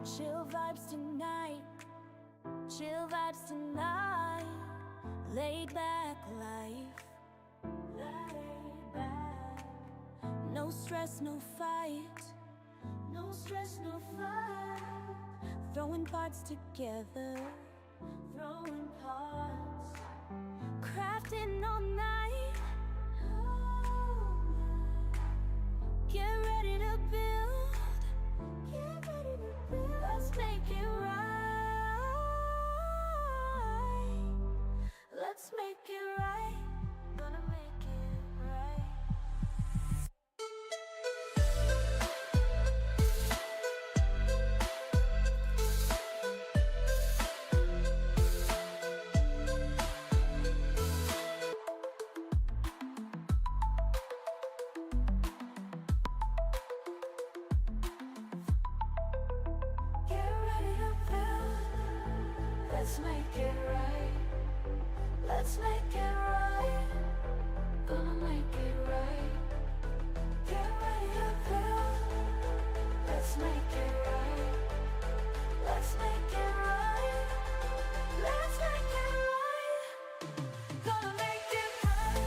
Chill vibes tonight, chill vibes tonight. Laid back life, laid back. No stress, no fight, no stress, no fight. Throwing parts together, throwing parts. Crafting all night, get ready to build, get ready to build. Let's make it right, let's make it right, gonna make it right. Let's make it right, let's make it right, gonna make it right. Get ready to build, let's make it right, let's make it right, let's make it right, gonna make it right.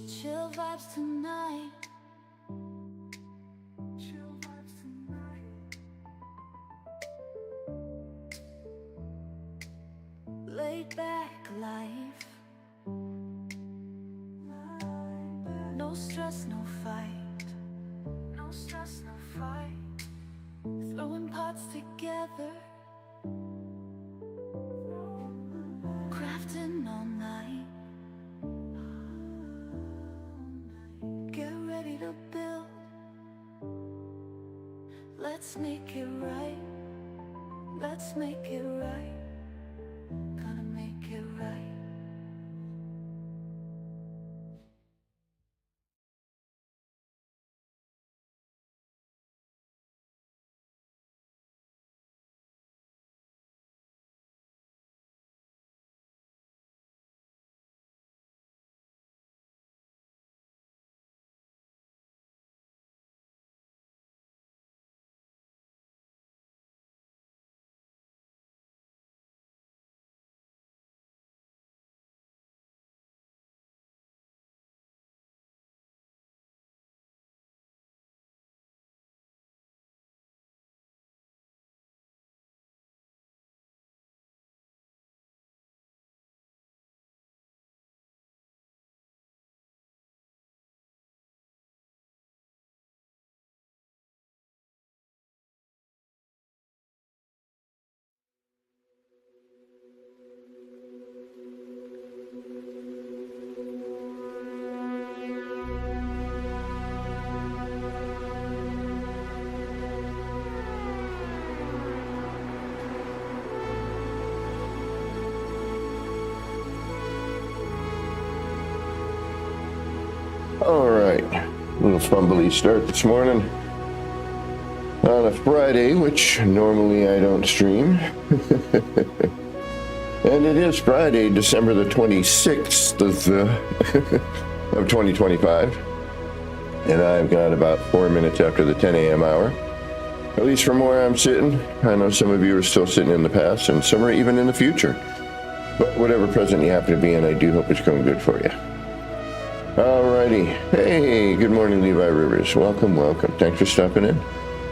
Chill vibes tonight, chill vibes tonight. Laid back life, no stress, no fight, no stress, no fight. Throwing parts together, crafting all night. Get ready to build, let's make it right, let's make it right, gonna make it right. All right, a little fumbly start this morning on a Friday, which normally I don't stream. And it is Friday, December the 26th of 2025. And I've got about 4 minutes after the 10 a.m. hour, at least from where I'm sitting. I know some of you are still sitting in the past and some are even in the future. But whatever present you happen to be in, I do hope it's going good for you. Alrighty. Hey, good morning, Levi Rivers. Welcome, welcome. Thanks for stopping in.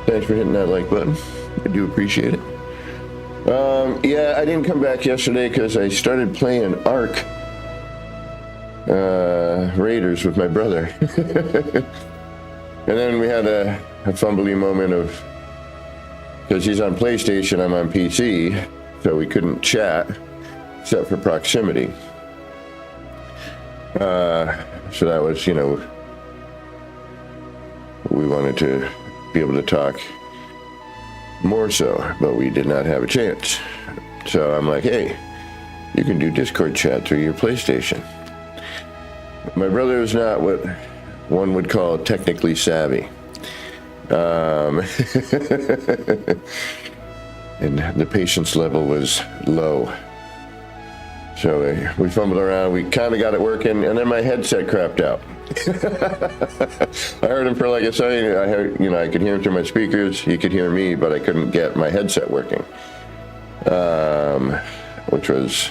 Thanks for hitting that like button. I do appreciate it. Yeah, I didn't come back yesterday because I started playing Ark Raiders with my brother. And then we had a fumbly moment of, because he's on PlayStation, I'm on PC, so we couldn't chat except for proximity. So that was, we wanted to be able to talk more so, but we did not have a chance. So I'm like, hey, you can do Discord chat through your PlayStation. My brother is not what one would call technically savvy. And the patience level was low. So we fumbled around, we kind of got it working, and then my headset crapped out. I heard him for like a second. I heard, I could hear him through my speakers. He could hear me, but I couldn't get my headset working, which was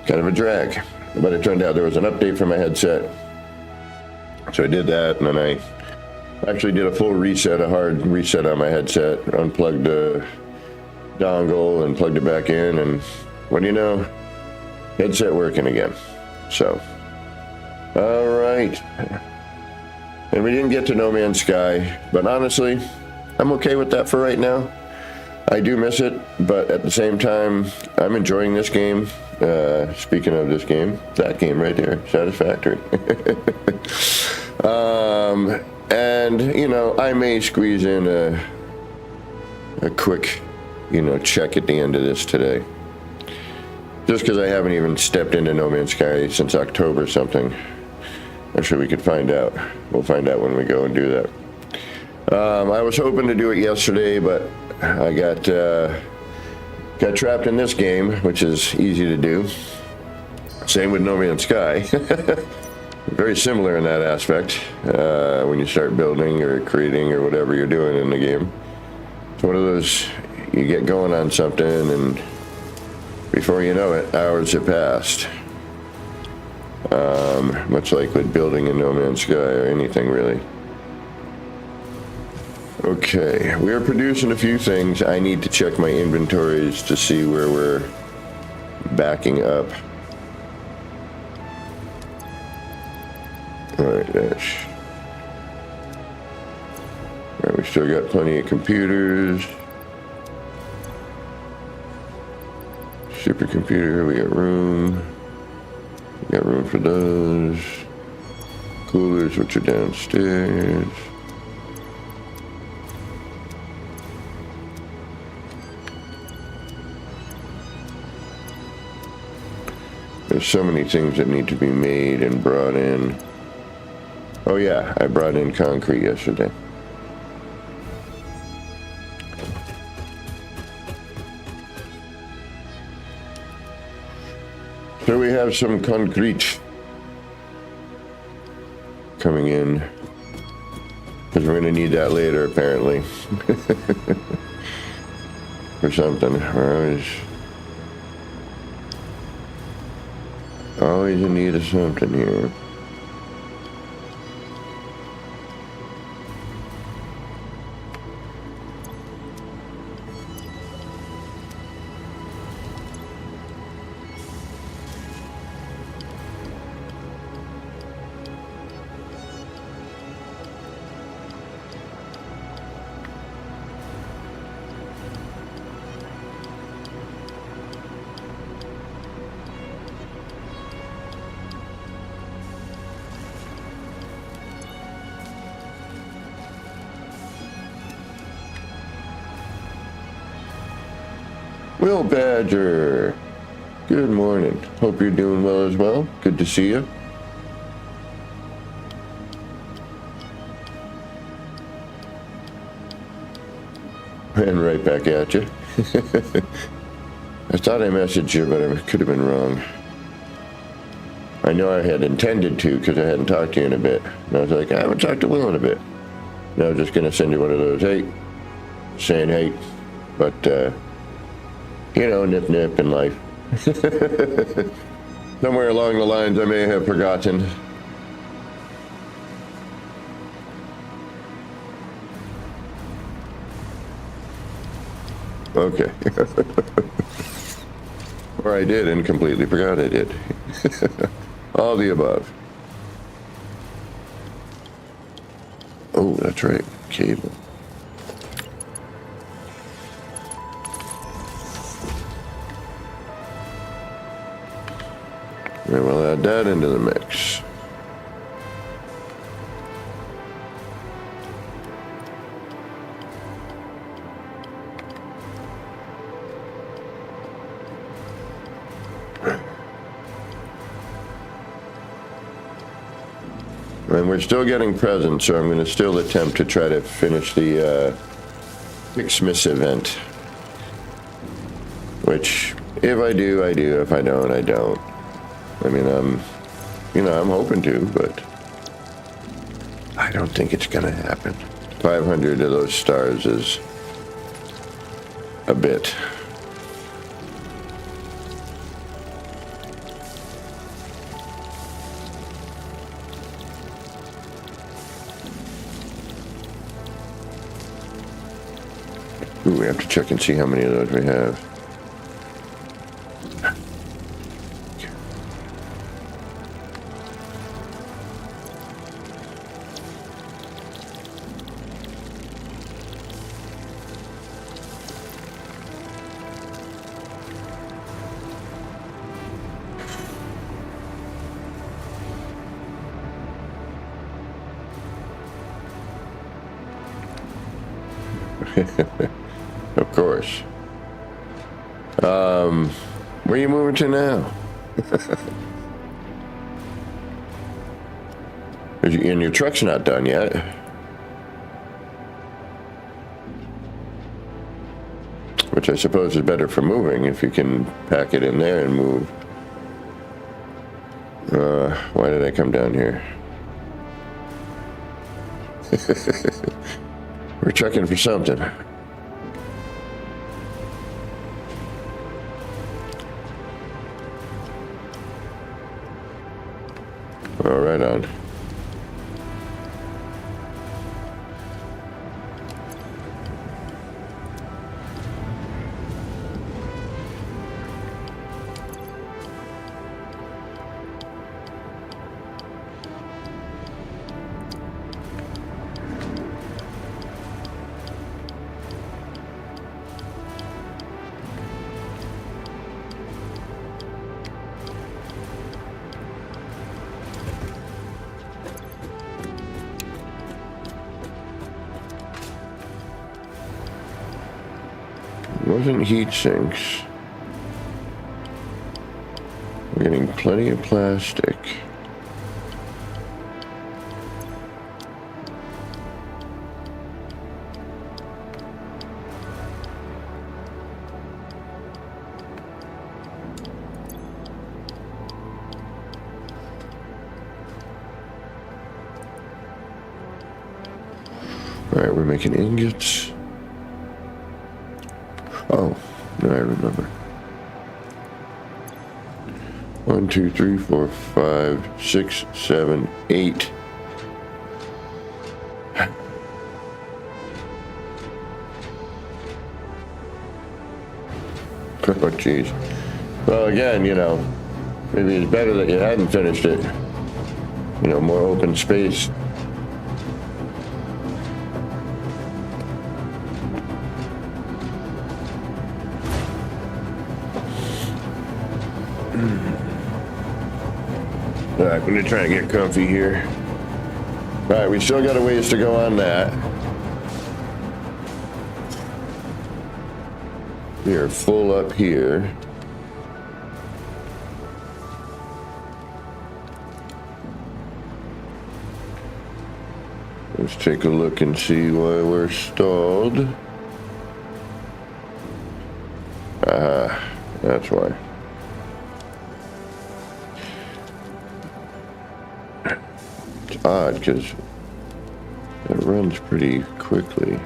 kind of a drag. But it turned out there was an update for my headset, so I did that, and then I actually did a full reset, a hard reset on my headset, unplugged the dongle and plugged it back in, and what do you know, headset working again. So, all right. And we didn't get to No Man's Sky, but honestly, I'm okay with that for right now. I do miss it, but at the same time, I'm enjoying this game. Speaking of this game, that game right there, Satisfactory. And, I may squeeze in a quick, check at the end of this today. Just because I haven't even stepped into No Man's Sky since October something. I'm sure we could find out. We'll find out when we go and do that. I was hoping to do it yesterday, but I got trapped in this game, which is easy to do. Same with No Man's Sky. Very similar in that aspect, when you start building or creating or whatever you're doing in the game. It's one of those, you get going on something and before you know it, hours have passed. Much like with building in No Man's Sky or anything really. Okay, we are producing a few things. I need to check my inventories to see where we're backing up. Alright, Dash. Alright, we still got plenty of computers. Supercomputer, we got room. We got room for those. Coolers, which are downstairs. There's so many things that need to be made and brought in. Oh yeah, I brought in concrete yesterday. So we have some concrete coming in, because we're going to need that later apparently. For something. We're always in need of something here. Will Badger, good morning. Hope you're doing well as well. Good to see you. And right back at you. I thought I messaged you, but I could have been wrong. I know I had intended to because I hadn't talked to you in a bit. And I was like, I haven't talked to Will in a bit. And I was just going to send you one of those, hey, saying hey, but, nip nip in life. Somewhere along the lines I may have forgotten. Okay. Or I did and completely forgot I did. All the above. Oh, that's right. Cable. And we'll add that into the mix. And we're still getting presents, so I'm going to still attempt to try to finish the Xmas event. Which, if I do, I do. If I don't, I don't. I mean, I'm hoping to, but I don't think it's going to happen. 500 of those stars is a bit. Ooh, we have to check and see how many of those we have. Of course. Where are you moving to now? And your truck's not done yet. Which I suppose is better for moving if you can pack it in there and move. Why did I come down here? We're checking for something. Oh, right on. Wasn't heat sinks. We're getting plenty of plastic. All right, we're making ingots. Oh, now I remember. 1, 2, 3, 4, 5, 6, 7, 8. Oh, jeez. Well, again, maybe it's better that you hadn't finished it. More open space. Alright, I'm gonna try and get comfy here. Alright, we still got a ways to go on that. We are full up here. Let's take a look and see why we're stalled. That's why. It's odd because it runs pretty quickly.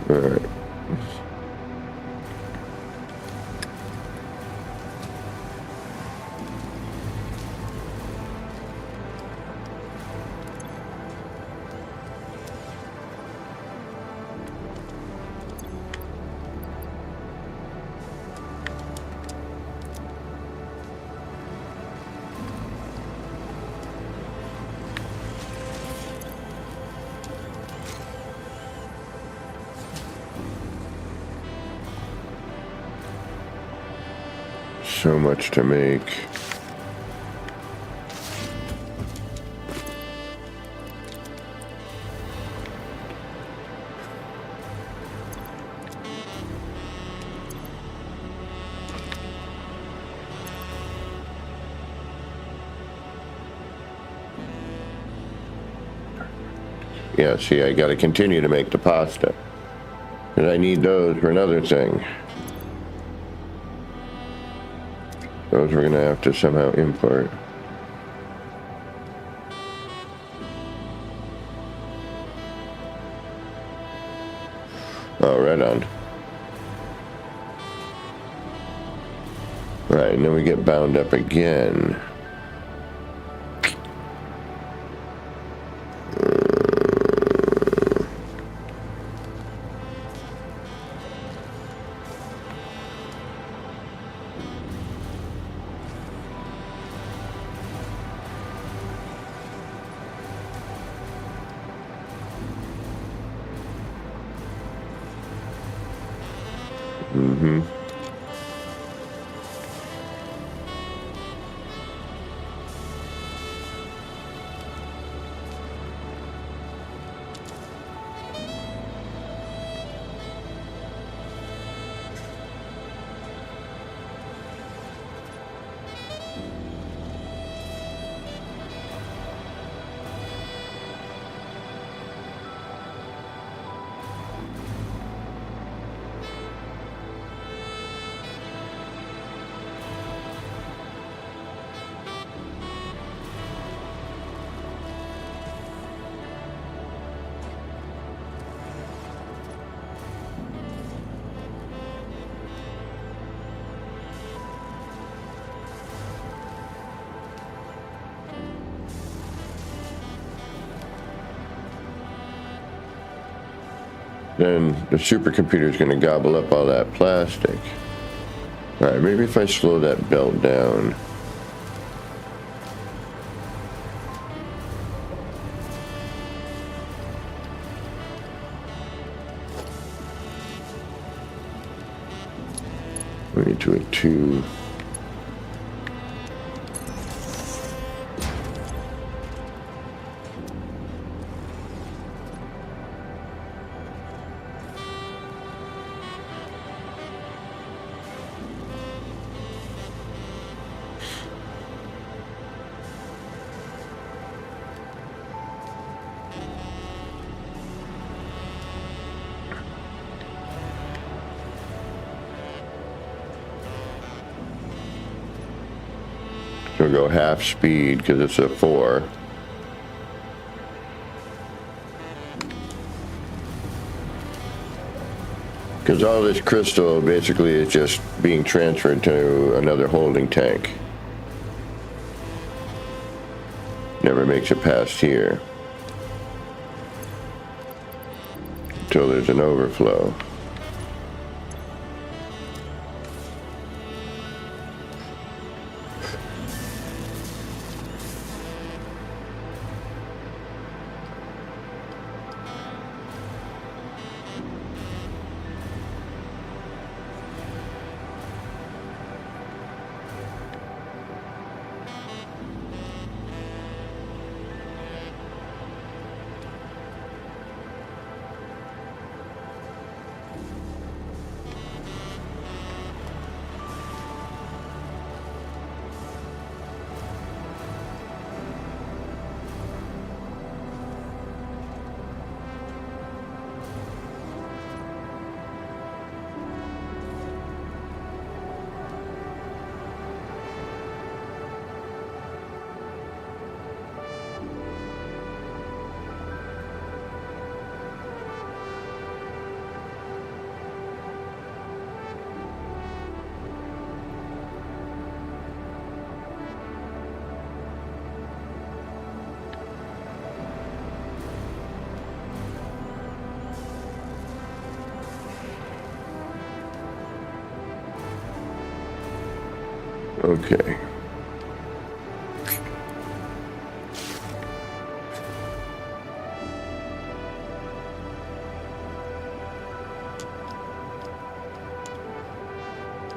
All right. So much to make. Yeah, see, I gotta continue to make the pasta. And I need those for another thing. Those we're gonna have to somehow import. Oh, right on. Right, and then we get bound up again. Mm-hmm. Then the supercomputer is going to gobble up all that plastic. All right, maybe if I slow that belt down. We need to a 2. So we'll go half speed because it's a 4. Because all this crystal basically is just being transferred to another holding tank. Never makes it past here. Until there's an overflow. Okay.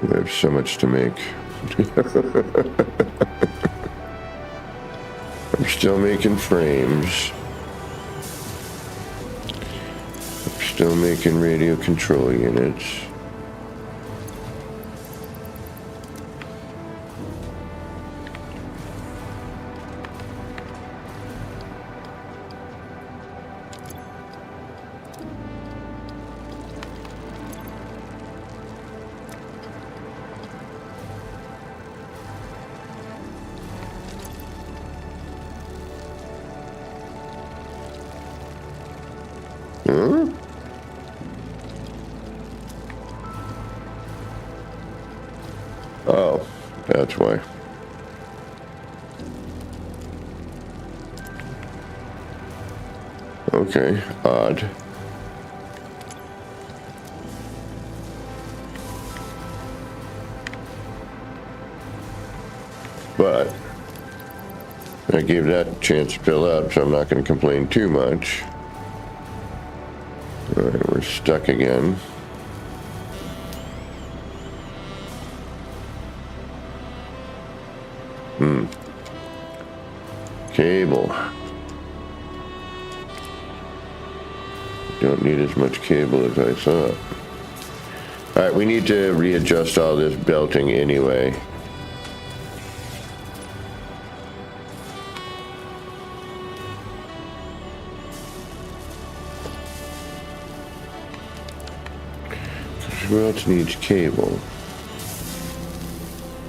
We have so much to make. I'm still making frames. I'm still making radio control units. Huh? Oh, that's why. Okay, odd. But I gave that a chance to fill up, so I'm not going to complain too much. All right, we're stuck again. Cable. Don't need as much cable as I thought. All right, we need to readjust all this belting anyway. Who else needs cable?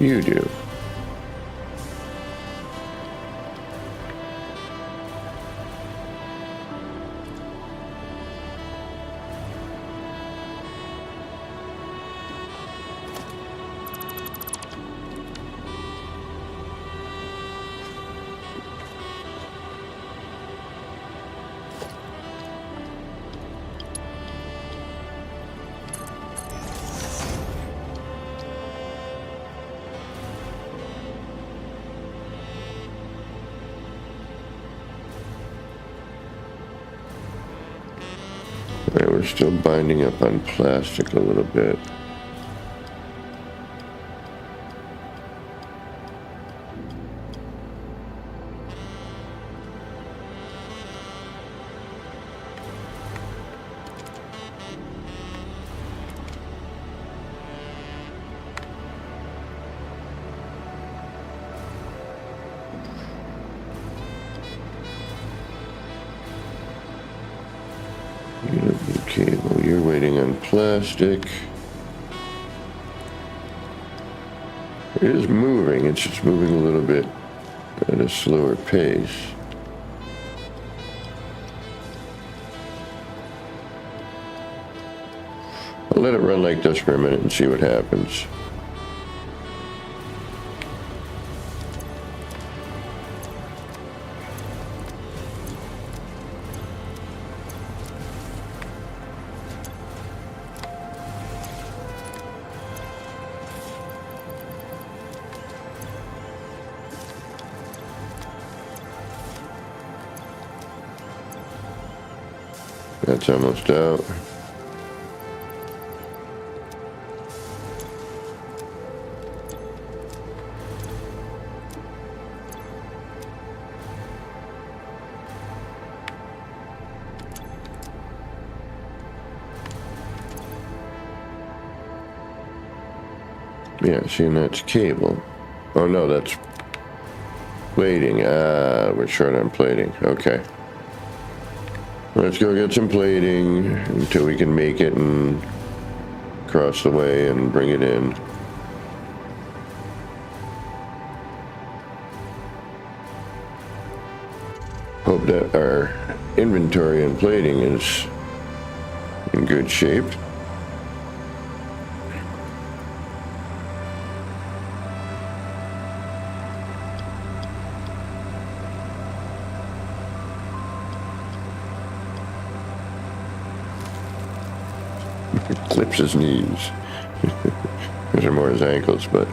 You do. All right, we're still binding up on plastic a little bit. You don't need cable. You're waiting on plastic. It is moving. It's just moving a little bit at a slower pace. I'll let it run like this for a minute and see what happens. That's almost out. Yeah, see, and that's cable. Oh no, that's plating. We're short on plating. Okay. Let's go get some plating until we can make it and cross the way and bring it in. Hope that our inventory and plating is in good shape. Clips his knees. Those are more his ankles, but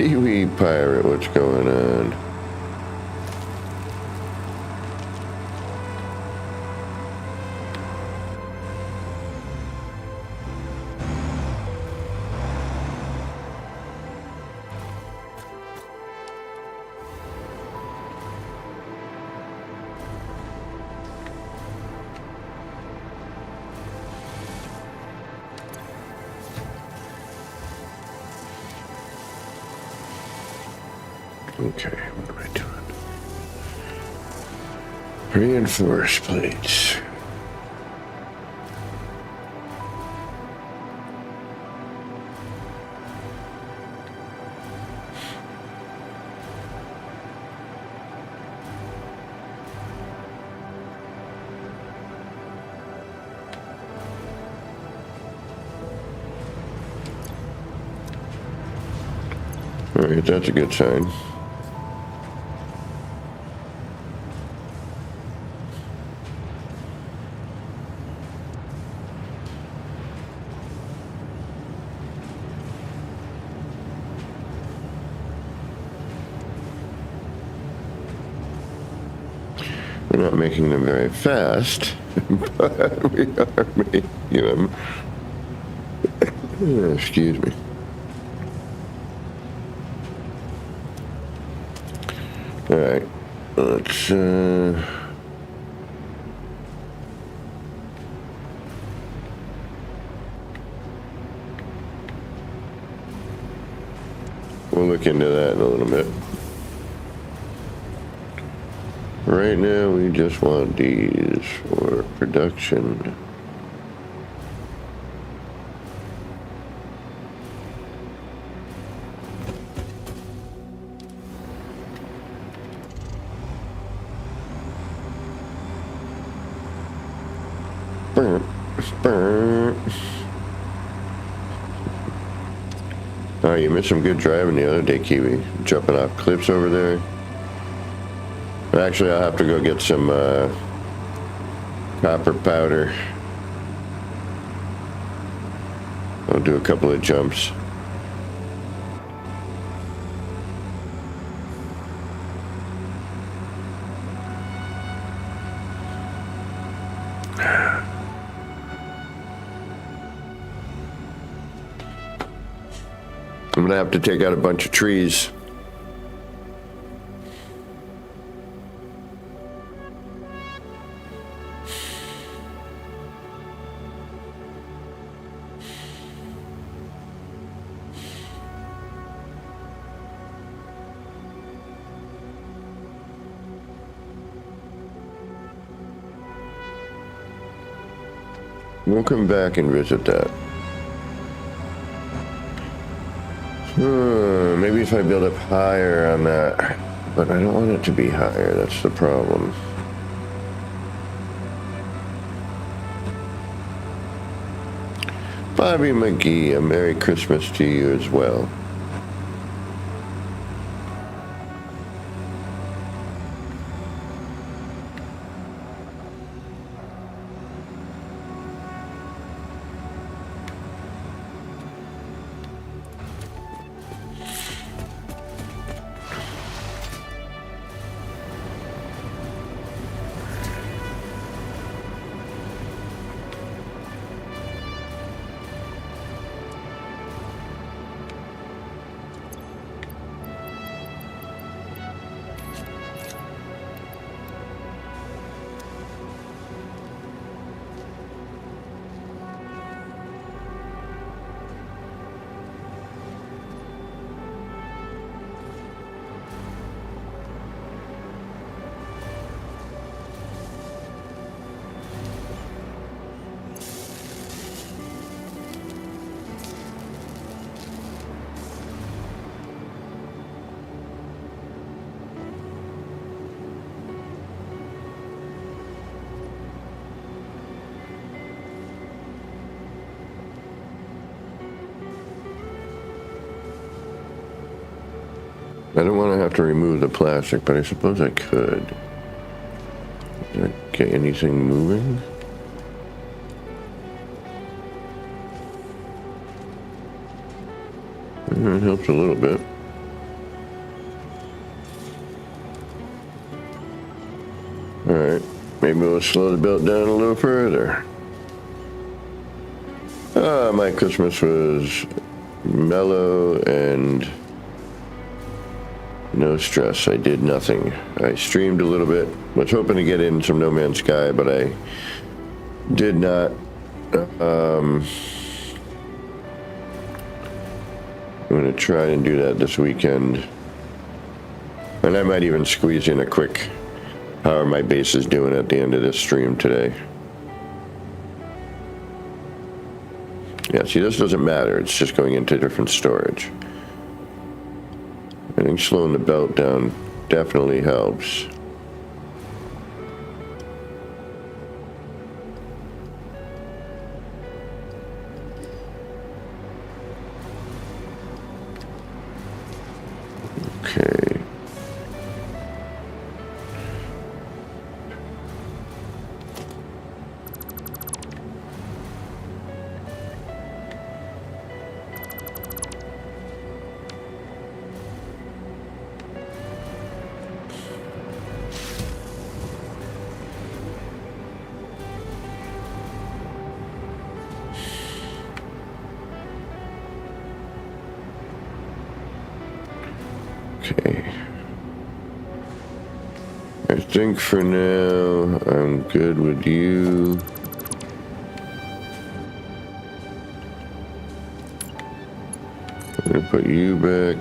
Kiwi pirate, what's going on? Okay, what am I doing? Reinforce plates. All right, that's a good sign. We're not making them very fast, but we are making them. Excuse me. All right, let's. We'll look into that in a little bit. Right now, we just want these for production. Oh, you missed some good driving the other day, Kiwi. Jumping off cliffs over there. Actually, I'll have to go get some copper powder. I'll do a couple of jumps. I'm gonna have to take out a bunch of trees. We'll come back and visit that. Maybe if I build up higher on that, but I don't want it to be higher, that's the problem. Bobby McGee, a Merry Christmas to you as well. I don't want to have to remove the plastic, but I suppose I could. Did I get anything moving? It helps a little bit. Alright, maybe we'll slow the belt down a little further. My Christmas was mellow and no stress. I did nothing. I streamed a little bit. Was hoping to get in some No Man's Sky, but I did not. I'm going to try and do that this weekend. And I might even squeeze in a quick how are my bases doing at the end of this stream today. Yeah, see, this doesn't matter. It's just going into different storage. I think slowing the belt down definitely helps. Okay. Okay. I think for now, I'm good with you. I'm gonna put you back.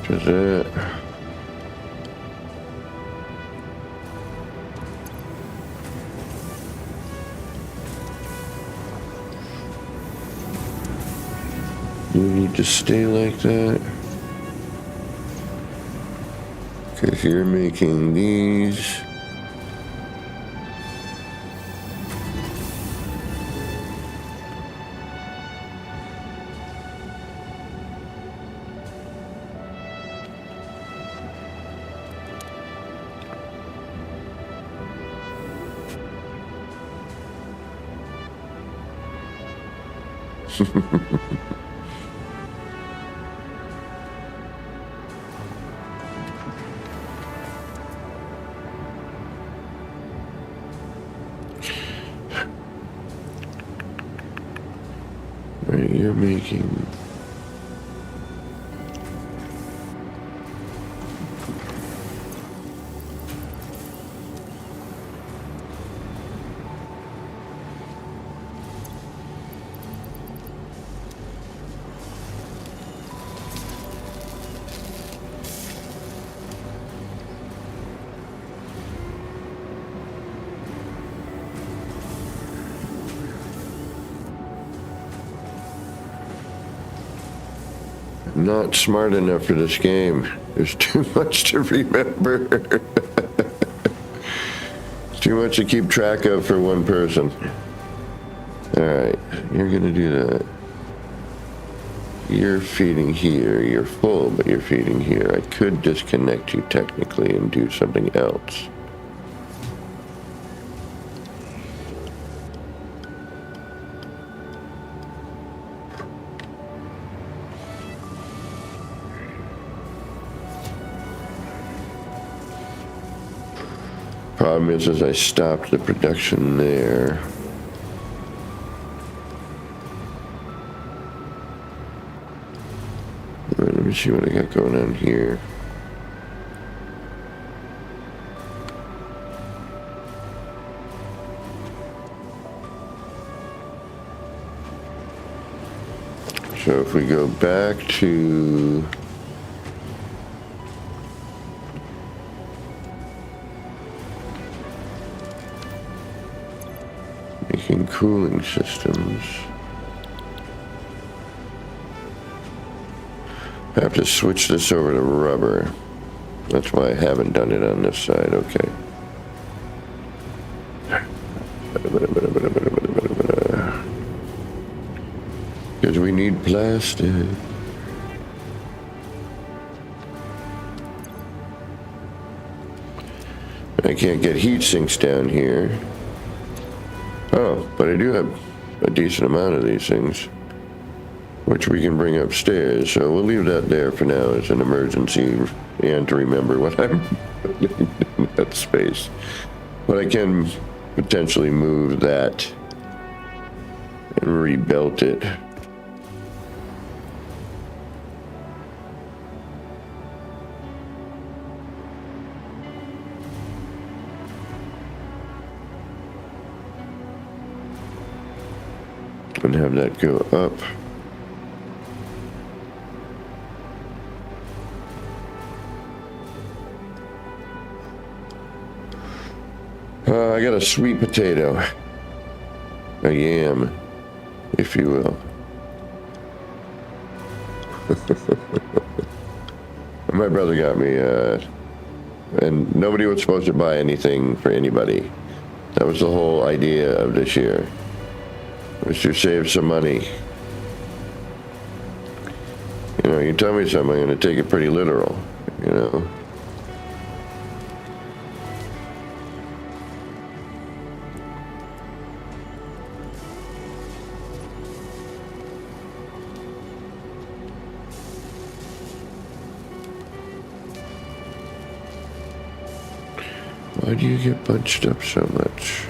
Just that. You need to stay like that. Because you're making these. Right, you're making. Not smart enough for this game. There's too much to remember. Too much to keep track of for one person. Alright, you're gonna do that. You're feeding here. You're full, but you're feeding here. I could disconnect you technically and do something else. Problem is I stopped the production there. All right, let me see what I got going on here. So if we go back to making cooling systems. I have to switch this over to rubber. That's why I haven't done it on this side. Okay. Because we need plastic. I can't get heat sinks down here. Oh, but I do have a decent amount of these things. which we can bring upstairs. So we'll leave that there for now as an emergency and to remember what I'm putting in that space. But I can potentially move that and rebuild it. And have that go up. I got a sweet potato, a yam, if you will. My brother got me, and nobody was supposed to buy anything for anybody. That was the whole idea of this year, was to save some money. You know, you tell me something, I'm going to take it pretty literal, you know. Why do you get bunched up so much?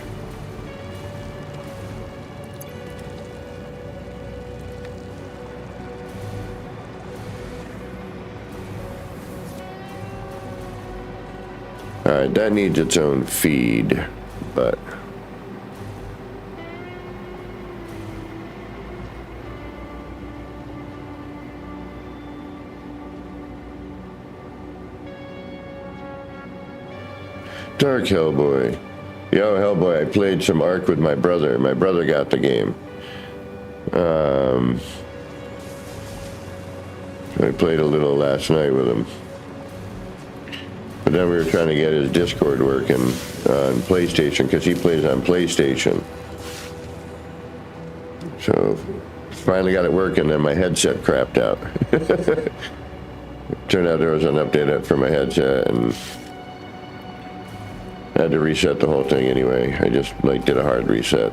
Alright, that needs its own feed, but... Dark Hellboy. Yo, Hellboy, I played some Ark with my brother. My brother got the game. I played a little last night with him. But then we were trying to get his Discord working on PlayStation, because he plays on PlayStation. So, finally got it working, then my headset crapped out. Turned out there was an update for my headset, and I had to reset the whole thing anyway. I just did a hard reset.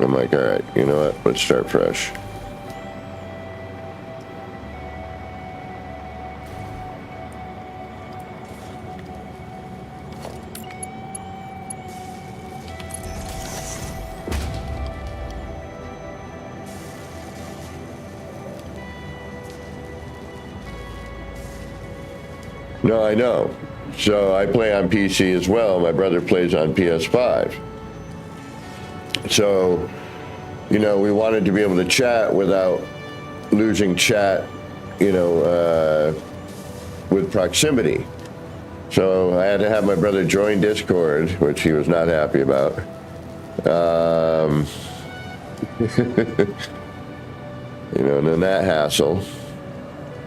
I'm like, all right, you know what? Let's start fresh. No, I know. So I play on PC as well. My brother plays on PS5. So, you know, we wanted to be able to chat without losing chat, you know, with proximity. So I had to have my brother join Discord, which he was not happy about. You know, and then that hassle.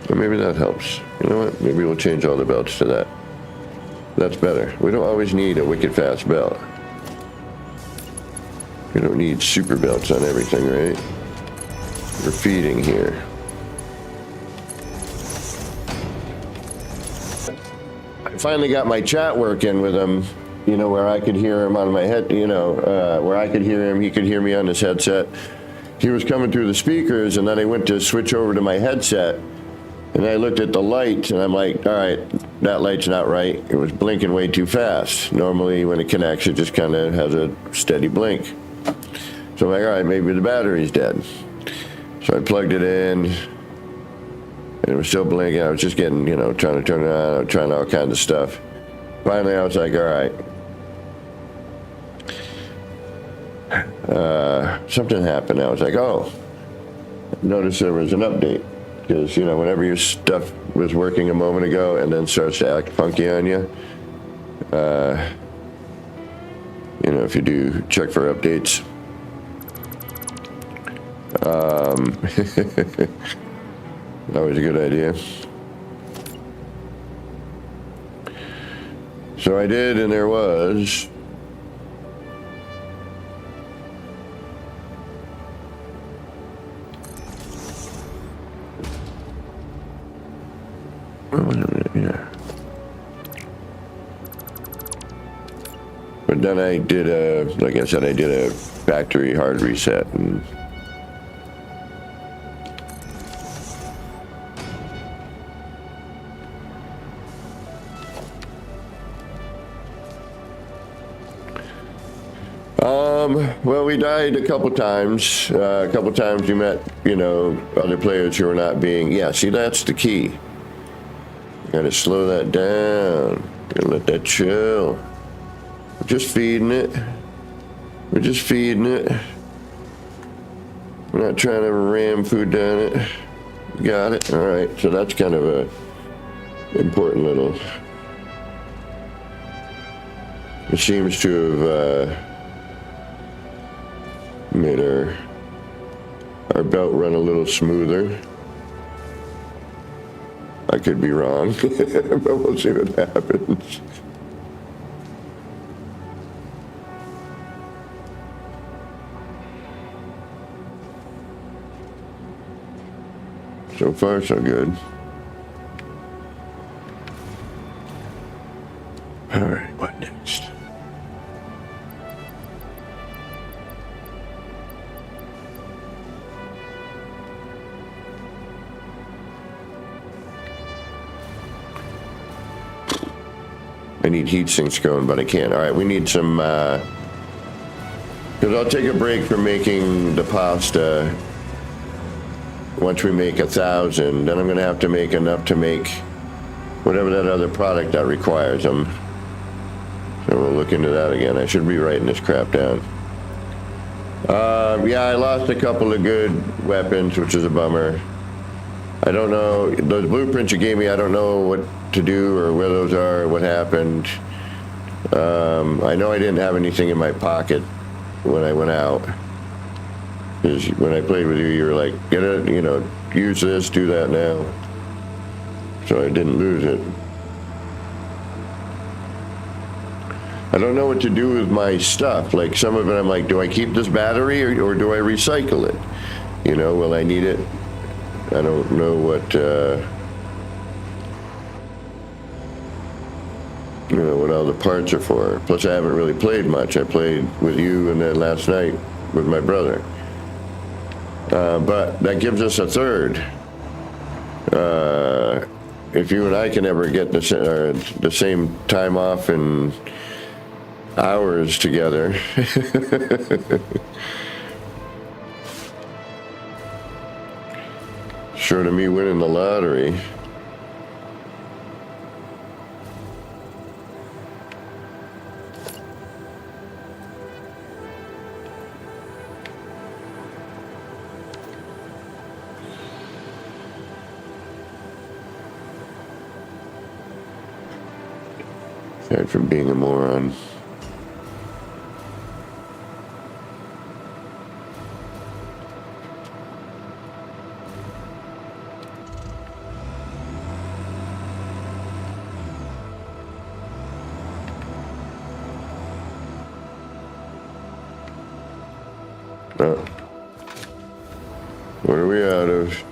Or maybe that helps. You know what? Maybe we'll change all the belts to that. That's better. We don't always need a wicked fast belt. We don't need super belts on everything, right? We're feeding here. I finally got my chat working with him, you know, where I could hear him on my head, you know, where I could hear him, he could hear me on his headset. He was coming through the speakers, and then I went to switch over to my headset. And I looked at the light, and I'm like, all right, that light's not right. It was blinking way too fast. Normally, when it connects, it just kind of has a steady blink. So I'm like, all right, maybe the battery's dead. So I plugged it in, and it was still blinking. I was just getting, you know, trying to turn it on, trying all kinds of stuff. Finally, I was like, all right. Something happened. I was like, oh, noticed there was an update. Because, you know, whenever your stuff was working a moment ago and then starts to act funky on you, you know, if you do check for updates. Always a good idea. So I did, and there was... Yeah. But then I did like I said, I did a factory hard reset, and Well, we died a couple times. A couple times we met, other players who were not being. Yeah, see, that's the key. Gotta slow that down. Gotta let that chill. We're just feeding it. We're just feeding it. We're not trying to ram food down it. Got it. All right. So that's kind of a important little. It seems to have made our belt run a little smoother. I could be wrong, but we'll see what happens. So far, so good. All right, what next? I need heat sinks going, but I can't. All right, we need some, because I'll take a break from making the pasta. Once we make 1,000, then I'm going to have to make enough to make whatever that other product that requires them. So we'll look into that again. I should be writing this crap down. Yeah, I lost a couple of good weapons, which is a bummer. I don't know, those blueprints you gave me, I don't know what to do or where those are, or what happened. I know I didn't have anything in my pocket when I went out. Because when I played with you, you were like, get it, use this, do that now. So I didn't lose it. I don't know what to do with my stuff. Like some of it, I'm like, do I keep this battery or do I recycle it? Will I need it? I don't know what, what all the parts are for. Plus, I haven't really played much. I played with you and then last night with my brother. But that gives us a third. If you and I can ever get the same time off and hours together. Short of me winning the lottery. Aside from being a moron. What are we out of?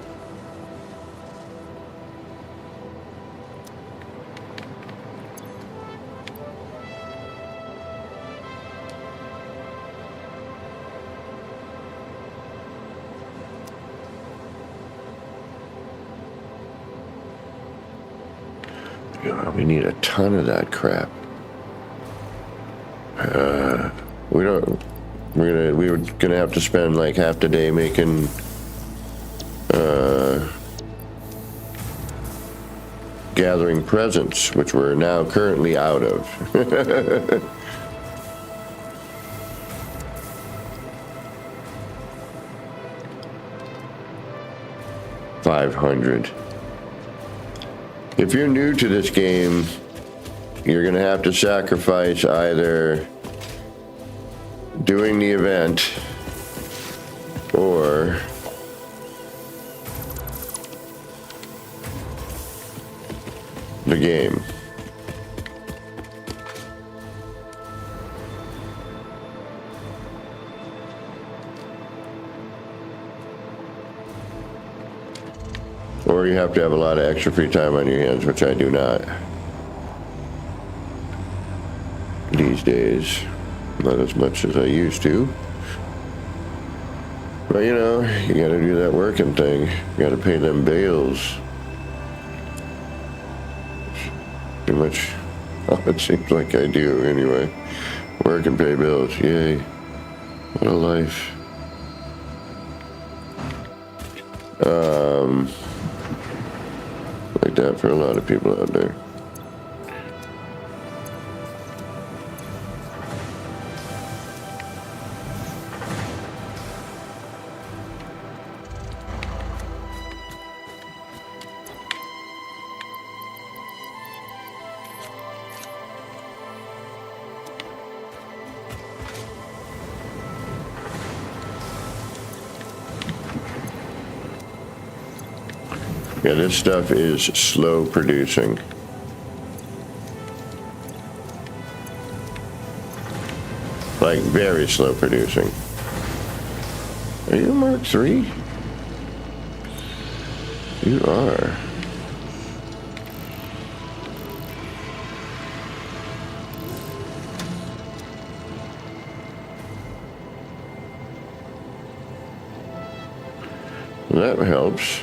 God, we need a ton of that crap. We were gonna have to spend like half the day making gathering presents, which we're now currently out of. 500. If you're new to this game, you're gonna have to sacrifice either doing the event or the game. Or you have to have a lot of extra free time on your hands, which I do not these days. Not as much as I used to. But you gotta do that working thing. You gotta pay them bills. Pretty much all it seems like I do anyway. Work and pay bills, yay. What a life. Like that for a lot of people out there. Yeah, this stuff is slow producing. Like very slow producing. Are you Mark III? You are. That helps.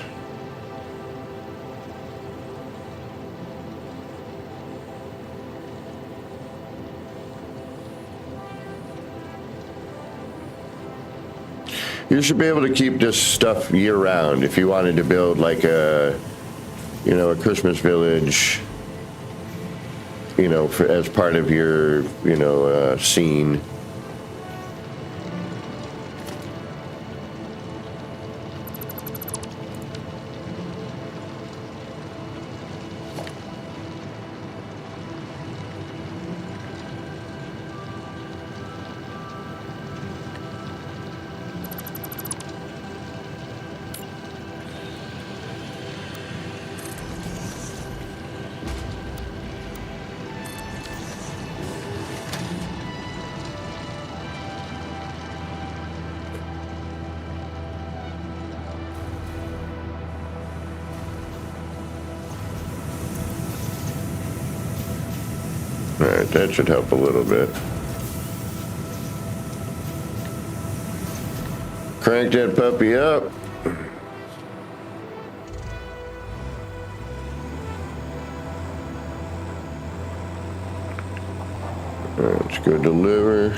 You should be able to keep this stuff year-round if you wanted to build like a, you know, a Christmas village, you know, as part of your, you know, scene. All right, that should help a little bit. Crank that puppy up. All right, let's go deliver.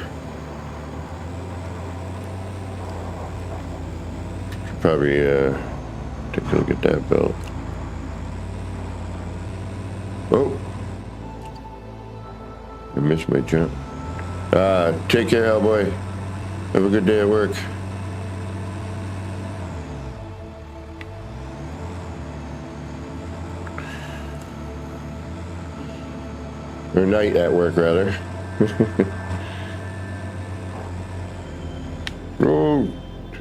Should probably take a look at that belt. Oh. I missed my jump. Take care, Hellboy. Have a good day at work. Or night at work, rather. Oh,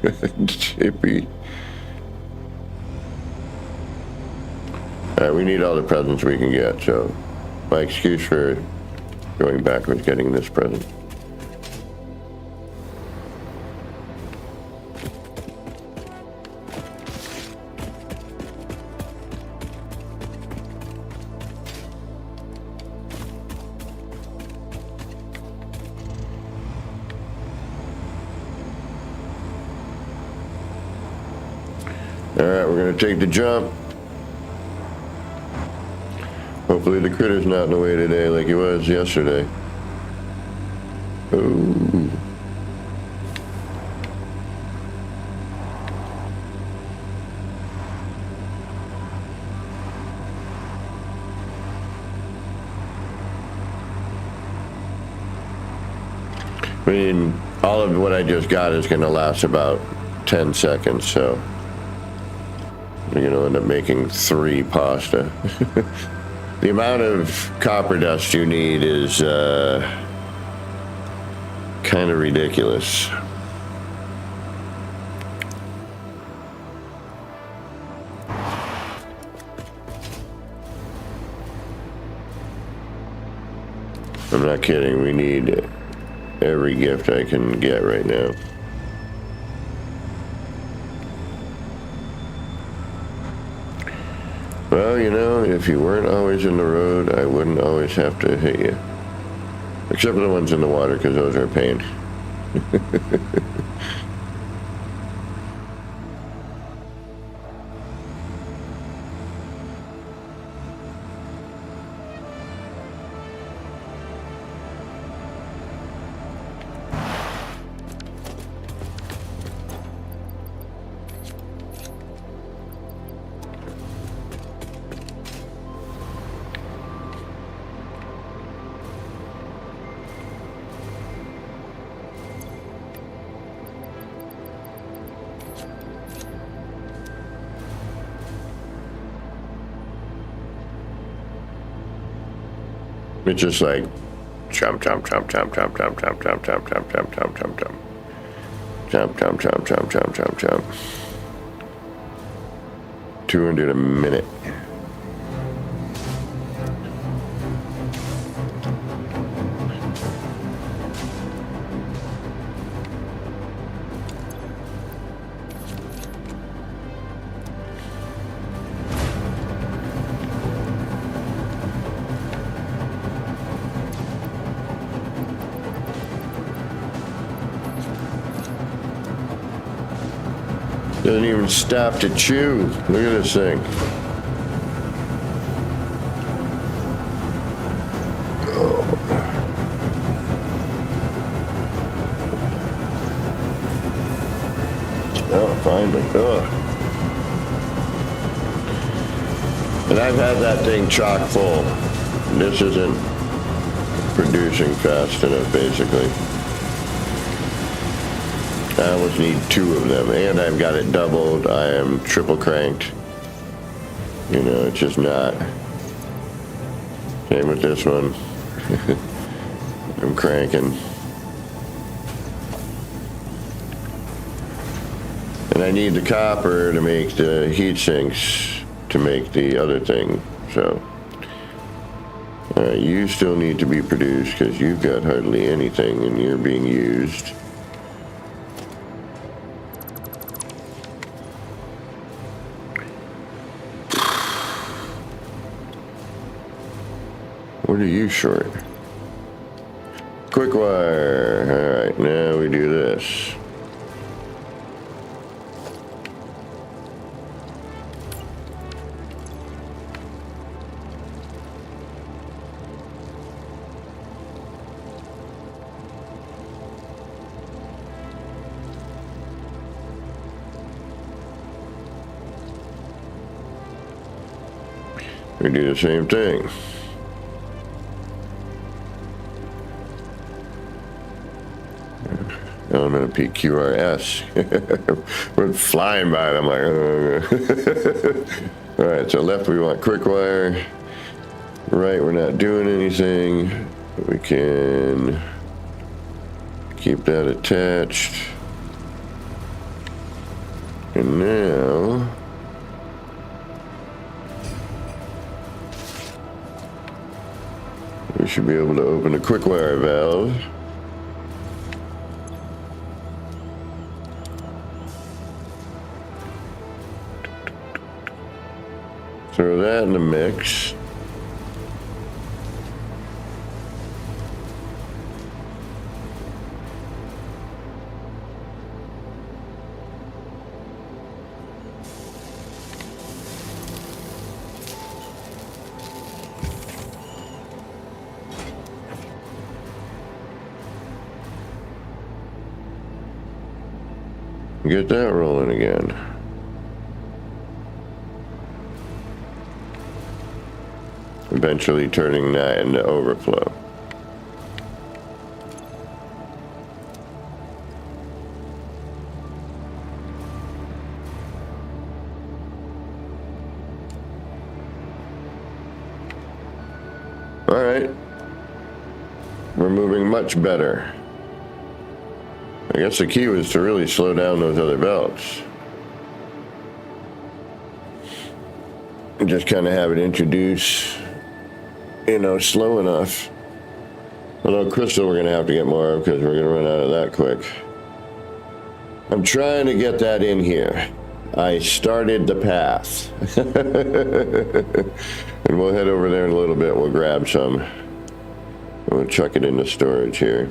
JP. Alright, we need all the presents we can get, so my excuse for going backwards getting this present. Alright, we're gonna take the jump. Hopefully the critter's not in the way today like he was yesterday. Ooh. I mean, all of what I just got is going to last about 10 seconds, so I'm going to end up making 3 pasta. The amount of copper dust you need is kind of ridiculous. I'm not kidding, we need every gift I can get right now. Well, you know, if you weren't always in the road, I wouldn't always have to hit you. Except for the ones in the water, because those are a pain. It's just like jump, jump, jump, jump, jump, jump, jump, jump, jump, jump, jump, jump, jump, jump. Jump, jump, jump, jump, jump, jump, jump. 200 a minute. Doesn't even stop to chew. Look at this thing. Oh, finally. Oh. And I've had that thing chock full. This isn't producing fast enough, basically. I almost need 2 of them, and I've got it doubled. I am triple cranked. You know, it's just not. Same with this one. I'm cranking. And I need the copper to make the heat sinks to make the other thing, so. Alright, you still need to be produced because you've got hardly anything and you're being used. What are you short? Quick wire. Alright, now we do this. We do the same thing. I'm in a PQRS. We're flying by it. I'm like, all right, so left we want quick wire. Right, we're not doing anything. We can keep that attached. And now we should be able to open the quick wire valve. Throw that in the mix. Get that rolling again. Eventually turning that into overflow. All right. We're moving much better. I guess the key was to really slow down those other belts. And just kind of have it introduce, you know, slow enough. Although crystal we're going to have to get more of because we're going to run out of that quick. I'm trying to get that in here. I started the path. And we'll head over there in a little bit. We'll grab some. We'll chuck it into storage here.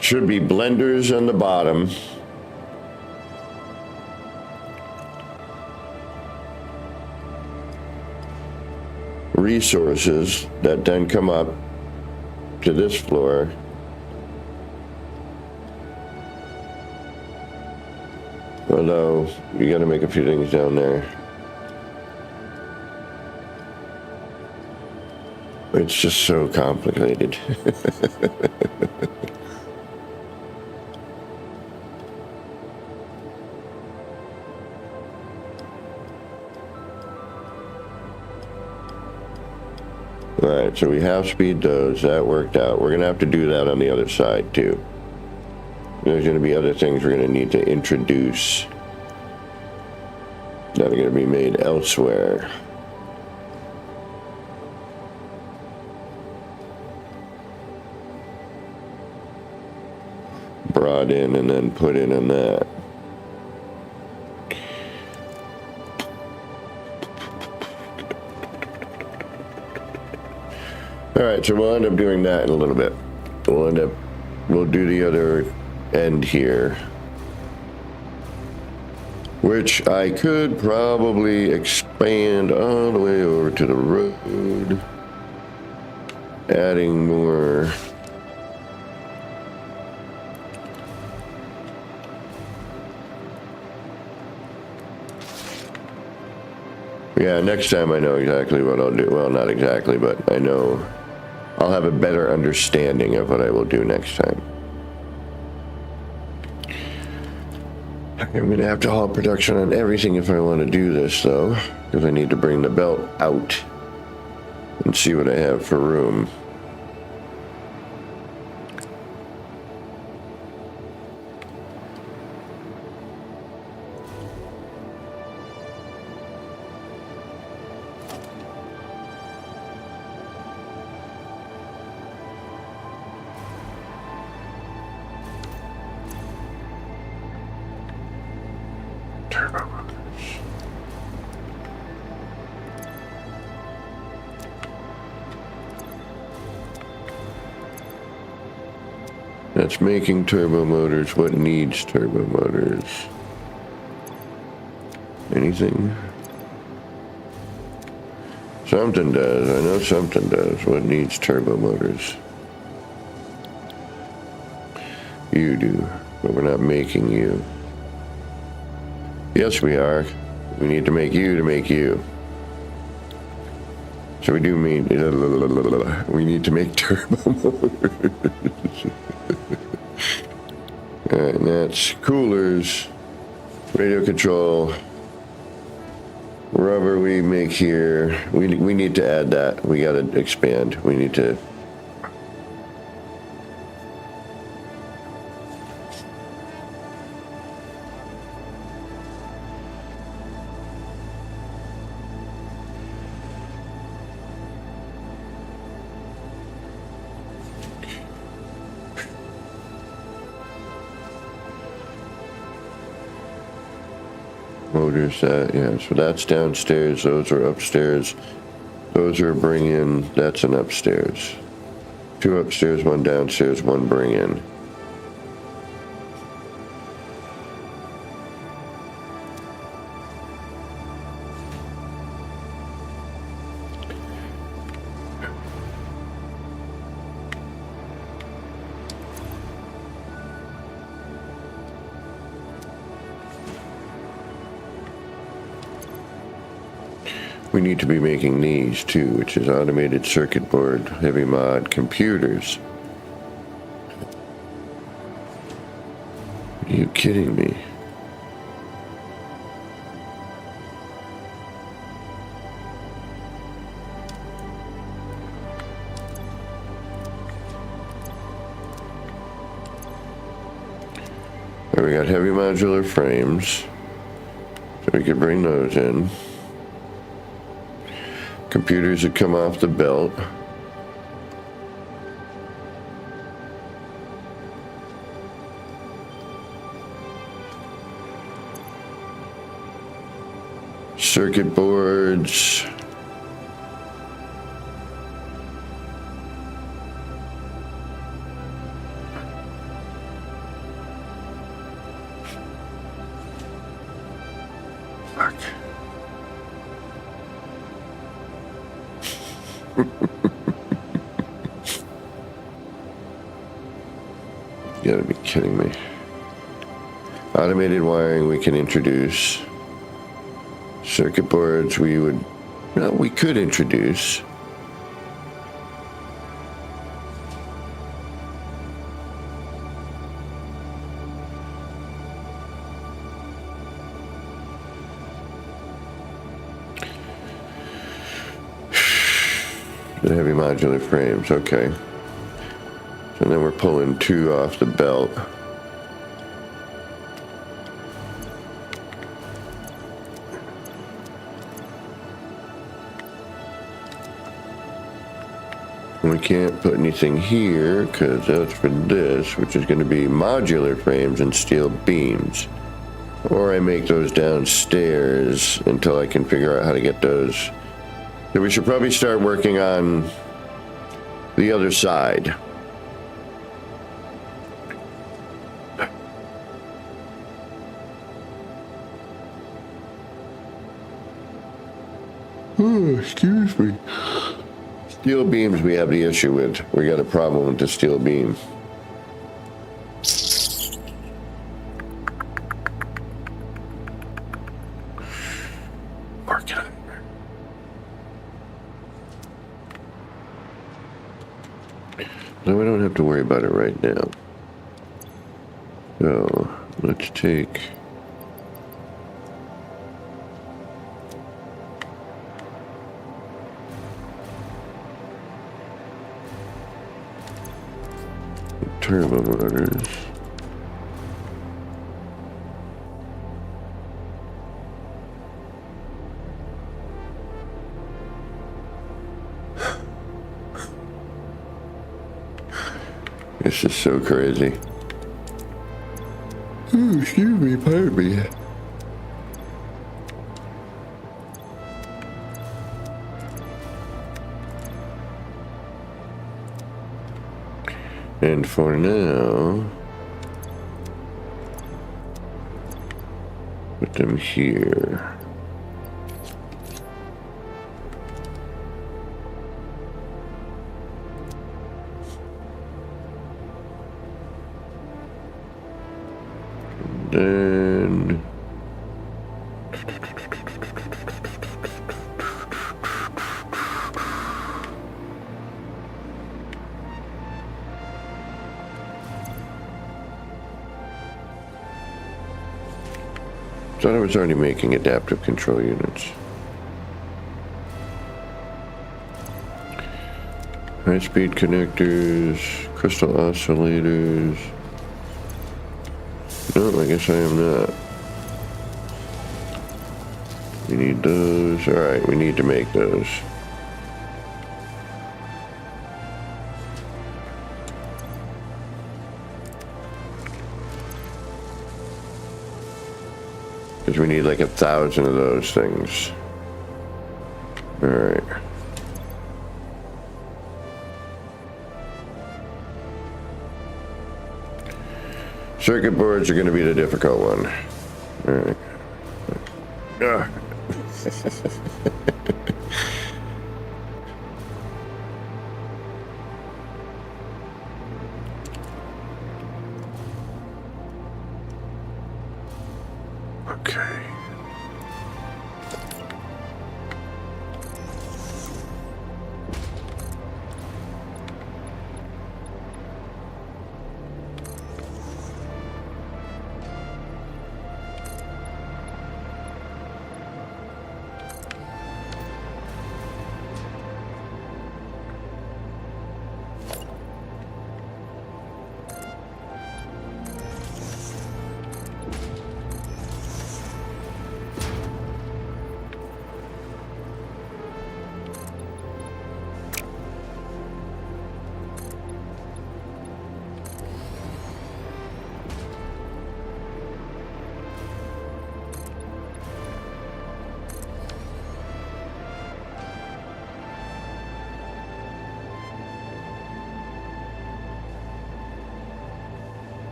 Should be blenders on the bottom. Resources that then come up to this floor. Although you got to make a few things down there. It's just so complicated. Alright, so we have speed those. That worked out. We're going to have to do that on the other side, too. There's going to be other things we're going to need to introduce that are going to be made elsewhere. Brought in and then put in on that. Alright, so we'll end up doing that in a little bit. We'll do the other end here, which I could probably expand all the way over to the road, adding more. Yeah, next time I know exactly what I'll do. Well, not exactly, but I know I'll have a better understanding of what I will do next time. I'm going to have to halt production on everything if I want to do this, though, because I need to bring the belt out and see what I have for room. That's making turbo motors. What needs turbo motors? Anything? Something does. I know something does. What needs turbo motors? You do, but we're not making you. Yes, we are. We need to make you. So we do mean we need to make turbo motors. Alright, and that's coolers, radio control, rubber we make here. We need to add that. We gotta expand. We need to. Motors, yeah, so that's downstairs, those are upstairs, those are bring in, that's an upstairs. 2 upstairs, 1 downstairs, 1 bring in. We need to be making these too, which is automated circuit board, heavy mod, computers. Are you kidding me? There we got heavy modular frames, so we could bring those in. Computers that come off the belt. Circuit boards. Fuck. You gotta be kidding me. Automated wiring we can introduce. Circuit boards we could introduce. The heavy modular frames, okay. So then we're pulling 2 off the belt. We can't put anything here because that's for this, which is going to be modular frames and steel beams. Or I make those downstairs until I can figure out how to get those. So we should probably start working on the other side. Oh, excuse me. Steel beams we have the issue with. We got a problem with the steel beam. Working on it. No, we don't have to worry about it right now. So, let's take... turbo motors. This is so crazy. Ooh, excuse me, pardon me. And for now, put them here. And then thought I was already making adaptive control units. High-speed connectors, crystal oscillators. No, I guess I am not. We need those. Alright, we need to make those. Because we need like 1,000 of those things. Alright. Circuit boards are going to be the difficult one. Alright. Okay.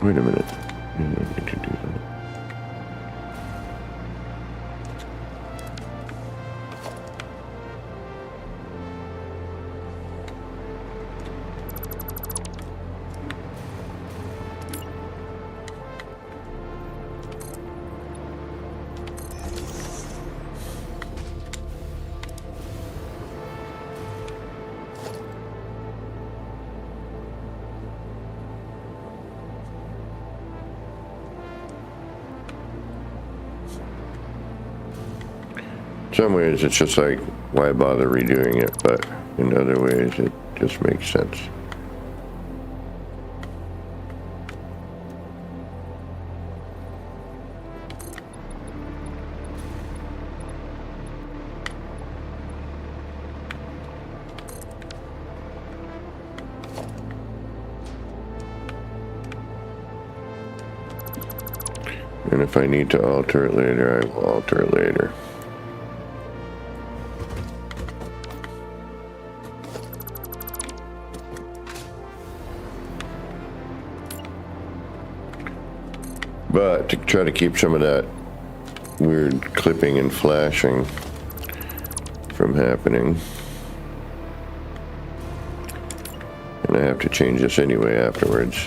Wait a minute. I need to do that. Some ways it's just like why bother redoing it, but in other ways it just makes sense. And if I need to alter it later, I will alter it later. But to try to keep some of that weird clipping and flashing from happening, and I have to change this anyway afterwards.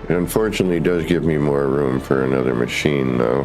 It unfortunately does give me more room for another machine, though.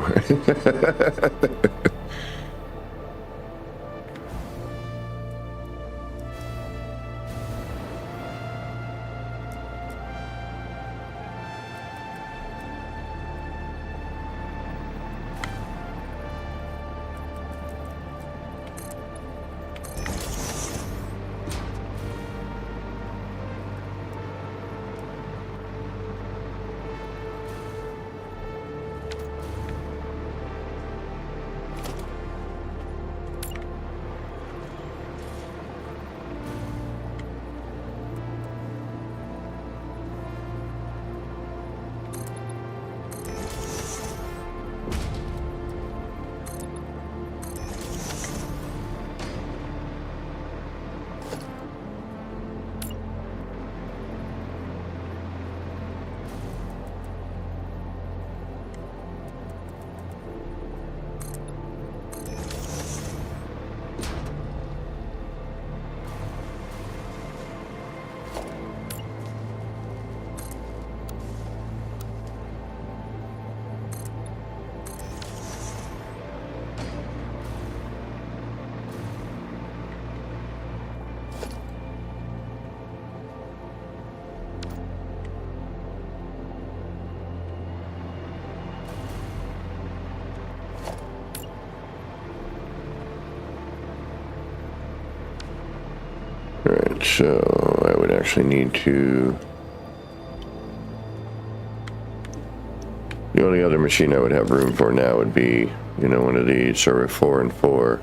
Alright, so I would actually need to... The only other machine I would have room for now would be, you know, one of these sort of 4 and 4.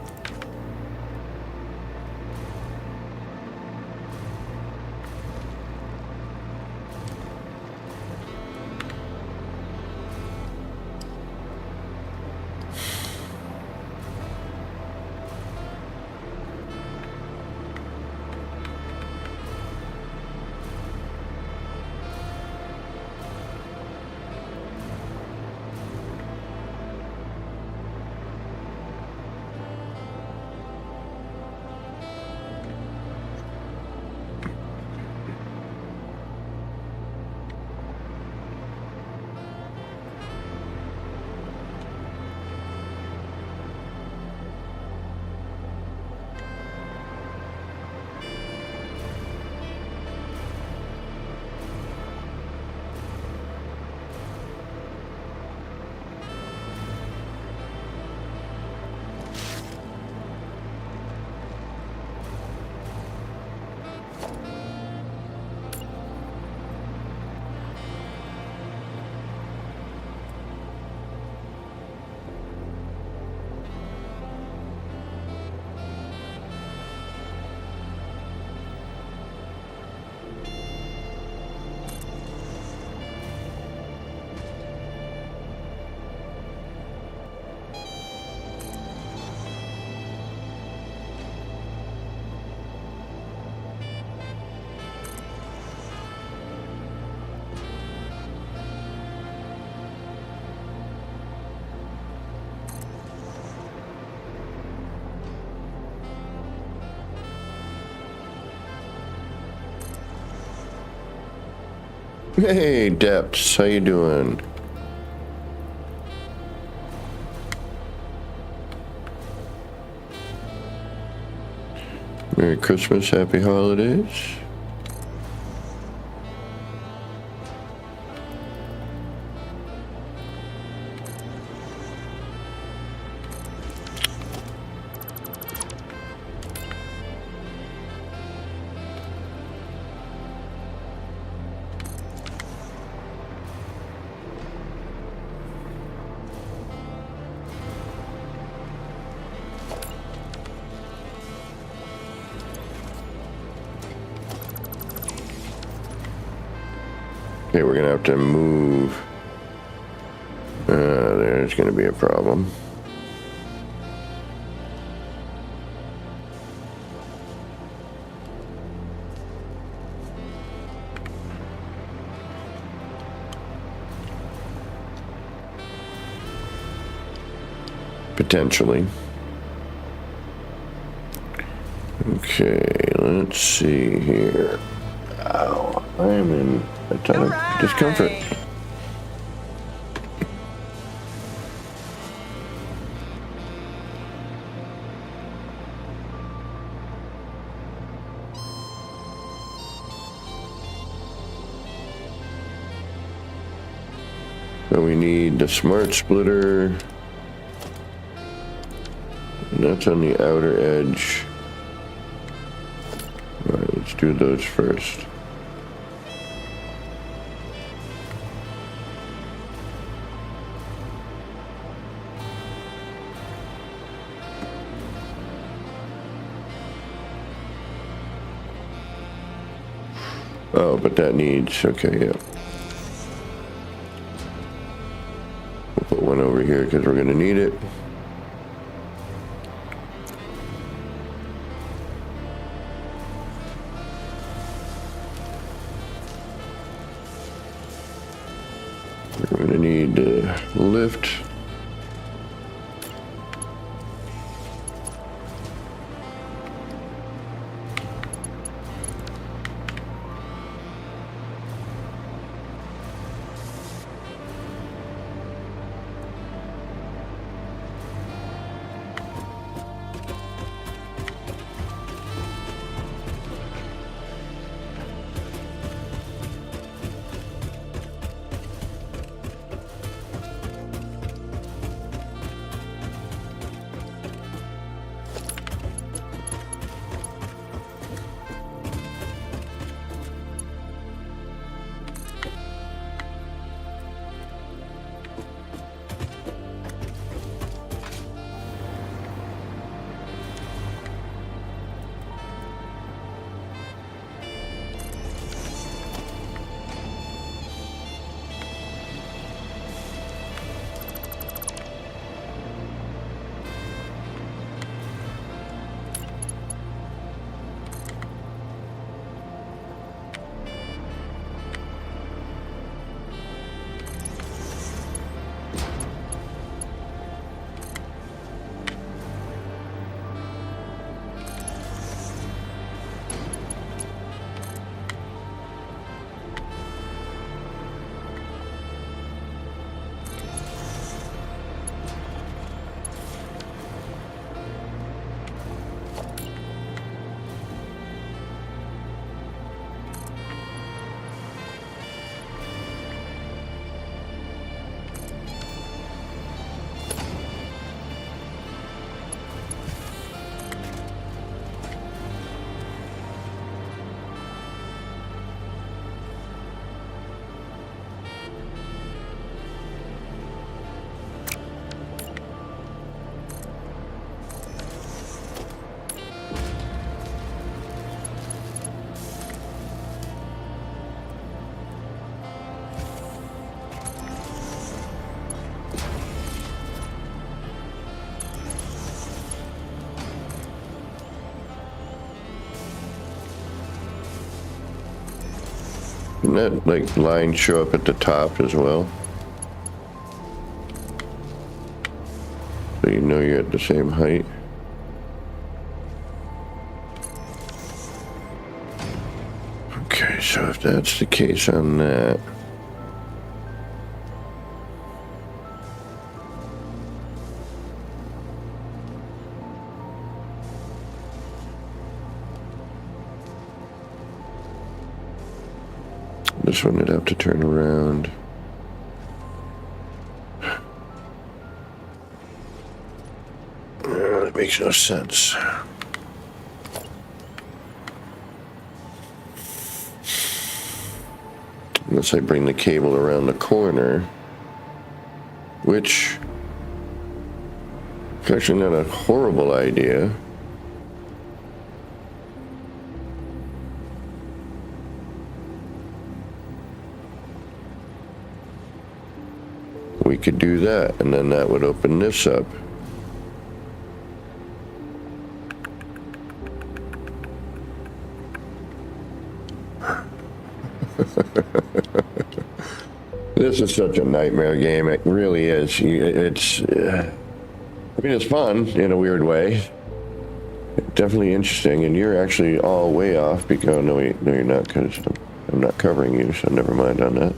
Hey, Depths, how you doing? Merry Christmas, happy holidays. Okay, we're gonna have to move. There's gonna be a problem. Potentially. Okay, let's see here. Ow, I am in a ton of discomfort. So we need the smart splitter. And that's on the outer edge. All right, let's do those first. Oh, but that needs, okay, yeah. We'll put one over here because we're gonna need it. We're gonna need to lift. Can that like line show up at the top as well? So you know you're at the same height. Okay. Okay, so if that's the case on that, this one would have to turn around. That makes no sense. Unless I bring the cable around the corner, which is actually not a horrible idea. We could do that, and then that would open this up. This is such a nightmare game. It really is. It's, I mean, it's fun in a weird way. Definitely interesting, and you're actually all way off because, oh, no, you're not, because I'm not covering you, so never mind on that.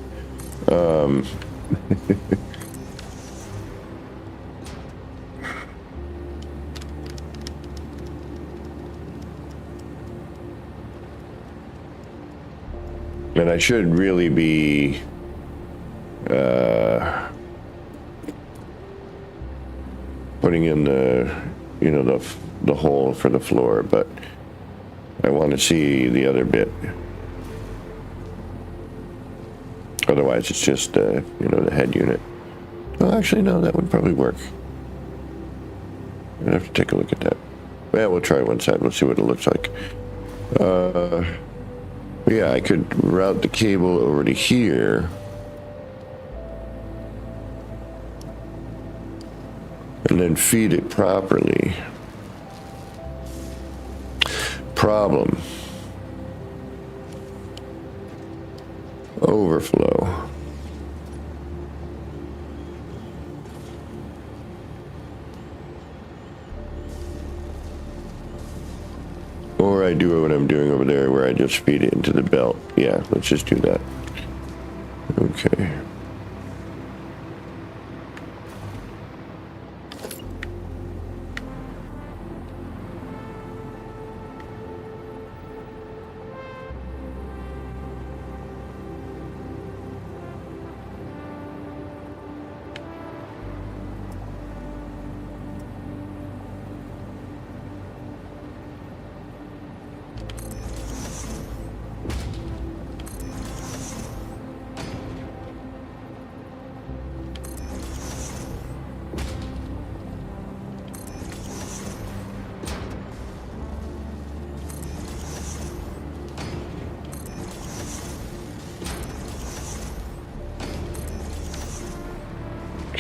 And I should really be putting in the, you know, the hole for the floor, but I want to see the other bit. Otherwise, it's just, you know, the head unit. Well, actually, no, that would probably work. I'd have to take a look at that. Well, we'll try one side. We'll see what it looks like. Yeah, I could route the cable over to here. And then feed it properly. Problem. Overflow. Or I do what I'm doing over there where I just feed it into the belt. Yeah, let's just do that. Okay.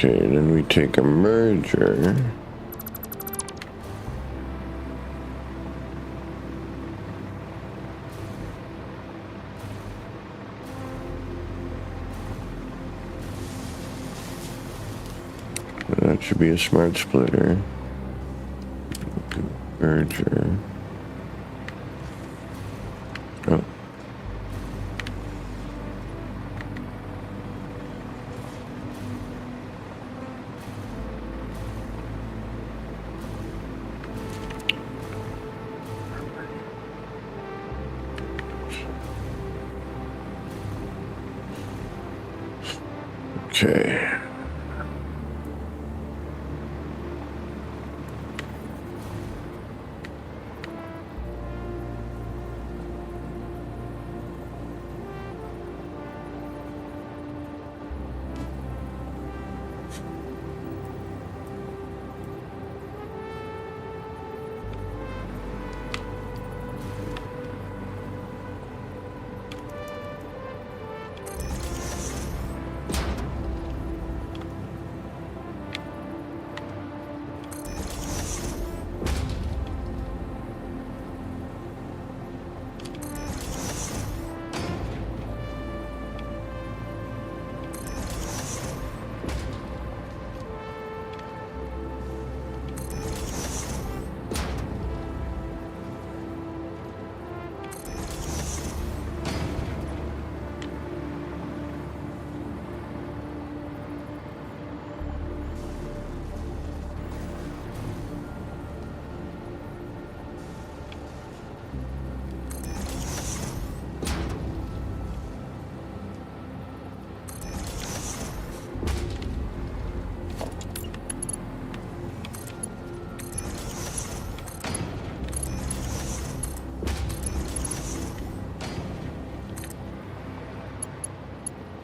Okay, then we take a merger. That should be a smart splitter. Merger. Oh. Okay.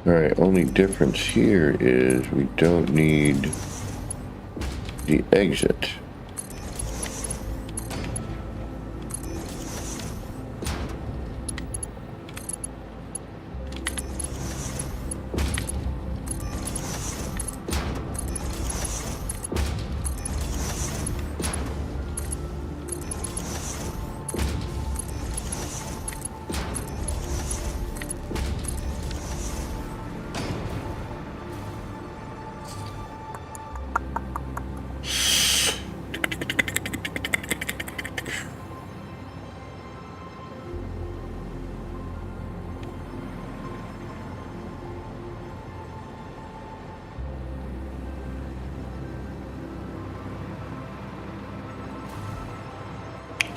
Alright, only difference here is we don't need the exit.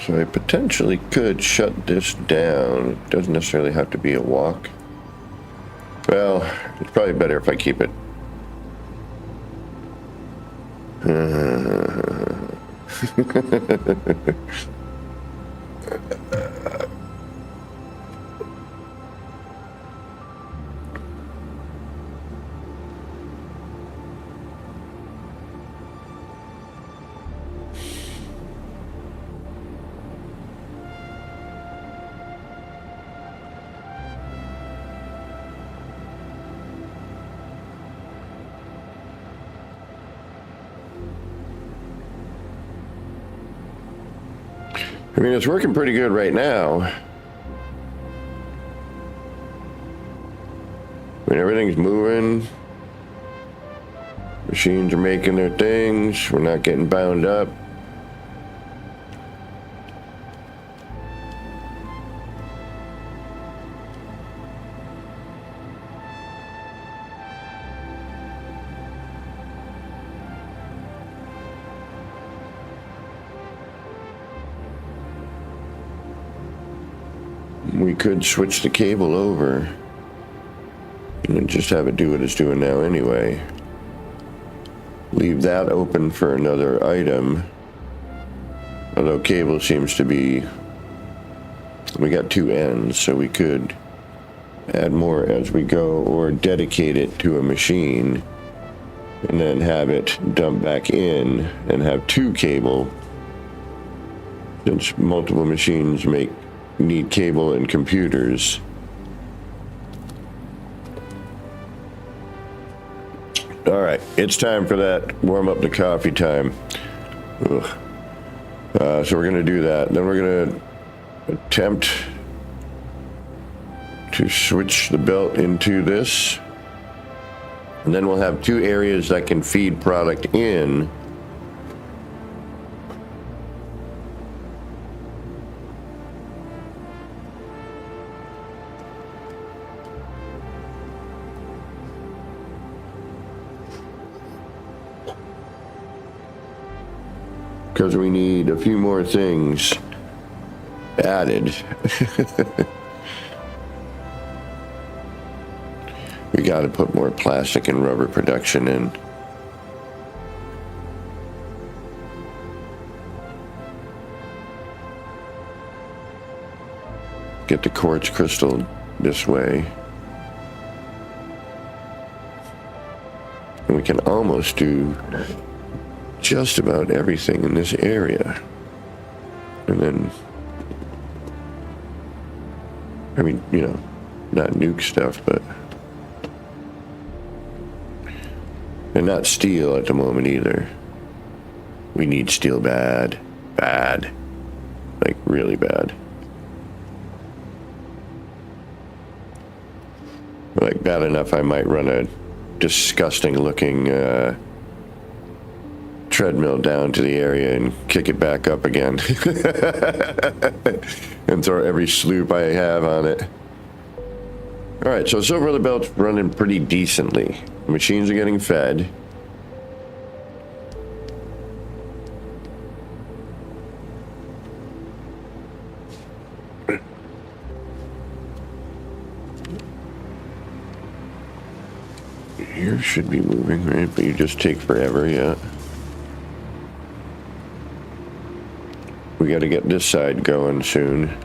So I potentially could shut this down. It doesn't necessarily have to be a walk. Well, it's probably better if I keep it. I mean, it's working pretty good right now. I mean, everything's moving. Machines are making their things. We're not getting bound up. We could switch the cable over and then just have it do what it's doing now anyway. Leave that open for another item. Although cable seems to be... We got two ends, so we could add more as we go or dedicate it to a machine and then have it dump back in and have two cable, since multiple machines need cable and computers. All right, it's time for that warm up the coffee time. So we're gonna do that. Then we're gonna attempt to switch the belt into this. And then we'll have two areas that can feed product in. Because we need a few more things added. We got to put more plastic and rubber production in. Get the quartz crystal this way. And we can almost do just about everything in this area. And then, I mean, you know, not nuke stuff, but, and not steel at the moment either. We need steel bad, like really bad. Like bad enough I might run a disgusting looking treadmill down to the area and kick it back up again and throw every sloop I have on it. All right, so Silver the Belt's running pretty decently. Machines are getting fed. Here should be moving, right? But you just take forever, yeah. We got to get this side going soon.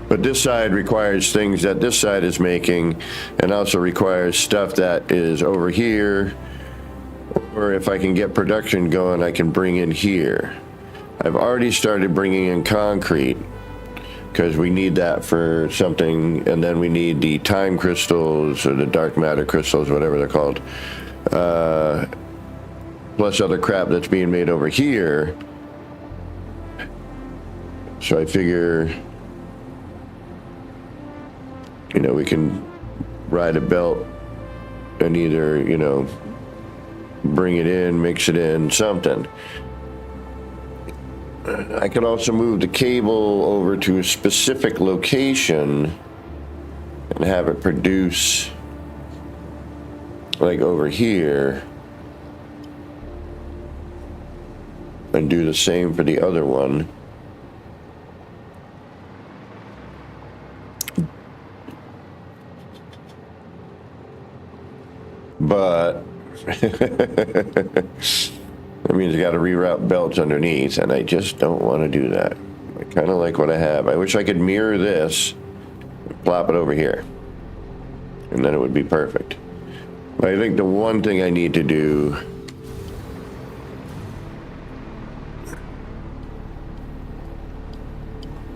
But this side requires things that this side is making, and also requires stuff that is over here, or if I can get production going, I can bring in here. I've already started bringing in concrete, because we need that for something, and then we need the time crystals, or the dark matter crystals, whatever they're called, plus other crap that's being made over here. So I figure, you know, we can ride a belt and either, you know, bring it in, mix it in, something. I could also move the cable over to a specific location and have it produce, like over here, and do the same for the other one. But that means I got to reroute belts underneath, and I just don't want to do that. I kind of like what I have. I wish I could mirror this, plop it over here, and then it would be perfect. But I think the one thing I need to do,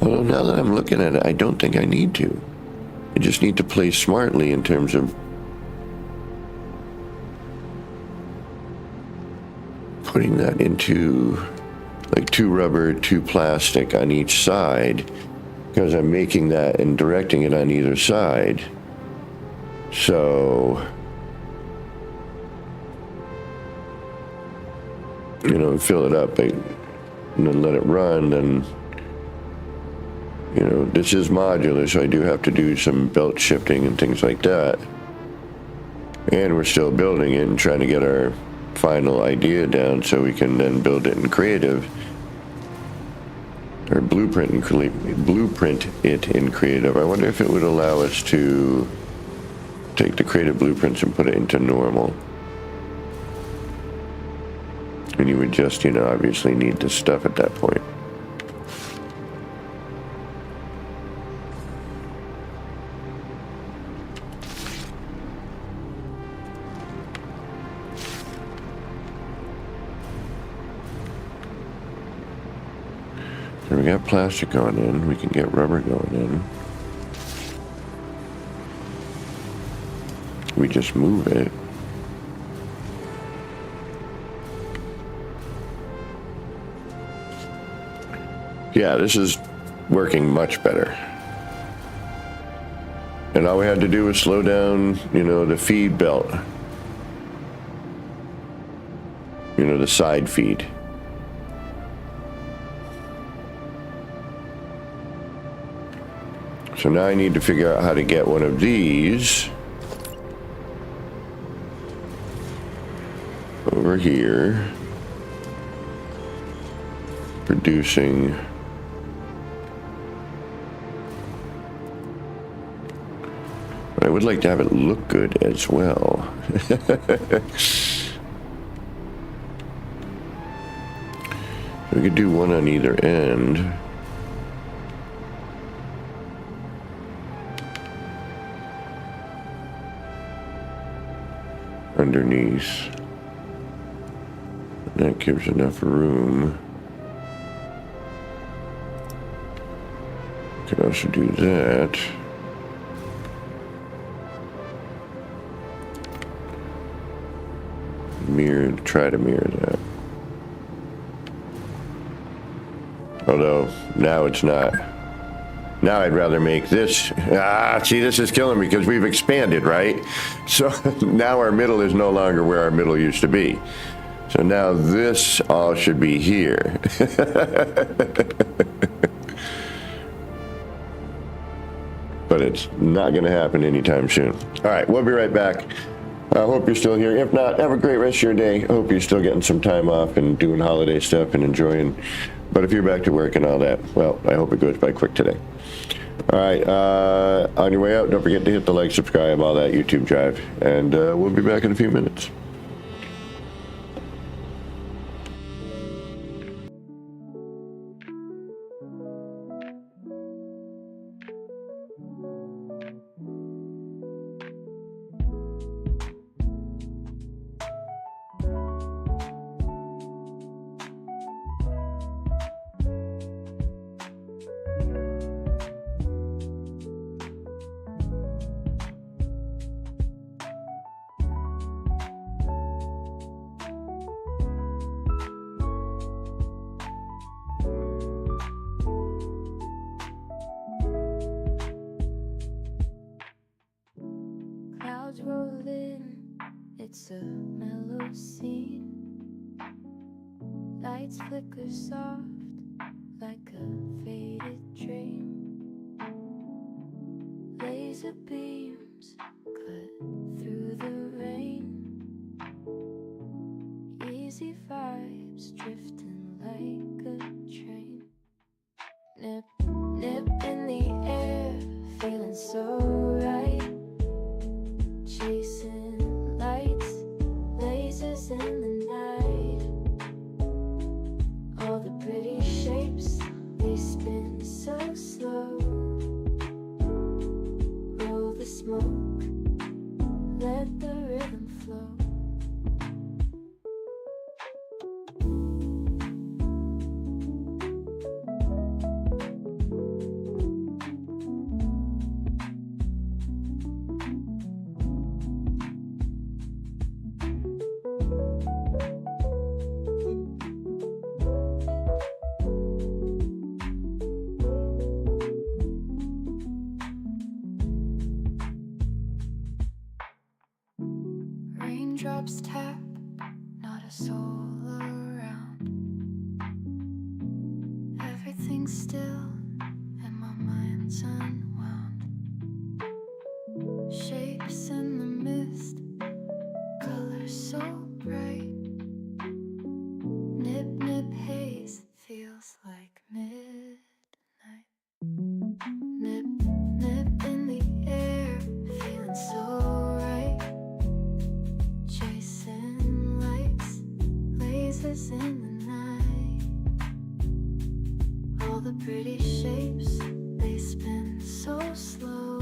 although now that I'm looking at it, I don't think I need to. I just need to play smartly in terms of putting that into like 2 rubber, 2 plastic on each side, because I'm making that and directing it on either side. So, you know, fill it up and then let it run. And, you know, this is modular, so I do have to do some belt shifting and things like that. And we're still building it and trying to get our final idea down so we can then build it in creative, or blueprint it in creative. I wonder if it would allow us to take the creative blueprints and put it into normal. And you would just, you know, obviously need the stuff at that point. So we got plastic going in, we can get rubber going in. We just move it. Yeah, this is working much better. And all we had to do was slow down, you know, the feed belt. You know, the side feed. So now I need to figure out how to get one of these over here, producing but I would like to have it look good as well. We could do one on either end. Underneath. That gives enough room. Could also do that. Try to mirror that. Although now it's not. Now I'd rather make this. See, this is killing me because we've expanded, right? So now our middle is no longer where our middle used to be. So now this all should be here. But it's not going to happen anytime soon. All right, we'll be right back. I hope you're still here. If not, have a great rest of your day. I hope you're still getting some time off and doing holiday stuff and enjoying. But if you're back to work and all that, well, I hope it goes by quick today. All right, on your way out, don't forget to hit the like, subscribe, all that YouTube jive. And we'll be back in a few minutes. Lights flicker soft like a faded dream. Laser beams cut through the rain. Easy vibes drifting like a train. Nip, nip in the air, feeling so right. Chasing lights, lasers in the night. All the pretty shapes, they spin so slow. Roll the smoke, let the rhythm flow. Raindrops tap, not a soul around. Everything's still and my mind's unwound. Shapes in the mist, colors so bright. Nip, nip haze, feels like midnight. Nip, nip in the air, feeling so right. Chasing lights, lasers in the night. All the pretty shapes, they spin so slow.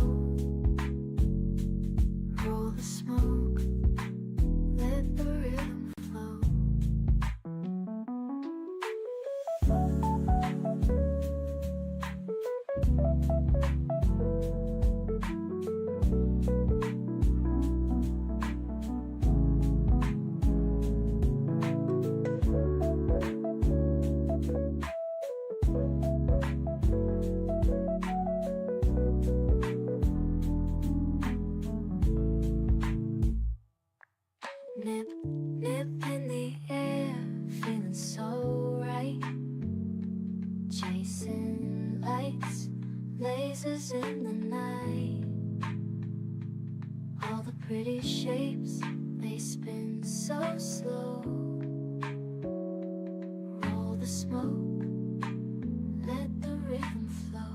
Roll the smoke, let the rhythm flow. Nip, nip in the air, feeling so right. Chasing lights, lasers in the night. All the pretty shapes, they spin so slow. Roll the smoke, let the rhythm flow.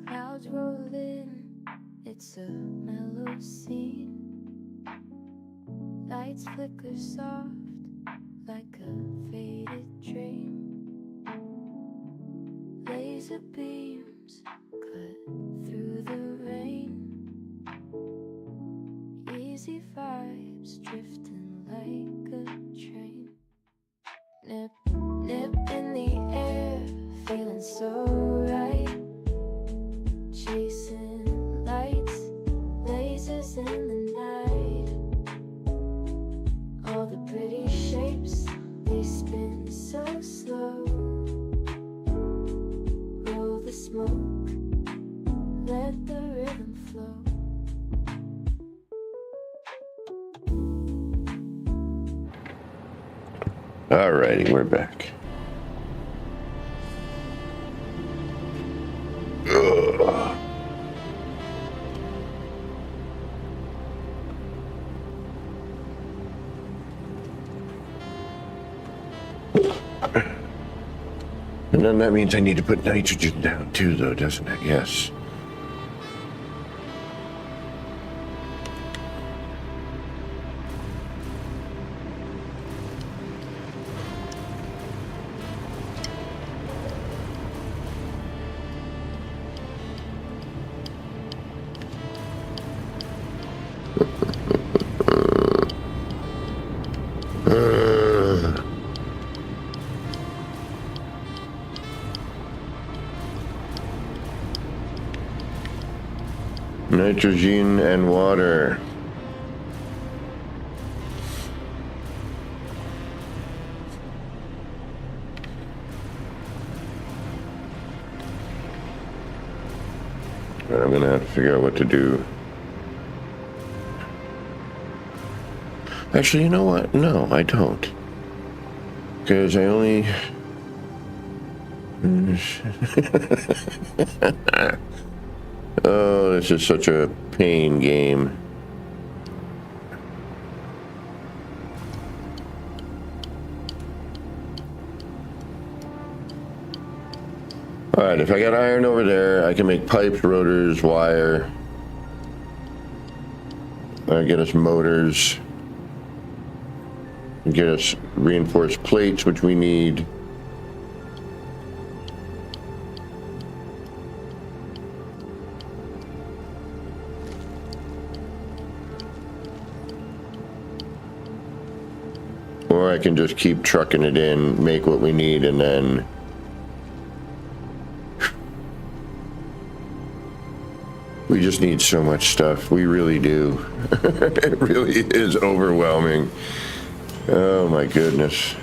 Clouds roll in, it's a mellow scene. Lights flicker soft like a faded dream. Laser beams cut through the rain. Easy vibes drifting like a train. Nip, nip in the air, feeling so right. Chasing lights, lasers in the night. All the pretty shapes, they spin so slow. Roll the smoke, let the rhythm flow. Alrighty, we're back. Ugh. And then that means I need to put nitrogen down too, though, doesn't it? Yes. Nitrogen and water. But I'm gonna have to figure out what to do. Actually, you know what? No, I don't. Because I only... Oh, this is such a pain game. Alright, if I got iron over there, I can make pipes, rotors, wire. Get us motors. Get us reinforced plates, which we need. Or I can just keep trucking it in, make what we need, and then... We just need so much stuff. We really do. It really is overwhelming. Oh my goodness.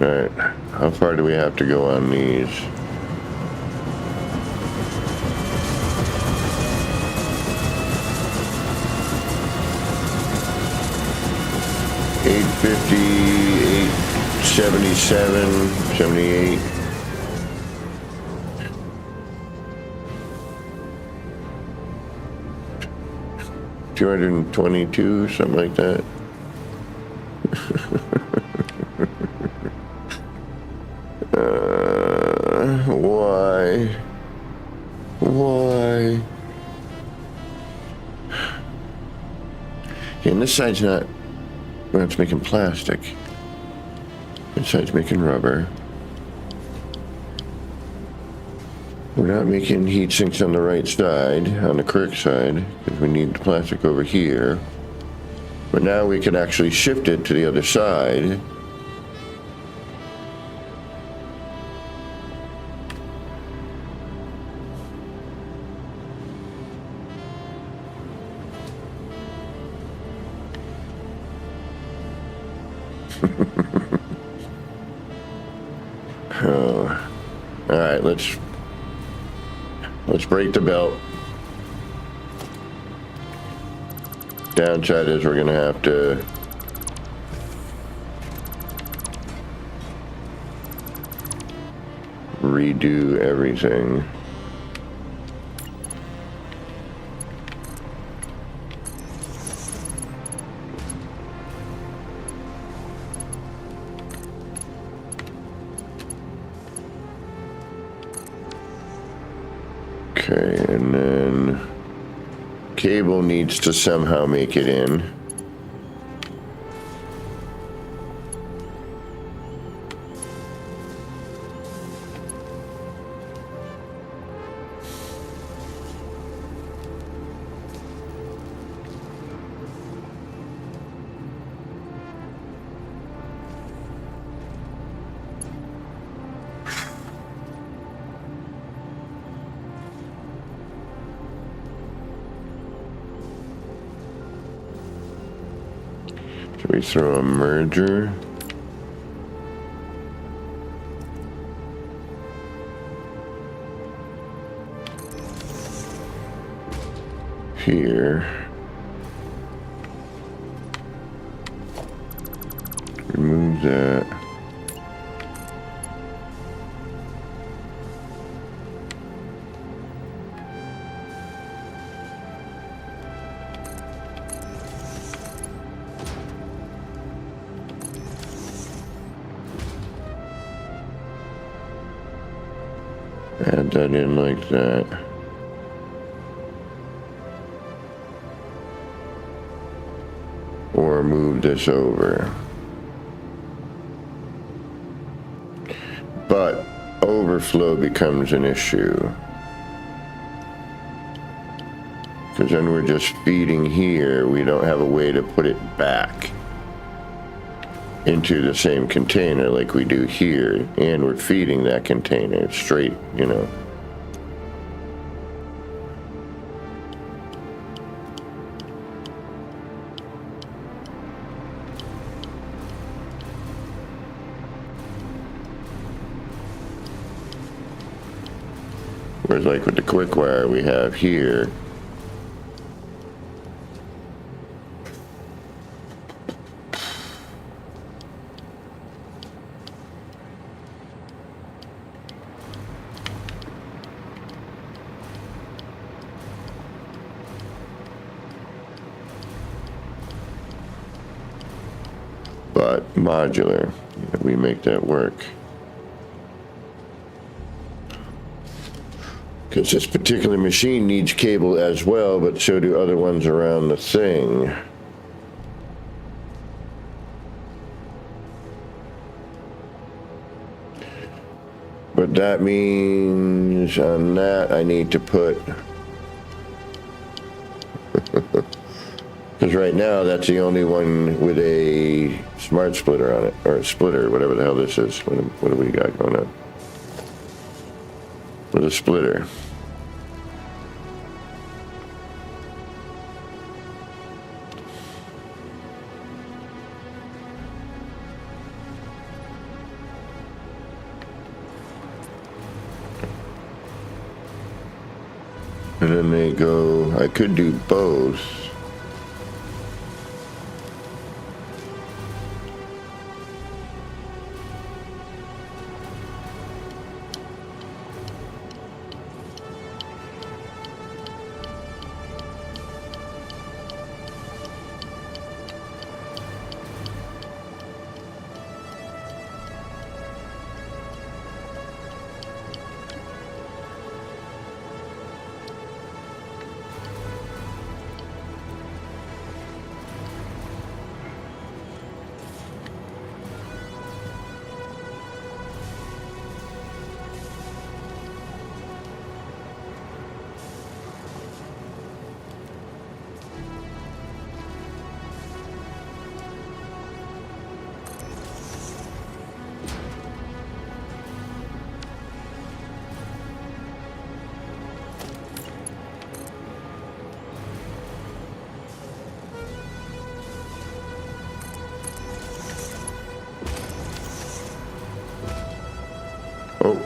All right, how far do we have to go on these? $850, $877, 78. $222, something like that. Why? Why? Okay, and this side's not... Well, it's making plastic. This side's making rubber. We're not making heat sinks on the right side, on the correct side, because we need the plastic over here. But now we can actually shift it to the other side. All right, let's break the belt. Downside is we're gonna have to redo everything. Okay, and then cable needs to somehow make it in. Should we throw a merger? Here. Remove that. Add that in like that. Or move this over. But overflow becomes an issue. Because then we're just feeding here. We don't have a way to put it back into the same container like we do here. And we're feeding that container straight, you know. Whereas like with the quick wire we have here, but modular, we make that work. Because this particular machine needs cable as well, but so do other ones around the thing. But that means on that I need to put, because right now that's the only one with a smart splitter on it, or a splitter, whatever the hell this is. What do we got going on? With a splitter. And then they go, I could do both. Oh.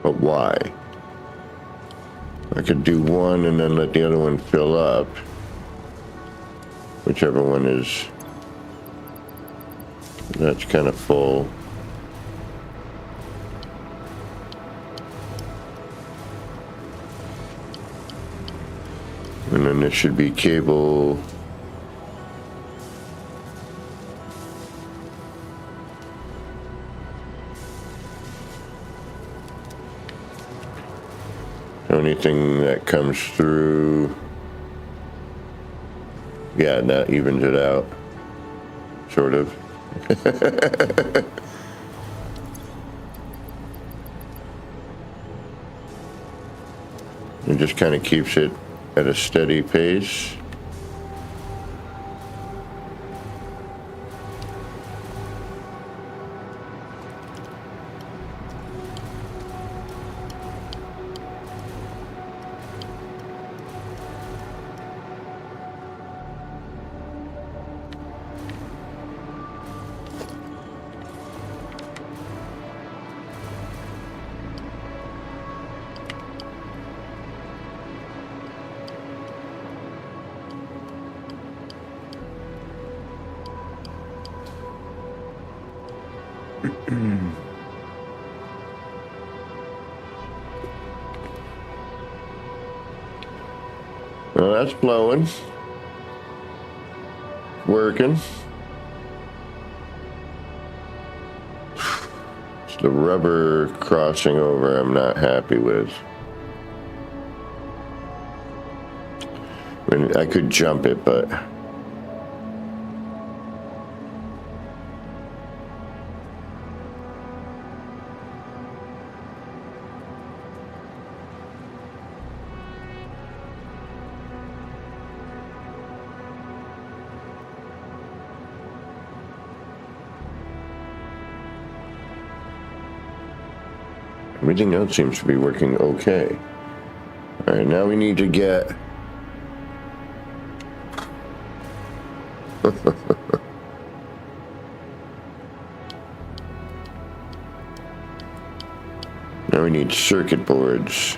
But why? I could do one and then let the other one fill up. Whichever one is, that's kind of full. And then there should be cable. Anything that comes through, yeah, that evens it out, sort of. It just kind of keeps it at a steady pace. Well, that's blowing. Working. It's the rubber crossing over I'm not happy with. I mean, I could jump it, but... everything else seems to be working okay. All right, now we need to get... Now we need circuit boards.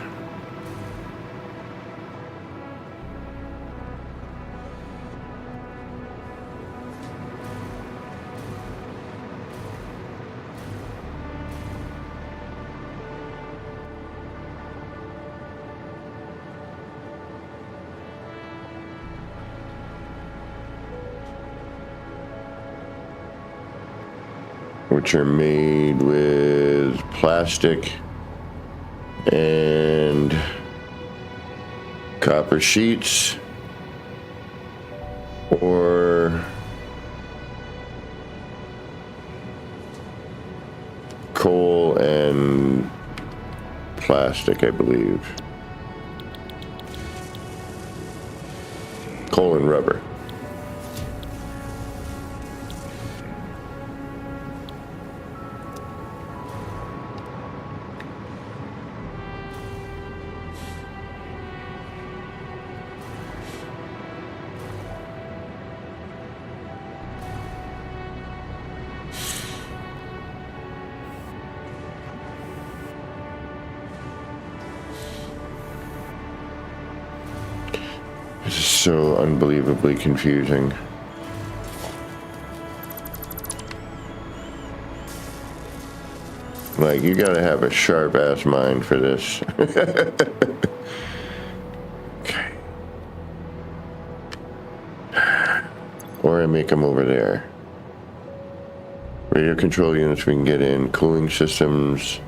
Which are made with plastic and copper sheets or coal and plastic, I believe. Coal and rubber. This is so unbelievably confusing. Like, you gotta have a sharp-ass mind for this. Okay. Or I make them over there. Radio control units we can get in. Cooling systems.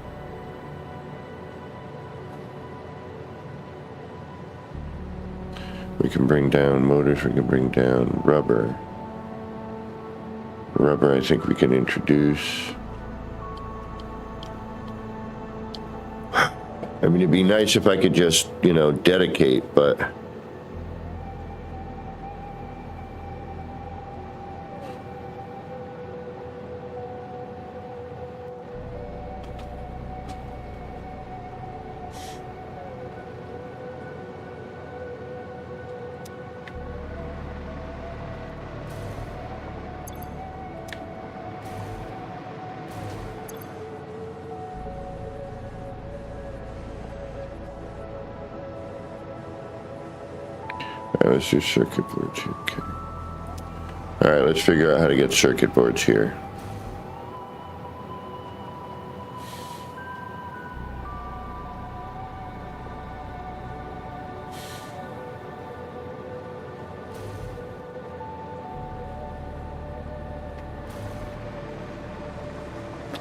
We can bring down motors, we can bring down rubber. Rubber I think we can introduce. I mean, it'd be nice if I could just, you know, dedicate, but... Let's do circuit boards here. Okay. All right, let's figure out how to get circuit boards here.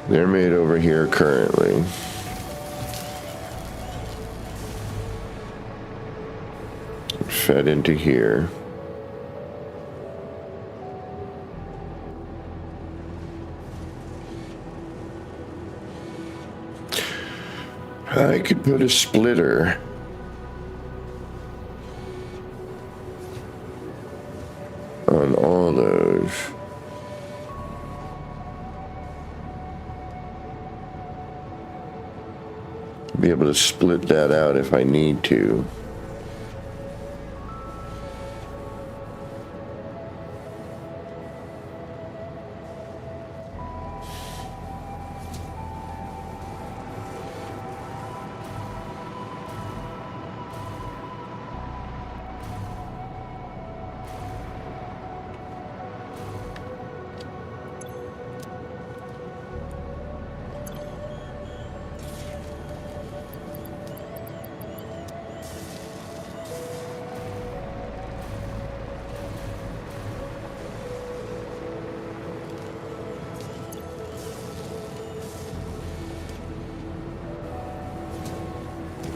They're made over here currently. Fed into here. I could put a splitter on all those. Be able to split that out if I need to.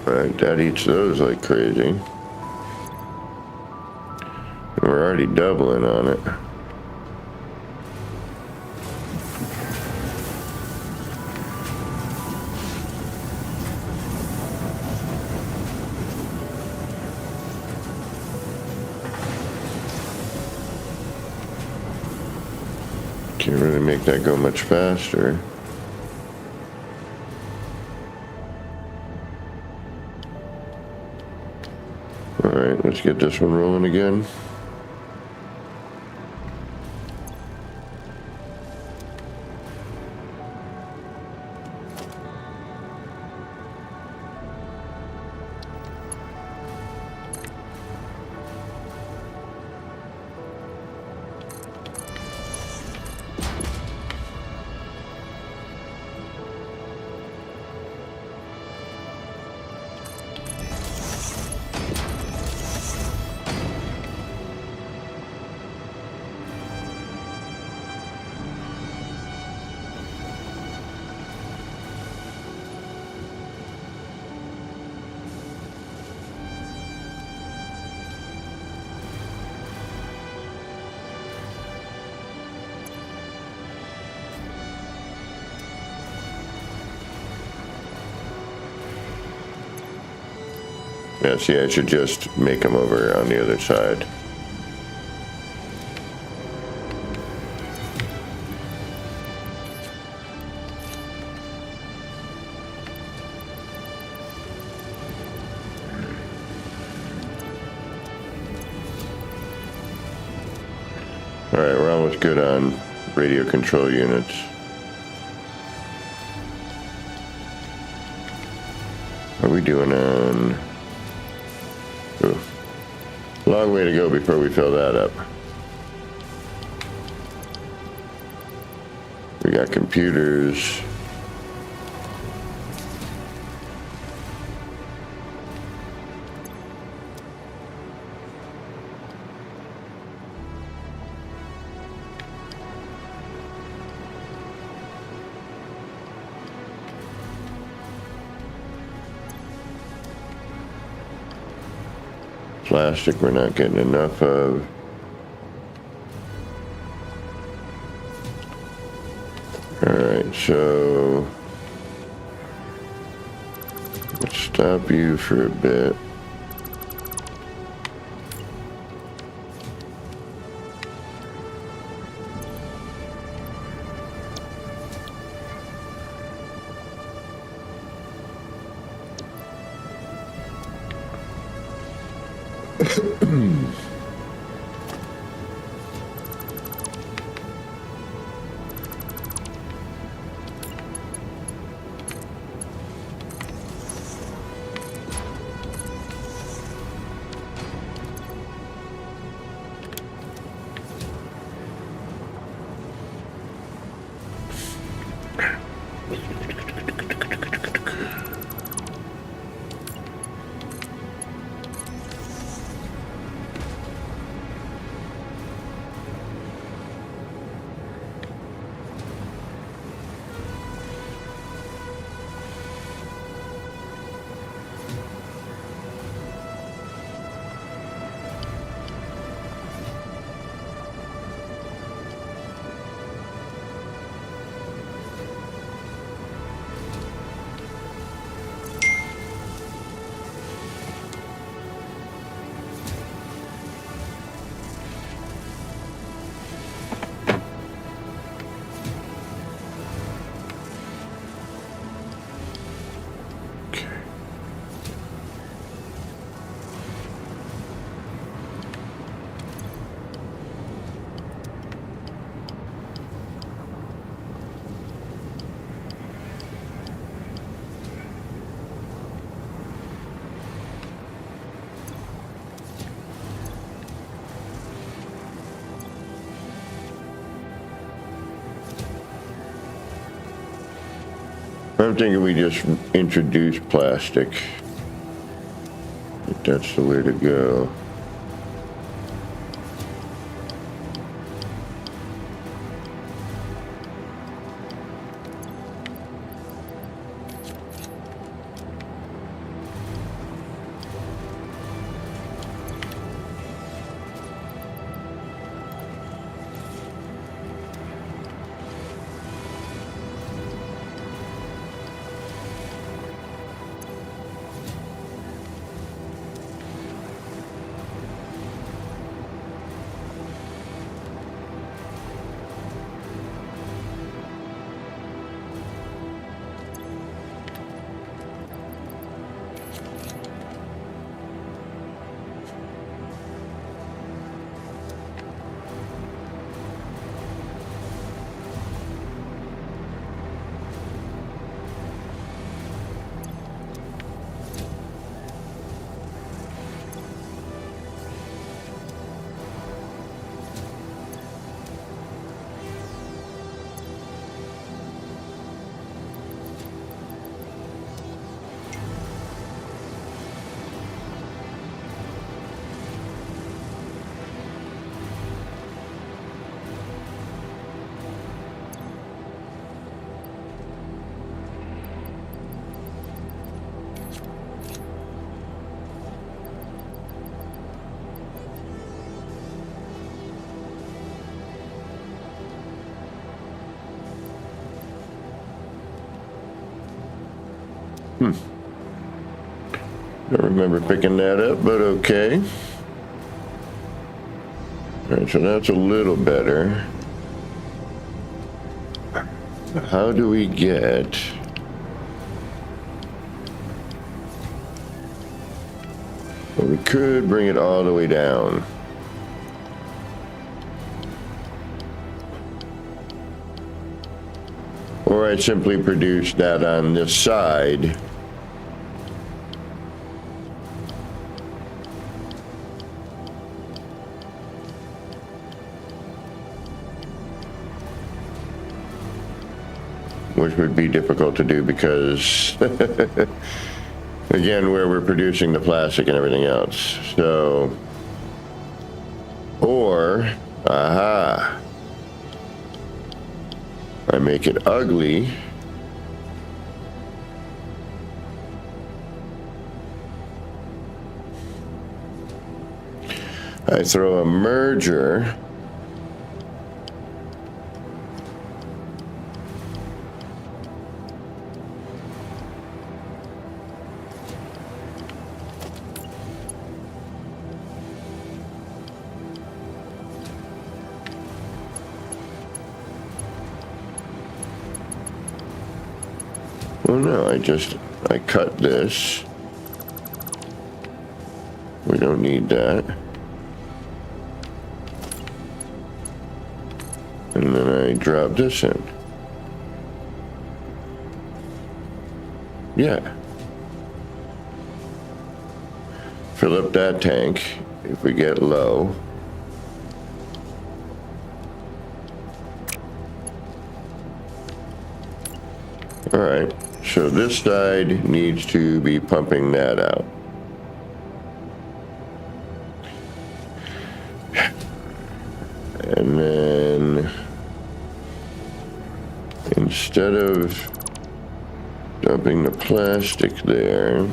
Alright, that eats those like crazy. We're already doubling on it. Can't really make that go much faster. Alright, let's get this one rolling again. Yeah, see, I should just make them over on the other side. Alright, we're almost good on radio control units. What are we doing on... Ooh. Long way to go before we fill that up. We got computers. Plastic we're not getting enough of. Alright, so let's stop you for a bit. I'm thinking we just introduce plastic. I think that's the way to go. Don't remember picking that up, but okay. All right, so that's a little better. How do we get... Well, we could bring it all the way down. Or I simply produce that on this side. Which would be difficult to do because, again, where we're producing the plastic and everything else. So, or, aha, I make it ugly. I throw a merger. Well, no, I cut this. We don't need that. And then I drop this in. Yeah. Fill up that tank if we get low. All right. So this side needs to be pumping that out. And then instead of dumping the plastic there,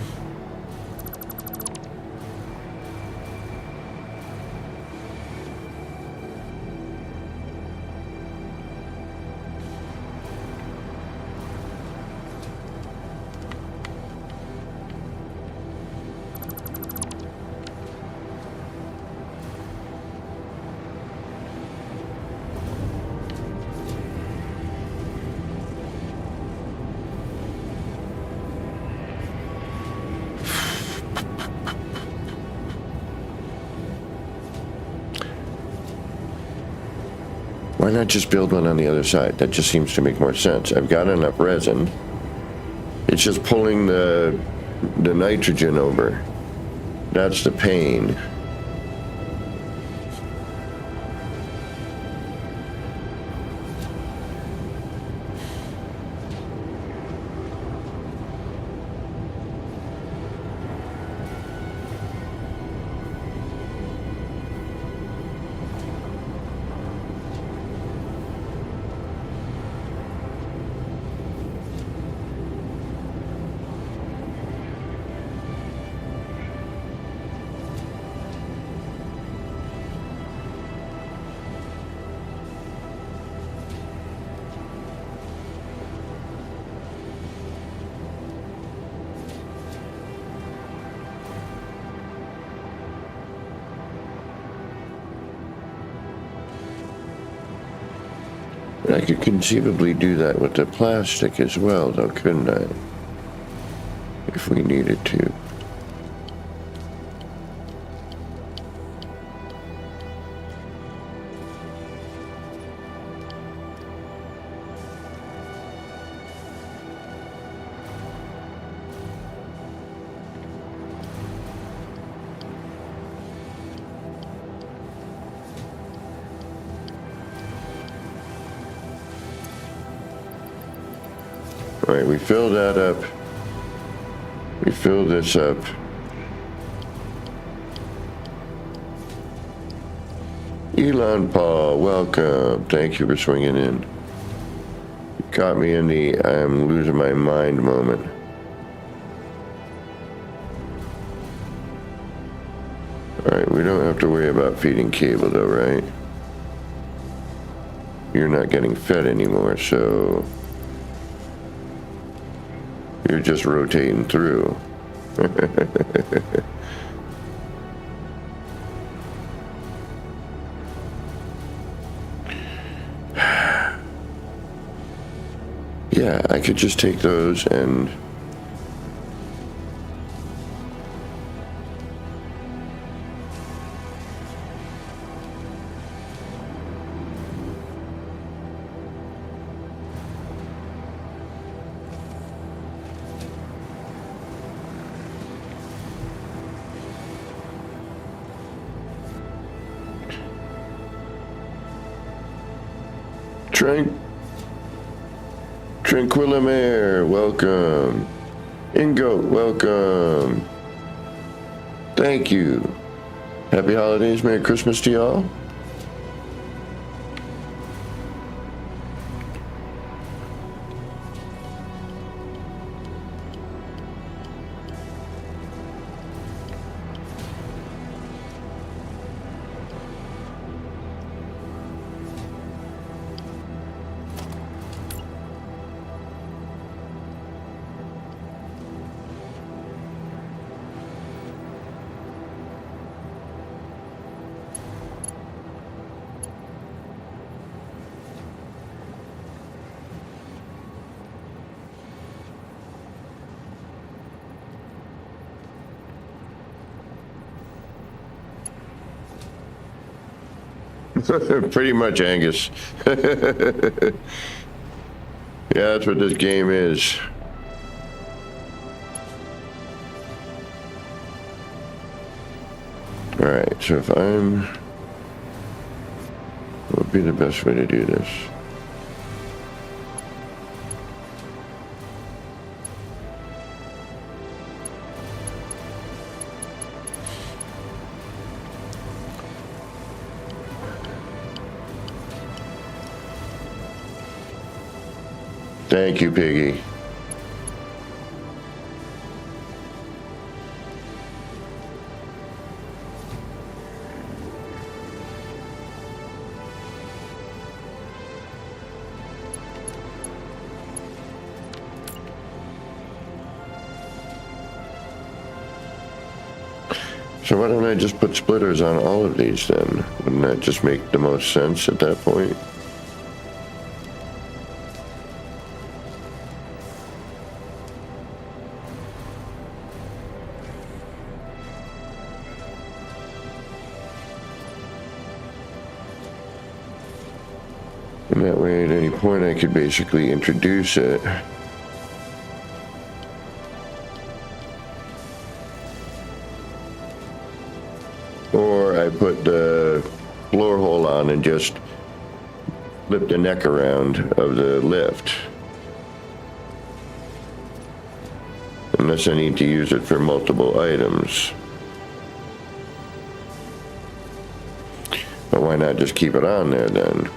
why not just build one on the other side? That just seems to make more sense. I've got enough resin. It's just pulling the nitrogen over. That's the pain. I could conceivably do that with the plastic as well, though, couldn't I? If we needed to. All right, we fill that up. We fill this up. Elon Paul, welcome. Thank you for swinging in. You caught me in the I'm losing my mind moment. All right, we don't have to worry about feeding cable though, right? You're not getting fed anymore, so... You're just rotating through. Yeah, I could just take those and... Tranquillimare, welcome. Ingo, welcome. Thank you. Happy holidays, Merry Christmas to y'all. Pretty much, Angus. Yeah, that's what this game is. Alright, so if I'm... what would be the best way to do this? Thank you, Piggy. So why don't I just put splitters on all of these then? Wouldn't that just make the most sense at that point? And that way at any point I could basically introduce it. Or I put the floor hole on and just flip the neck around of the lift. Unless I need to use it for multiple items. But why not just keep it on there then?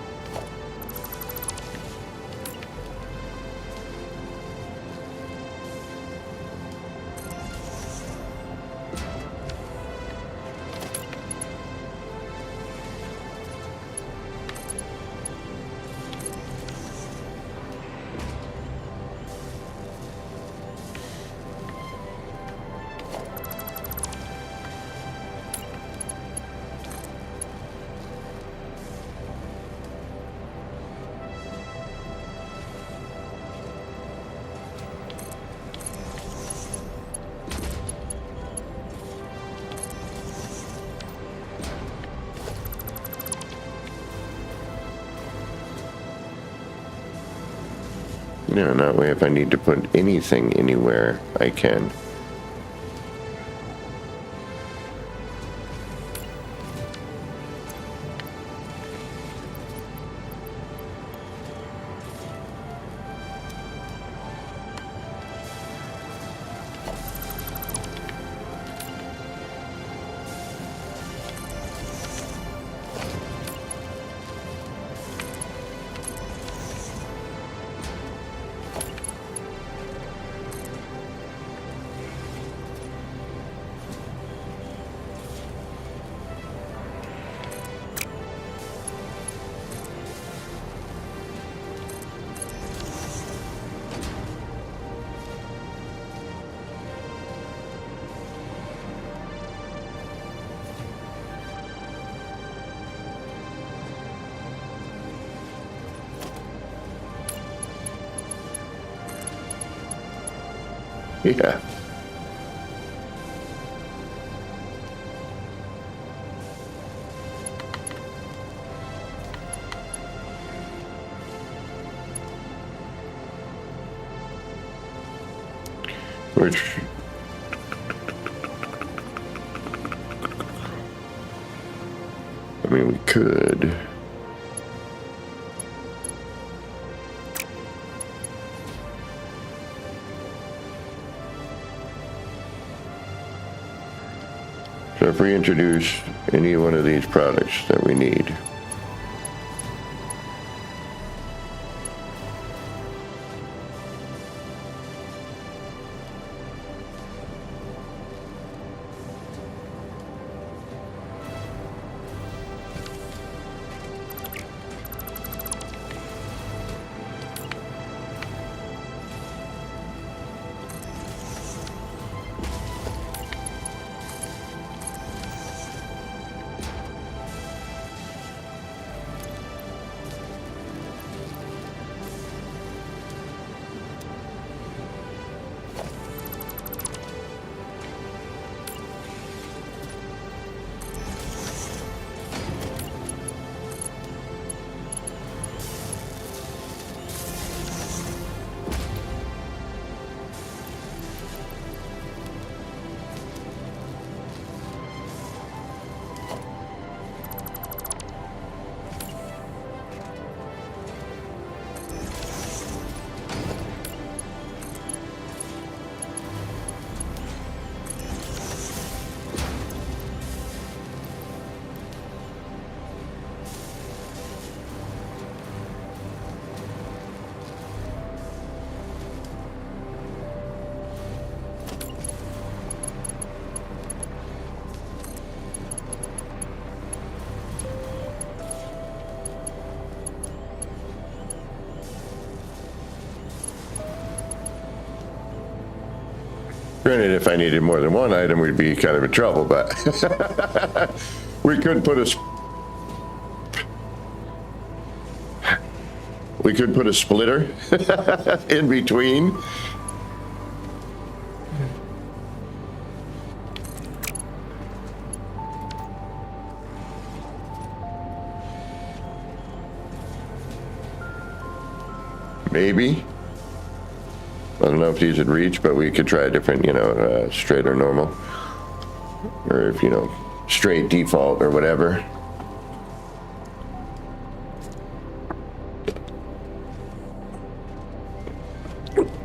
Yeah, and that way if I need to put anything anywhere, I can. Yeah. Which, I mean, we could. So if we introduce any one of these products that we need, granted, if I needed more than one item, we'd be kind of in trouble, but we could put a splitter in between. Maybe. I don't know if these would reach, but we could try a different, straight or normal. Or if, straight default or whatever.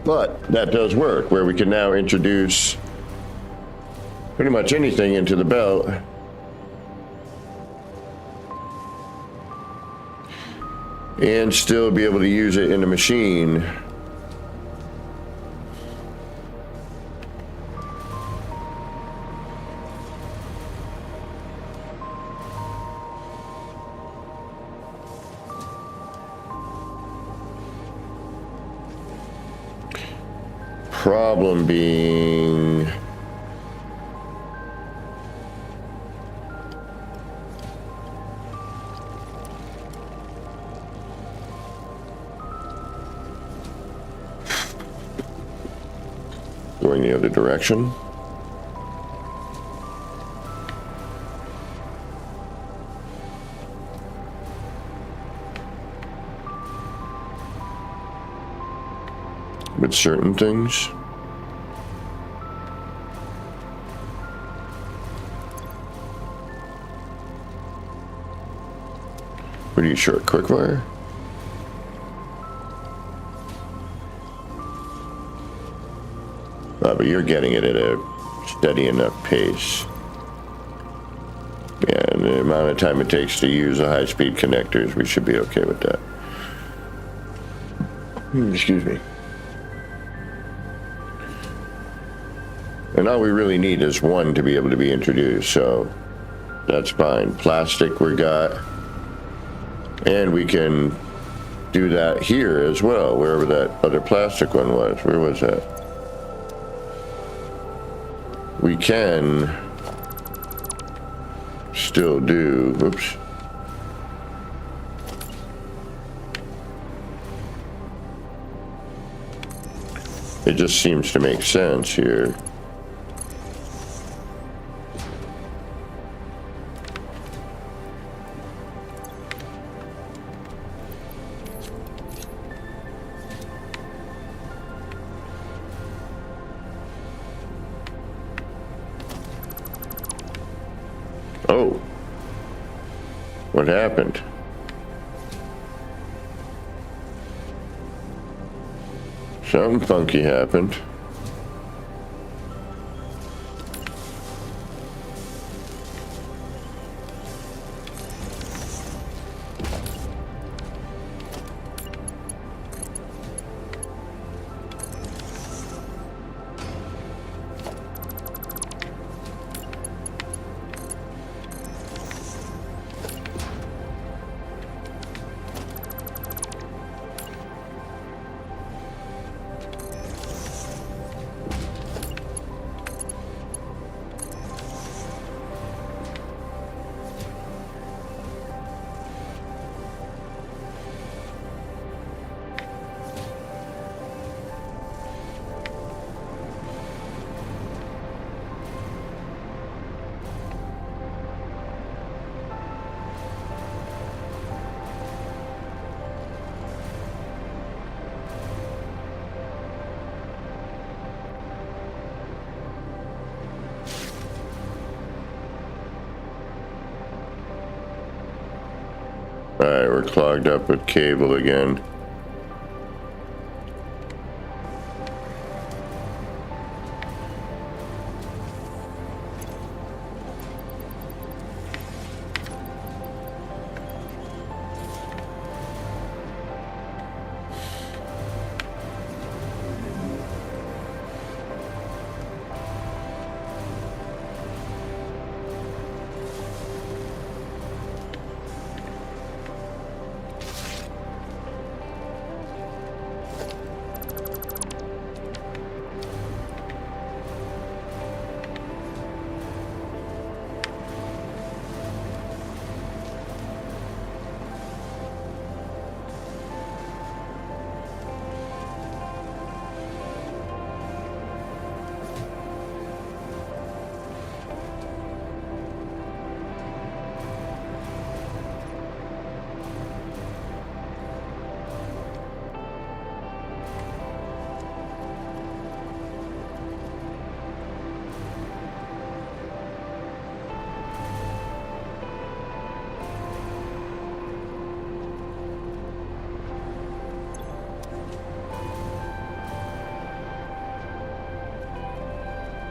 But that does work, where we can now introduce pretty much anything into the belt. And still be able to use it in the machine. Problem being, going the other direction. With certain things. What are you short? Quickfire? But you're getting it at a steady enough pace. Yeah, and the amount of time it takes to use the high-speed connectors, we should be okay with that. Excuse me. And all we really need is one to be able to be introduced, so that's fine. Plastic we got. And we can do that here as well, wherever that other plastic one was. Where was that? We can still do, whoops. It just seems to make sense here. Oh. What happened? Something funky happened. Alright, we're clogged up with cable again.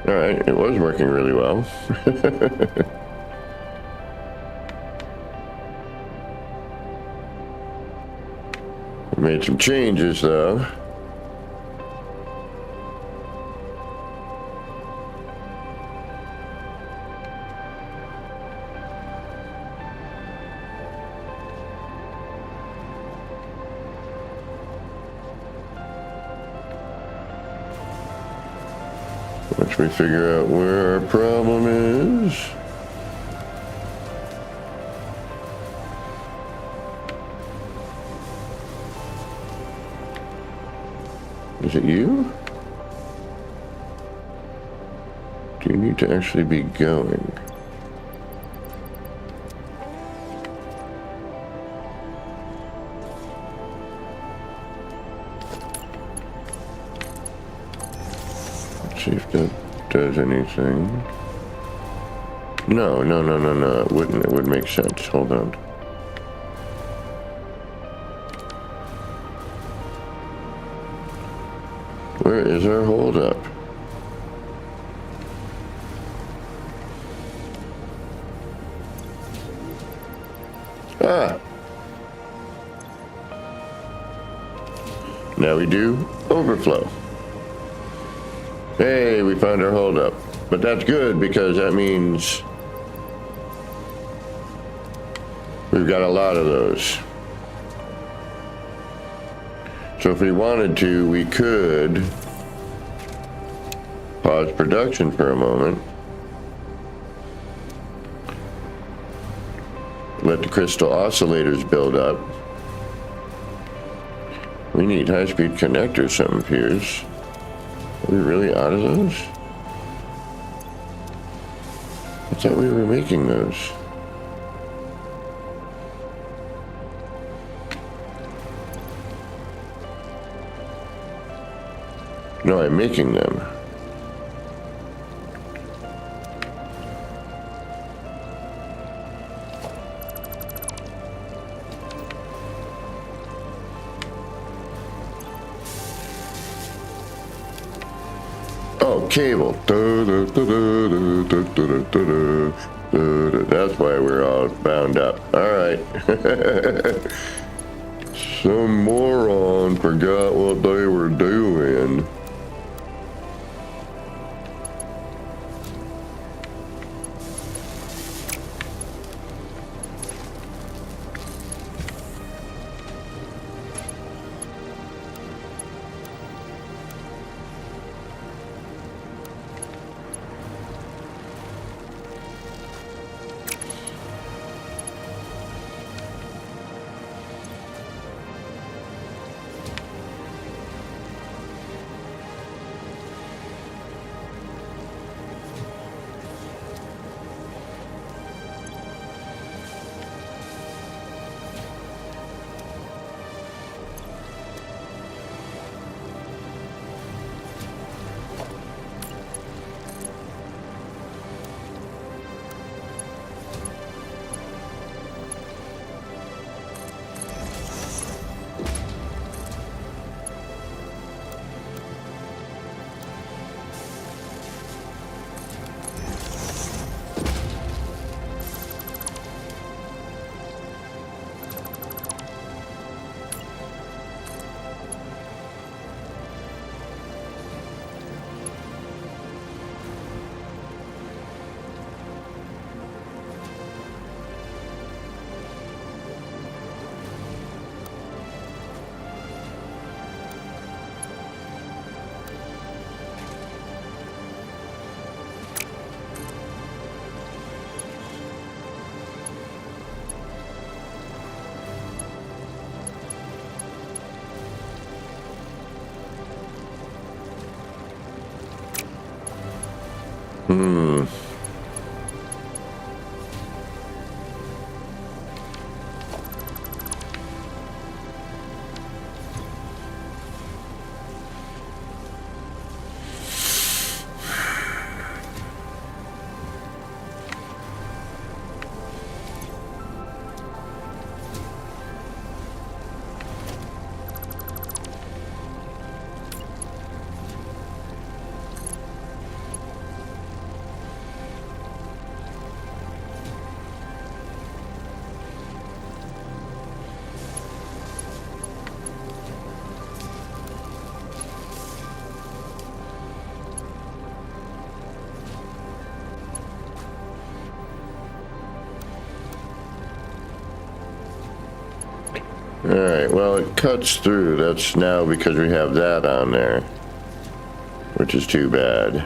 Alright, it was working really well. Made some changes though. Once we figure out where our problem is. Is it you? Do you need to actually be going? See if that does anything. No. It wouldn't. It would make sense. Hold on. Where is our holdup? Ah. Now we do overflow. Hey, we found our holdup. But that's good because that means we've got a lot of those. So if we wanted to, we could pause production for a moment. Let the crystal oscillators build up. We need high-speed connectors, something appears. Are we really out of those? I thought we were making those. No, I'm making them. Oh, cable. That's why we're all bound up. All right. Some moron forgot what they were doing. All right, well, it cuts through. That's now because we have that on there, which is too bad.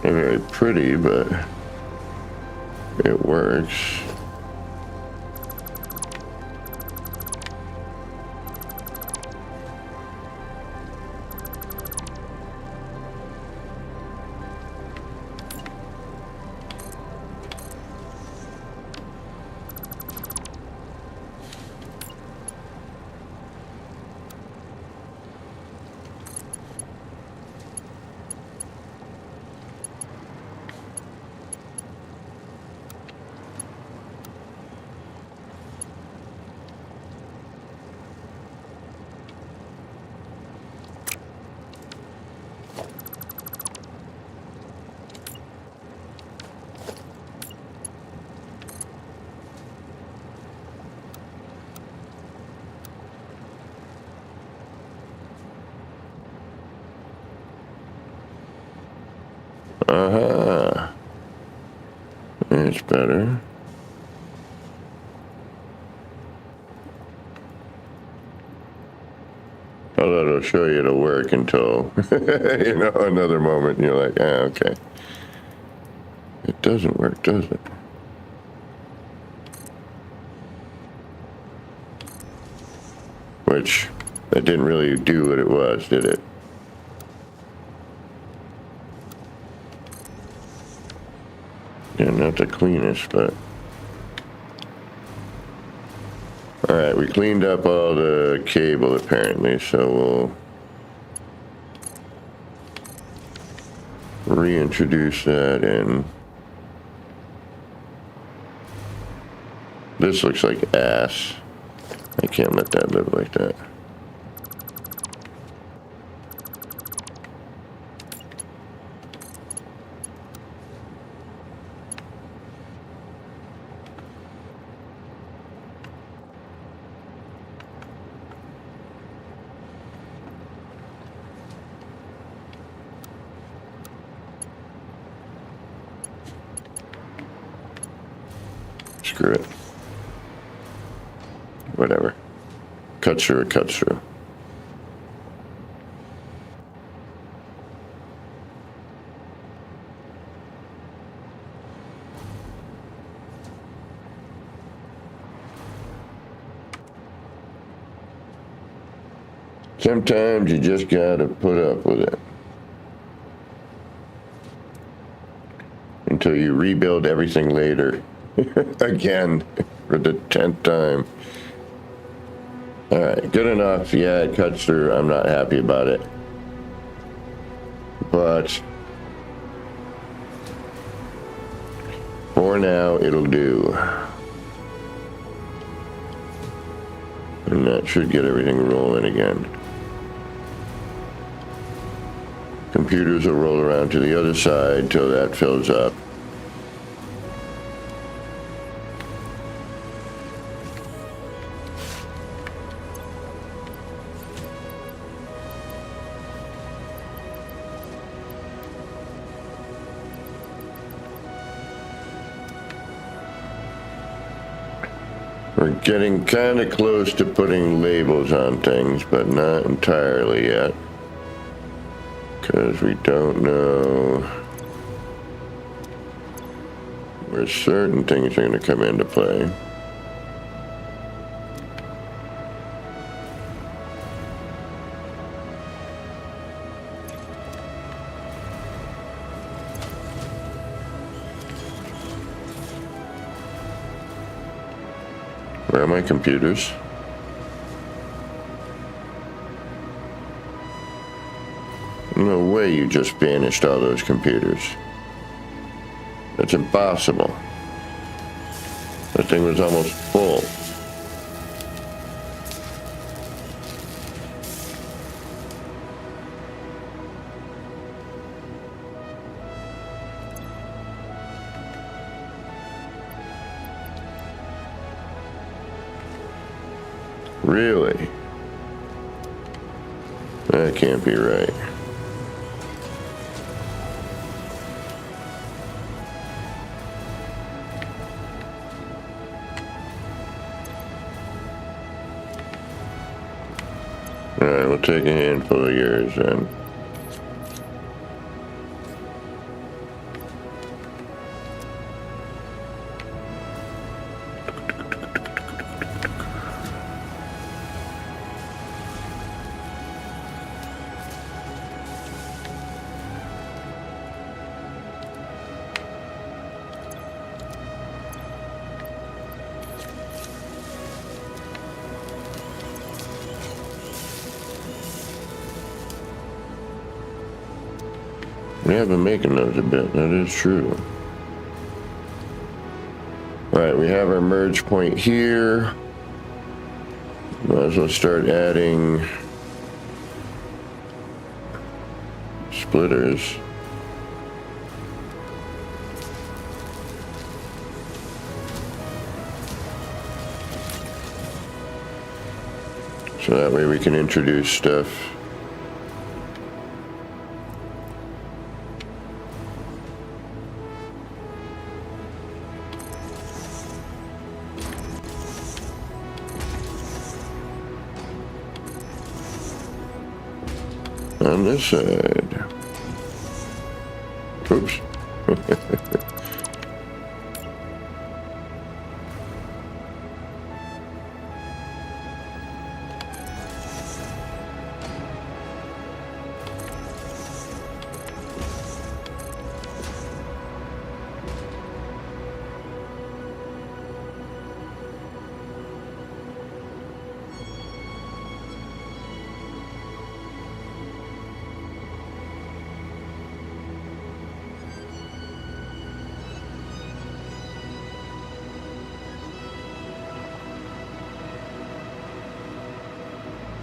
Not very pretty, but it works. Uh-huh. It's better. Although it'll show you it'll work until, another moment, and you're like, okay. It doesn't work, does it? Which, that didn't really do what it was, did it? Yeah, not the cleanest, but... Alright, we cleaned up all the cable apparently, so we'll reintroduce that in. This looks like ass. I can't let that live like that. Screw it. Whatever. Cuts through, it cuts through. Sometimes you just gotta put up with it. Until you rebuild everything later. Again, for the 10th time. Alright, good enough. Yeah, it cuts through. I'm not happy about it. But for now, it'll do. And that should get everything rolling again. Computers will roll around to the other side till that fills up. We're getting kind of close to putting labels on things, but not entirely yet. Because we don't know where certain things are going to come into play. Where are my computers? No way you just banished all those computers. That's impossible. That thing was almost full. Really? That can't be right. Alright, we'll take a handful of yours then. We have been making those a bit, that is true. Alright, we have our merge point here. Might as well start adding splitters. So that way we can introduce stuff. on this side. Oops.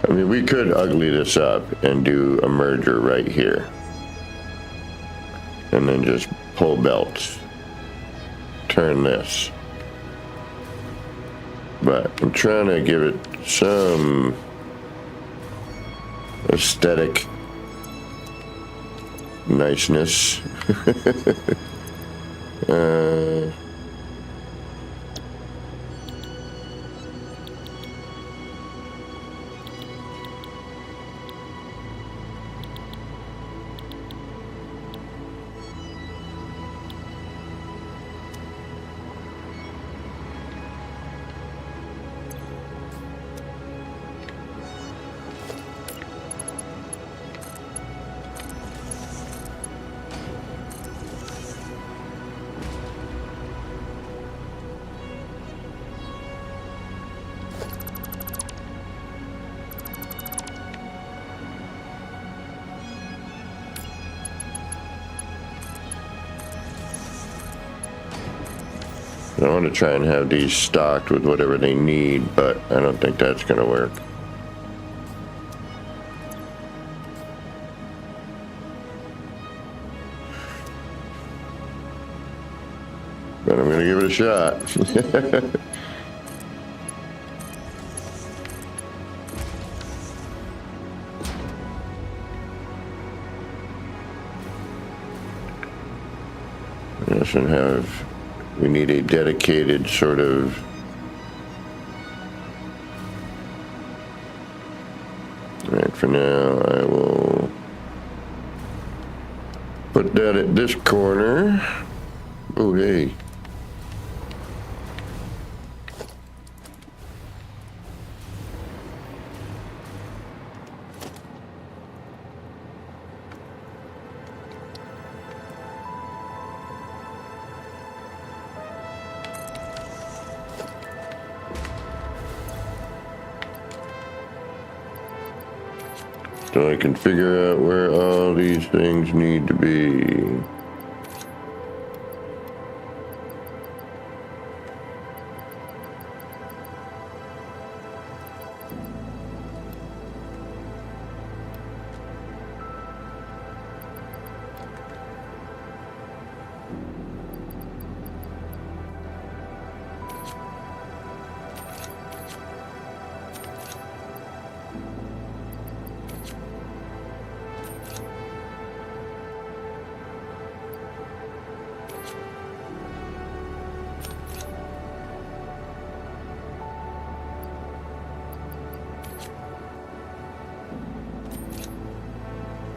I mean, we could ugly this up and do a merger right here. And then just pull belts. Turn this. But I'm trying to give it some aesthetic niceness. I want to try and have these stocked with whatever they need, but I don't think that's going to work. But I'm going to give it a shot. Yes, and have... We need a dedicated sort of right. For now, I will put that at this corner. Oh, hey. So I can figure out where all these things need to be.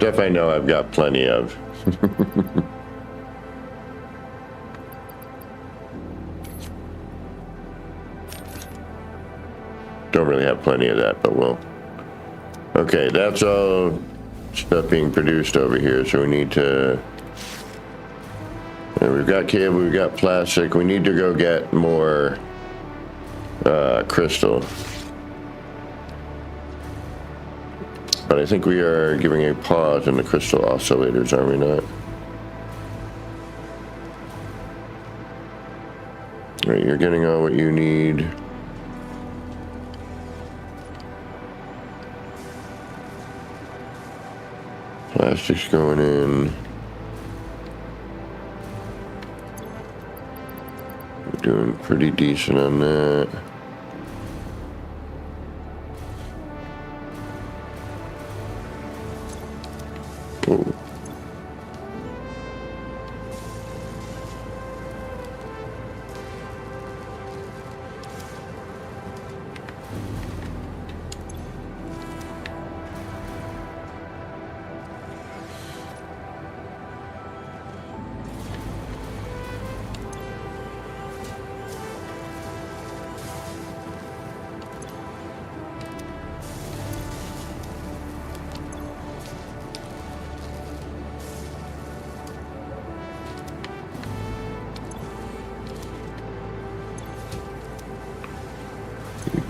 Stuff I know I've got plenty of. Don't really have plenty of that, but we'll. Okay, that's all stuff being produced over here, so we need to. We've got cable, we've got plastic. We need to go get more crystal. But I think we are giving a pause in the crystal oscillators, are we not? All right, you're getting all what you need. Plastic's going in. We're doing pretty decent on that. Whoa.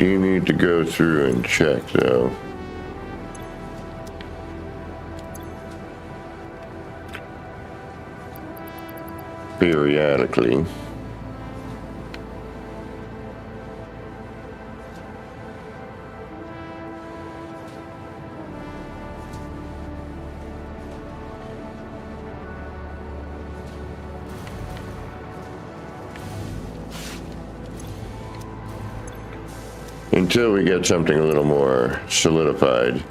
do need to go through and check, though. Periodically. Until we get something a little more solidified.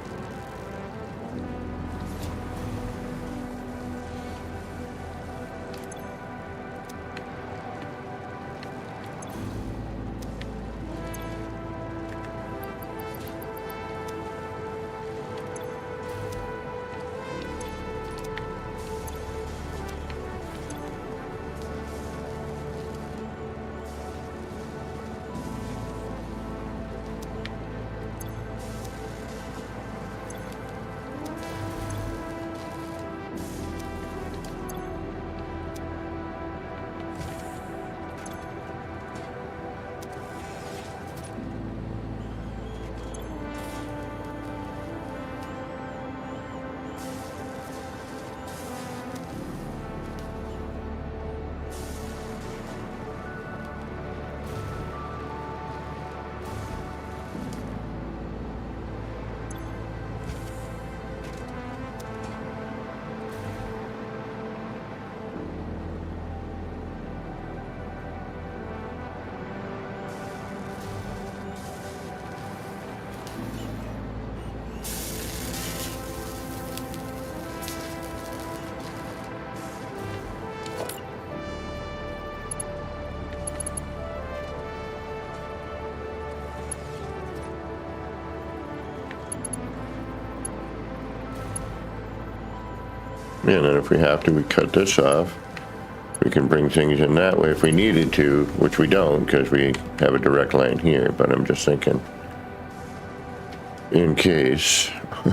Yeah, and then if we have to, we cut this off. We can bring things in that way if we needed to, which we don't because we have a direct line here, but I'm just thinking in case. We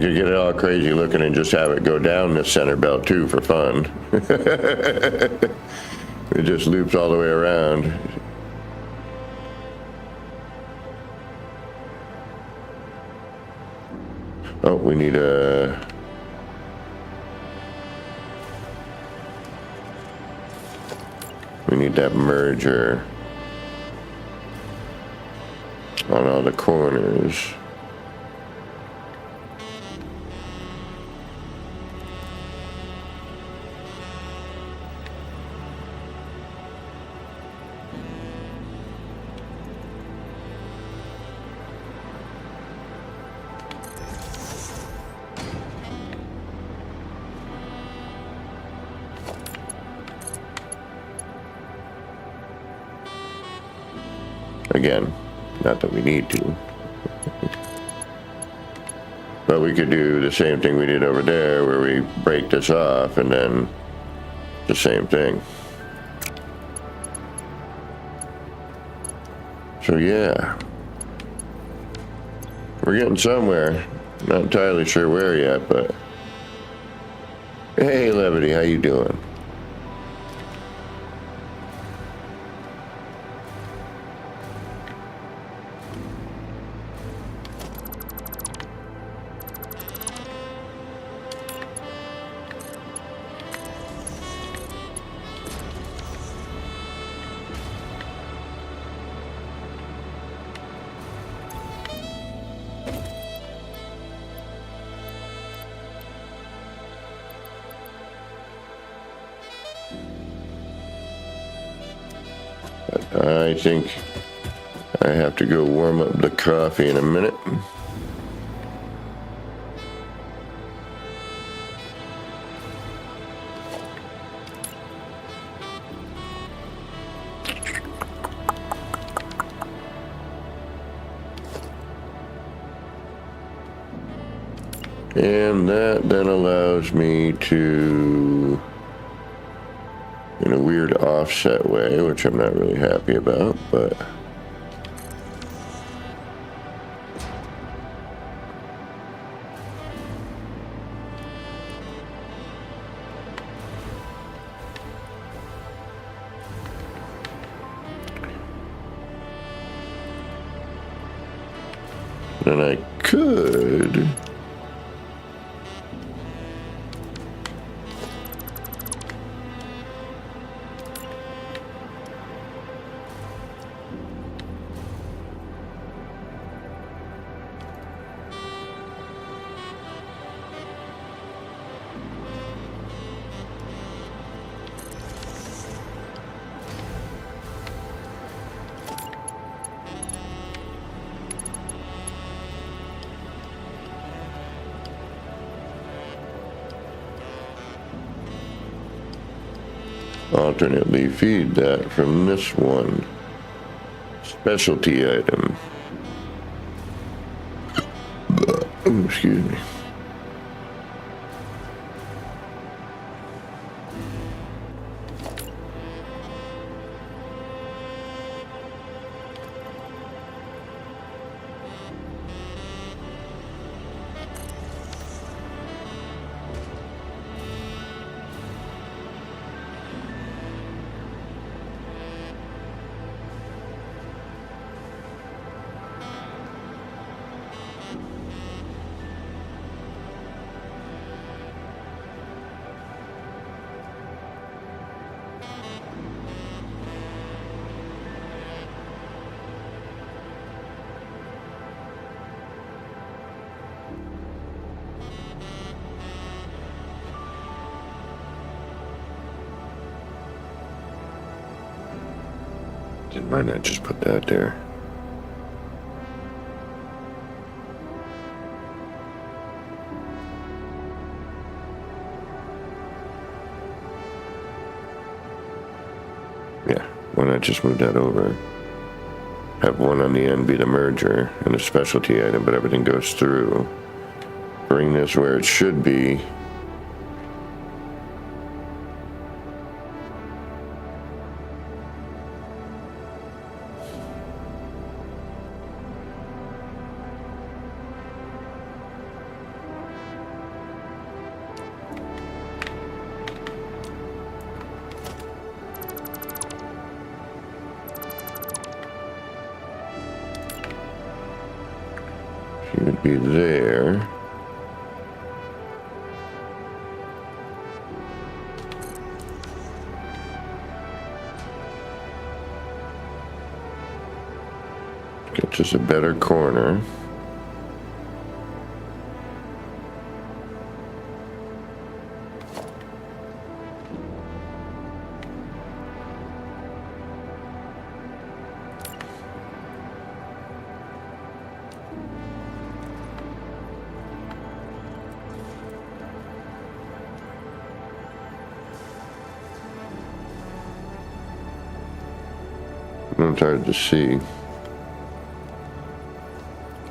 could get it all crazy looking and just have it go down the center belt too for fun. It just loops all the way around. Oh, we need that merger on all the corners. Again, not that we need to. But we could do the same thing we did over there where we break this off and then the same thing. So yeah. We're getting somewhere. Not entirely sure where yet, but hey Levity, how you doing? I think I have to go warm up the coffee in a minute. And that then allows me to, in a weird offset way, which I'm not really happy about, but then I could. Alternately feed that from this one. Specialty item. Excuse me. Why not just put that there? Yeah, why not just move that over? Have one on the end be the merger and a specialty item, but everything goes through. Bring this where it should be. She would be there. Get just a better corner. It's hard to see.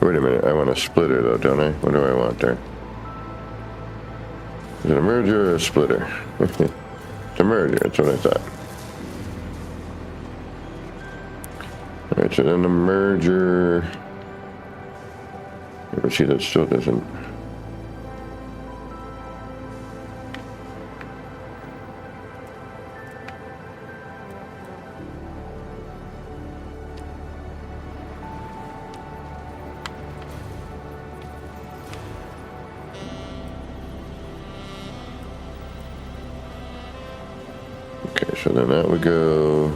Wait a minute, I want a splitter though, don't I? What do I want there? Is it a merger or a splitter? It's a merger, that's what I thought. Alright, so then the merger... But see, that still doesn't... Okay, so then that would go...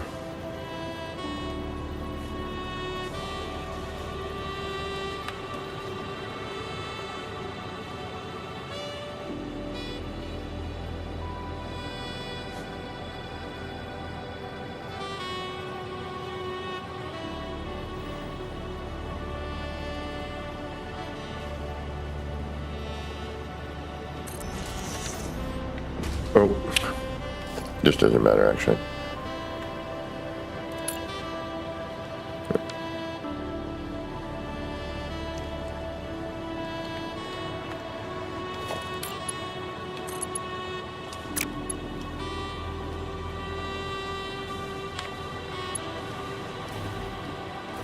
Oh, this doesn't matter actually.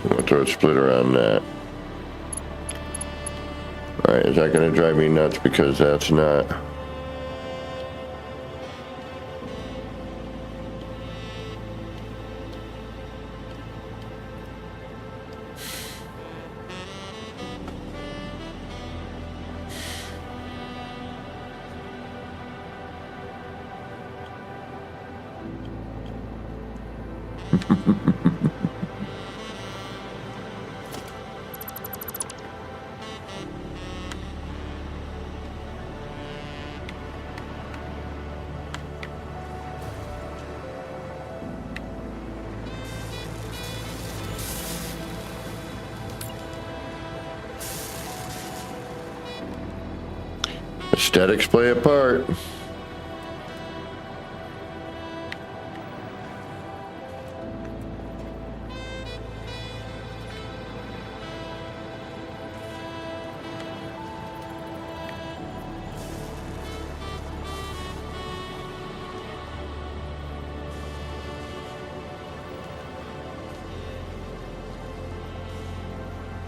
We'll throw a splitter on that. Alright, is that going to drive me nuts because that's not... Aesthetics play a part.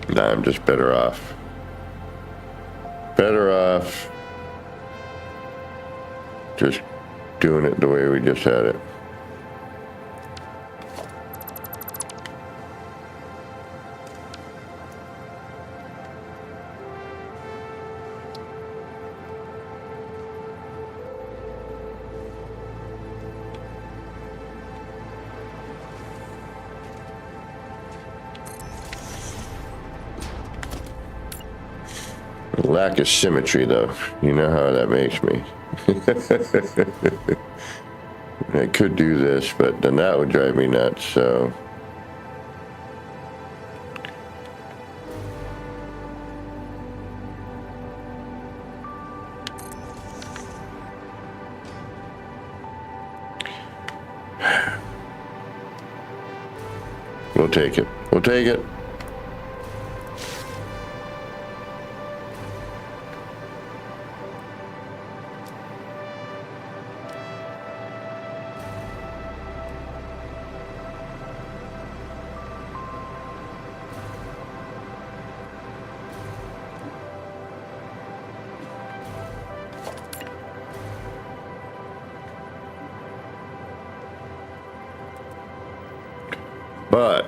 Nah, I'm just better off. Better off just doing it the way we just had it. Lack of symmetry, though. You know how that makes me. I could do this, but then that would drive me nuts, so. We'll take it. We'll take it. But,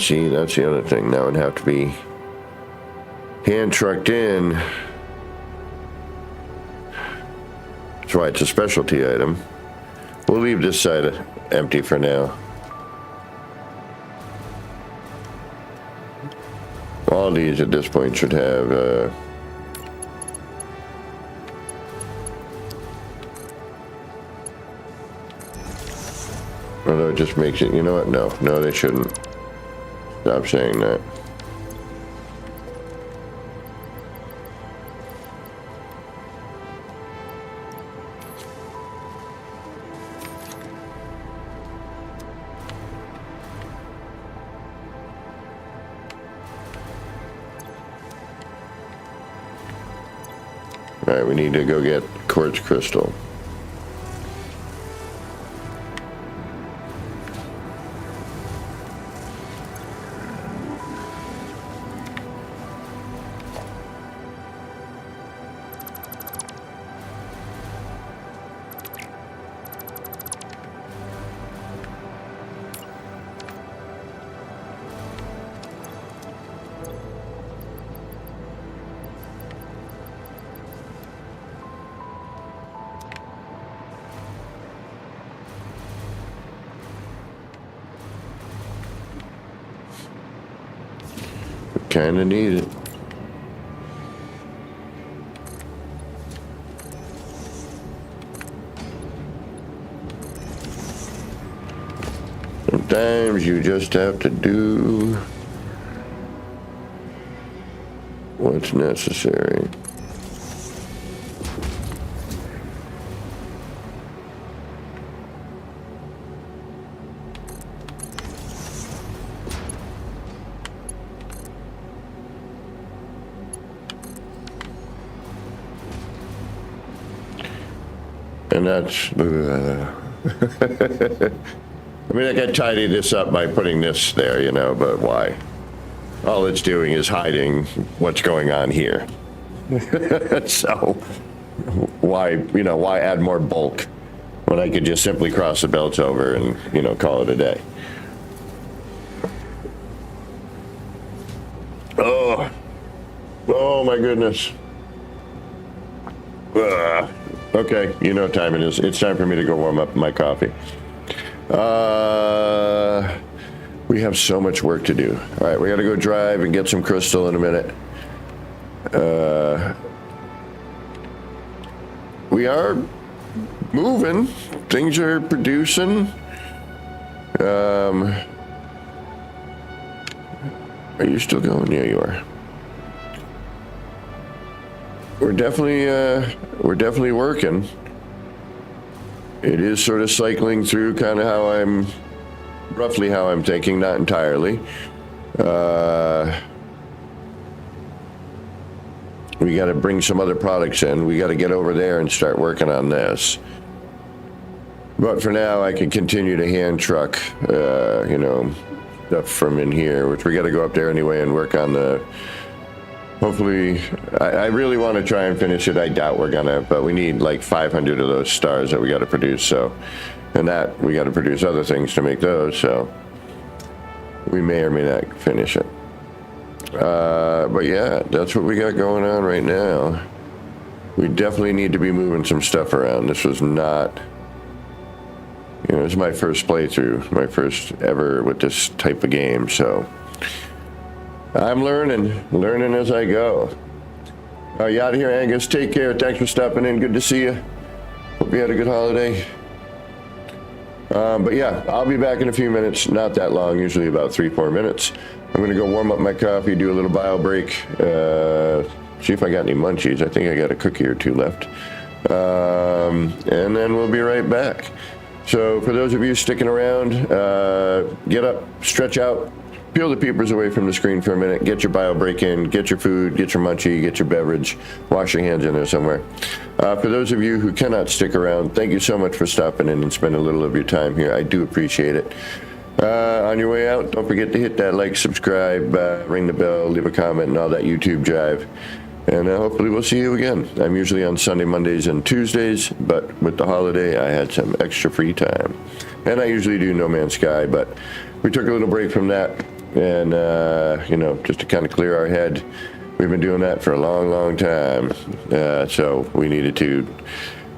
see, that's the other thing. Now it'd have to be hand trucked in. That's why it's a specialty item. We'll leave this side empty for now. All these at this point should have, although it just makes it, you know what? No, they shouldn't. Stop saying that. All right, we need to go get quartz crystal. Kinda need it. Sometimes you just have to do what's necessary. And that's, I mean, I could tidy this up by putting this there, you know, but why? All it's doing is hiding what's going on here. So why, why add more bulk when I could just simply cross the belts over and, call it a day? Oh my goodness. Okay, you know what time it is. It's time for me to go warm up my coffee. We have so much work to do. All right, we got to go drive and get some crystal in a minute. We are moving. Things are producing. Are you still going? Yeah, you are. We're definitely working. It is sort of cycling through kind of roughly how I'm thinking, not entirely. We got to bring some other products in. We got to get over there and start working on this. But for now, I can continue to hand truck, stuff from in here, which we got to go up there anyway and work on hopefully, I really want to try and finish it. I doubt we're gonna, but we need like 500 of those stars that we got to produce. So, and that we got to produce other things to make those. So we may or may not finish it. But yeah, that's what we got going on right now. We definitely need to be moving some stuff around. This was not, this is my first playthrough, my first ever with this type of game. So I'm learning as I go. You out of here, Angus. Take care. Thanks for stopping in. Good to see you. Hope you had a good holiday. But yeah, I'll be back in a few minutes. Not that long, usually about 3-4 minutes. I'm going to go warm up my coffee, do a little bio break, see if I got any munchies. I think I got a cookie or two left. And then we'll be right back. So for those of you sticking around, get up, stretch out, peel the peepers away from the screen for a minute, get your bio break in, get your food, get your munchie, get your beverage, wash your hands in there somewhere. For those of you who cannot stick around, thank you so much for stopping in and spending a little of your time here. I do appreciate it. On your way out, don't forget to hit that like, subscribe, ring the bell, leave a comment, and all that YouTube jive. And hopefully we'll see you again. I'm usually on Sunday, Mondays, and Tuesdays, but with the holiday, I had some extra free time. And I usually do No Man's Sky, but we took a little break from that. And, just to kind of clear our head. We've been doing that for a long, long time. So we needed to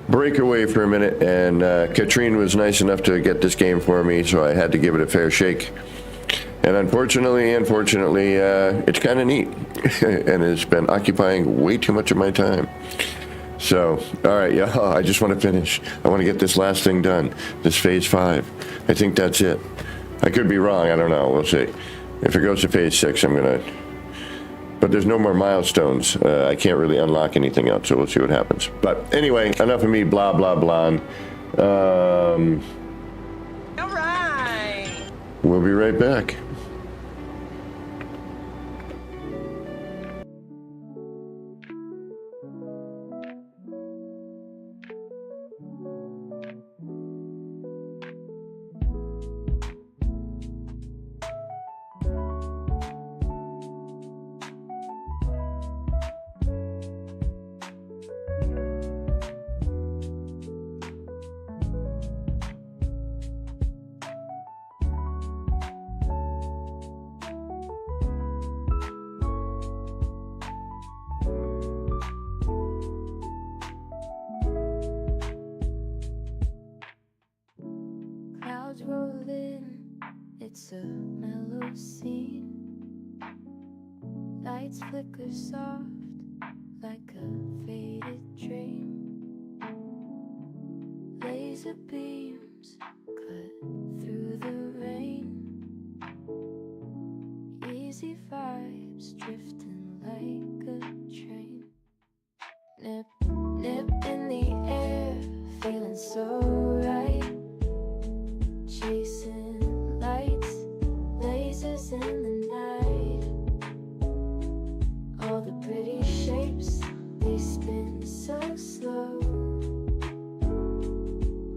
break away for a minute. And Katrine was nice enough to get this game for me, so I had to give it a fair shake. And unfortunately, it's kind of neat. And it's been occupying way too much of my time. So, all right, y'all, I just want to finish. I want to get this last thing done, this phase 5. I think that's it. I could be wrong. I don't know. We'll see. If it goes to phase 6, I'm going to... But there's no more milestones. I can't really unlock anything else, so we'll see what happens. But anyway, enough of me blah, blah, blah. All right. We'll be right back. Clouds roll in, it's a mellow scene. Lights flicker soft like a faded dream. Laser beams cut through the rain. Easy vibes drifting like a train. Nip, nip in the air, feeling so right. Chasing lights, lasers in the night. All the pretty shapes, they spin so slow.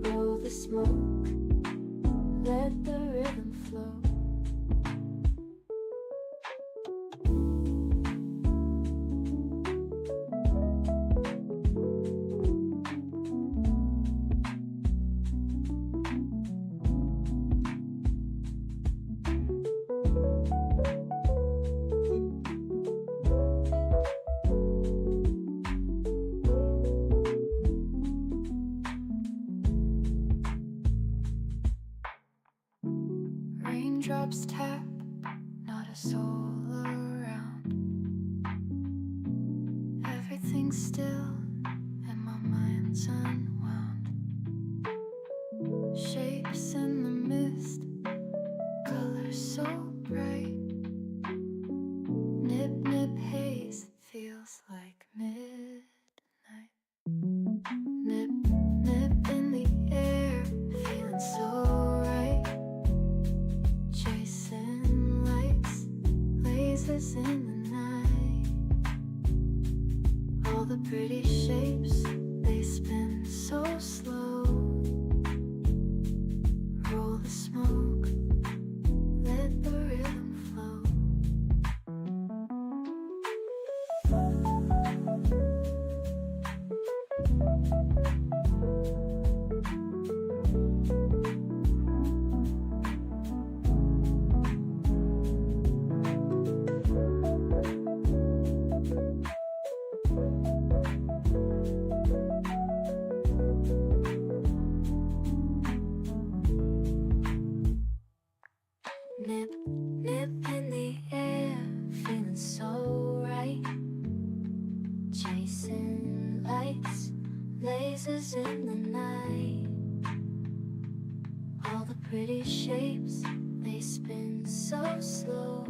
Roll the smoke, let the rhythm flow. Raindrops tap, not a soul around. Everything's still and my mind's unwound. Shapes in the mist, colors so bright. Nip, nip, haze, feels like midnight. Nip, nip in the air, feeling so right. Chasing lights, lasers in the night. All the pretty shapes, they spin so slow. Roll the smoke, let the rhythm flow. Nip, nip in the air, feeling so right. Chasing lights, lasers in the night. All the pretty shapes, they spin so slow.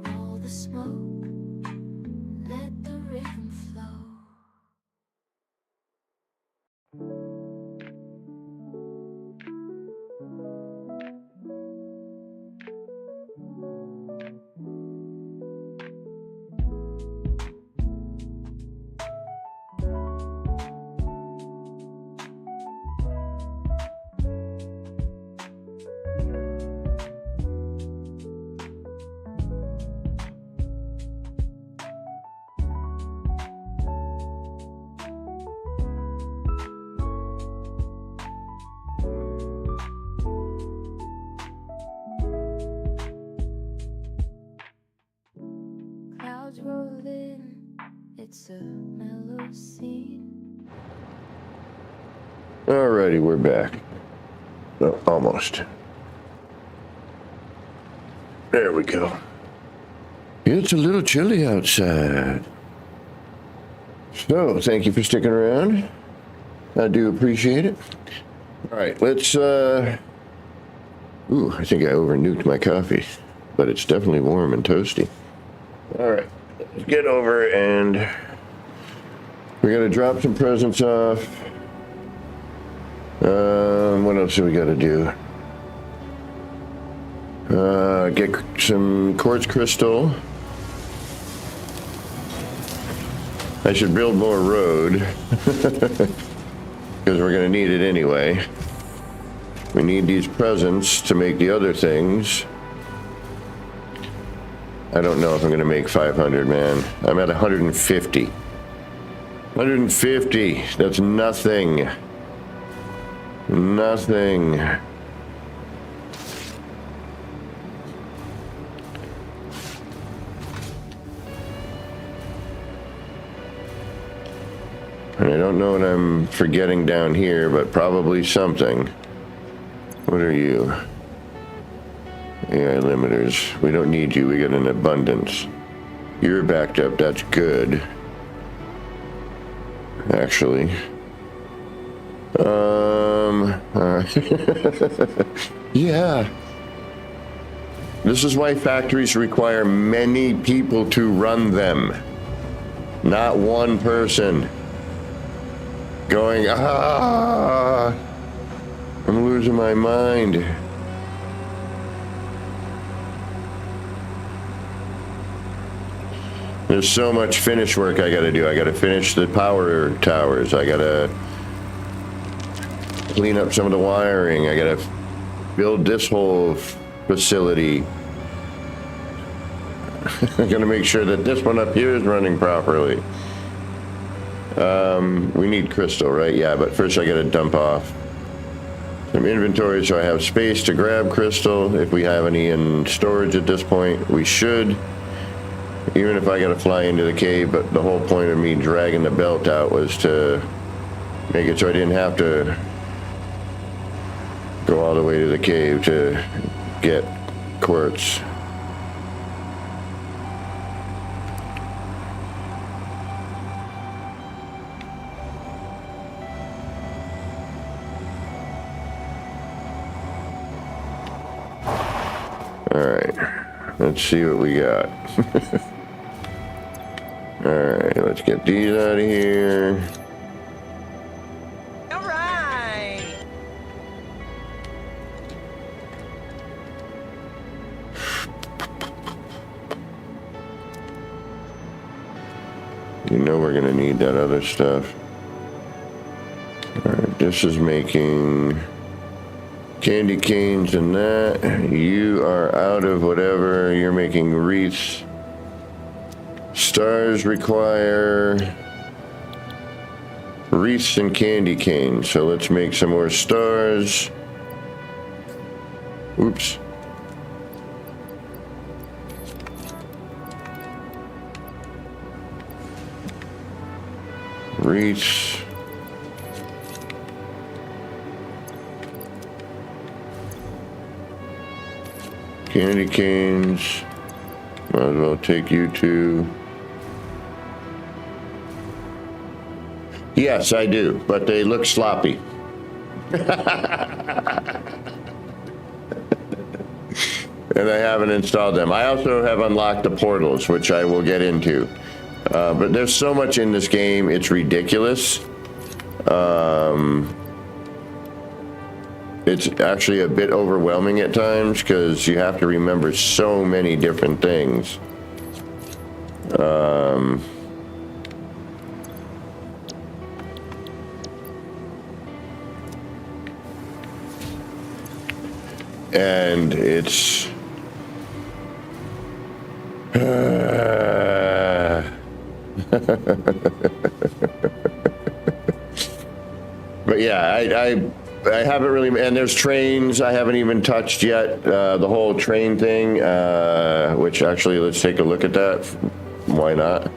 Roll the smoke, let the rhythm flow. Clouds roll in, it's a mellow scene. Alrighty, we're back. Oh, almost. There we go. It's a little chilly outside. So, thank you for sticking around. I do appreciate it. Alright, let's, Ooh, I think I over-nuked my coffee. But it's definitely warm and toasty. Alright, let's get over and we gotta drop some presents off. What else do we gotta do? Get some quartz crystal. I should build more road because we're gonna need it anyway. We need these presents to make the other things. I don't know if I'm gonna make 500, man. I'm at 150. 150, that's nothing. Nothing. And I don't know what I'm forgetting down here, but probably something. What are you? AI limiters. We don't need you. We got an abundance. You're backed up. That's good. Actually. Yeah. This is why factories require many people to run them. Not one person going, I'm losing my mind. There's so much finish work I gotta do. I gotta finish the power towers. I gotta clean up some of the wiring. I gotta build this whole facility. I gotta make sure that this one up here is running properly. We need crystal, right? Yeah, but first I gotta dump off some inventory so I have space to grab crystal. If we have any in storage at this point, we should. Even if I gotta fly into the cave, but the whole point of me dragging the belt out was to make it so I didn't have to go all the way to the cave to get quartz. Alright, let's see what we got. Alright, let's get these out of here. All right. You know we're gonna need that other stuff. Alright, this is making candy canes and that. You are out of whatever. You're making wreaths. Stars require wreaths and candy canes. So let's make some more stars. Oops. Wreaths. Candy canes. Might as well take you two. Yes, I do, but they look sloppy. And I haven't installed them. I also have unlocked the portals, which I will get into. But there's so much in this game, it's ridiculous. It's actually a bit overwhelming at times because you have to remember so many different things. And it's but yeah, I haven't really, and there's trains I haven't even touched yet, the whole train thing, which actually, let's take a look at that. Why not?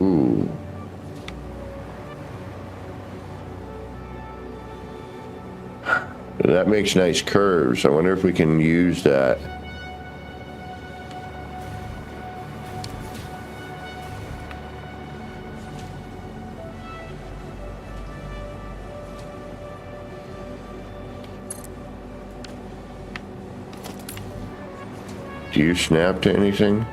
Ooh. That makes nice curves. I wonder if we can use that. Do you snap to anything?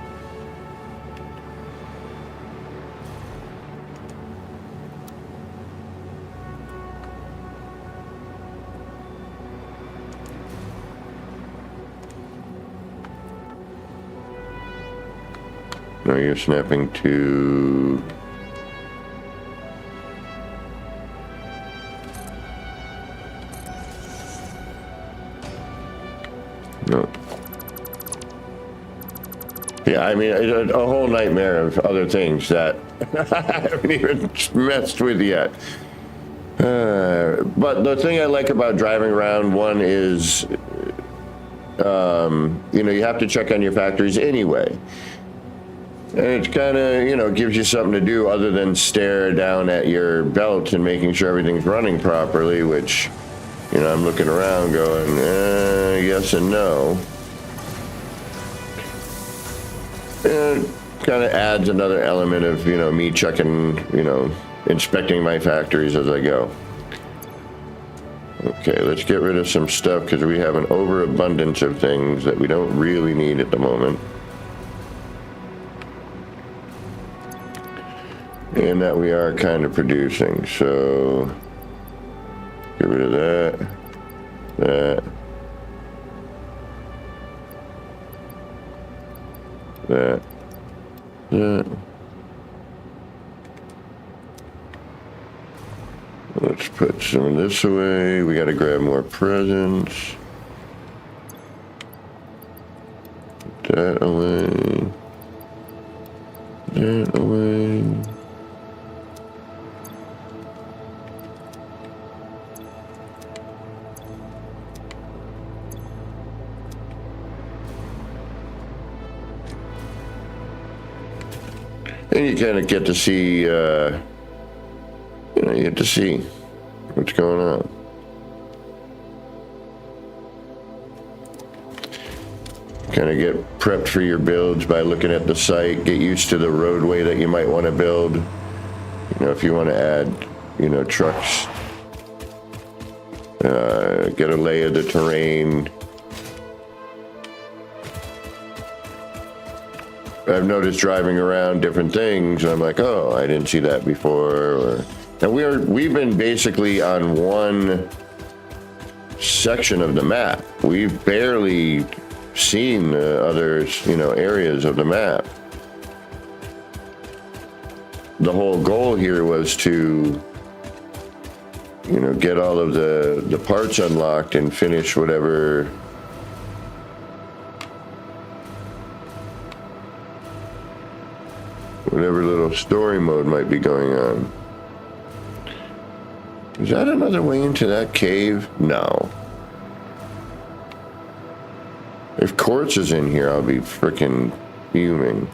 No, you're snapping to... No. Yeah, I mean, a whole nightmare of other things that I haven't even messed with yet. But the thing I like about driving around, one is, you know, you have to check on your factories anyway. And it's kind of, you know, gives you something to do other than stare down at your belt and making sure everything's running properly, which, you know, I'm looking around going, yes and no. It kind of adds another element of, you know, me checking, you know, inspecting my factories as I go. Okay, let's get rid of some stuff because we have an overabundance of things that we don't really need at the moment. And that we are kind of producing, so get rid of that, that, that. Let's put some of this away. We got to grab more presents. that away. That away. And you kind of get to see, you get to see what's going on. Kind of get prepped for your builds by looking at the site, get used to the roadway that you might want to build. You know, if you want to add, trucks, get a lay of the terrain. I've noticed driving around different things, and I'm like, oh, I didn't see that before. And we've been basically on one section of the map. We've barely seen the other, areas of the map. The whole goal here was to, get all of the parts unlocked and finish whatever little story mode might be going on. Is that another way into that cave? No. If Quartz is in here, I'll be frickin' fuming.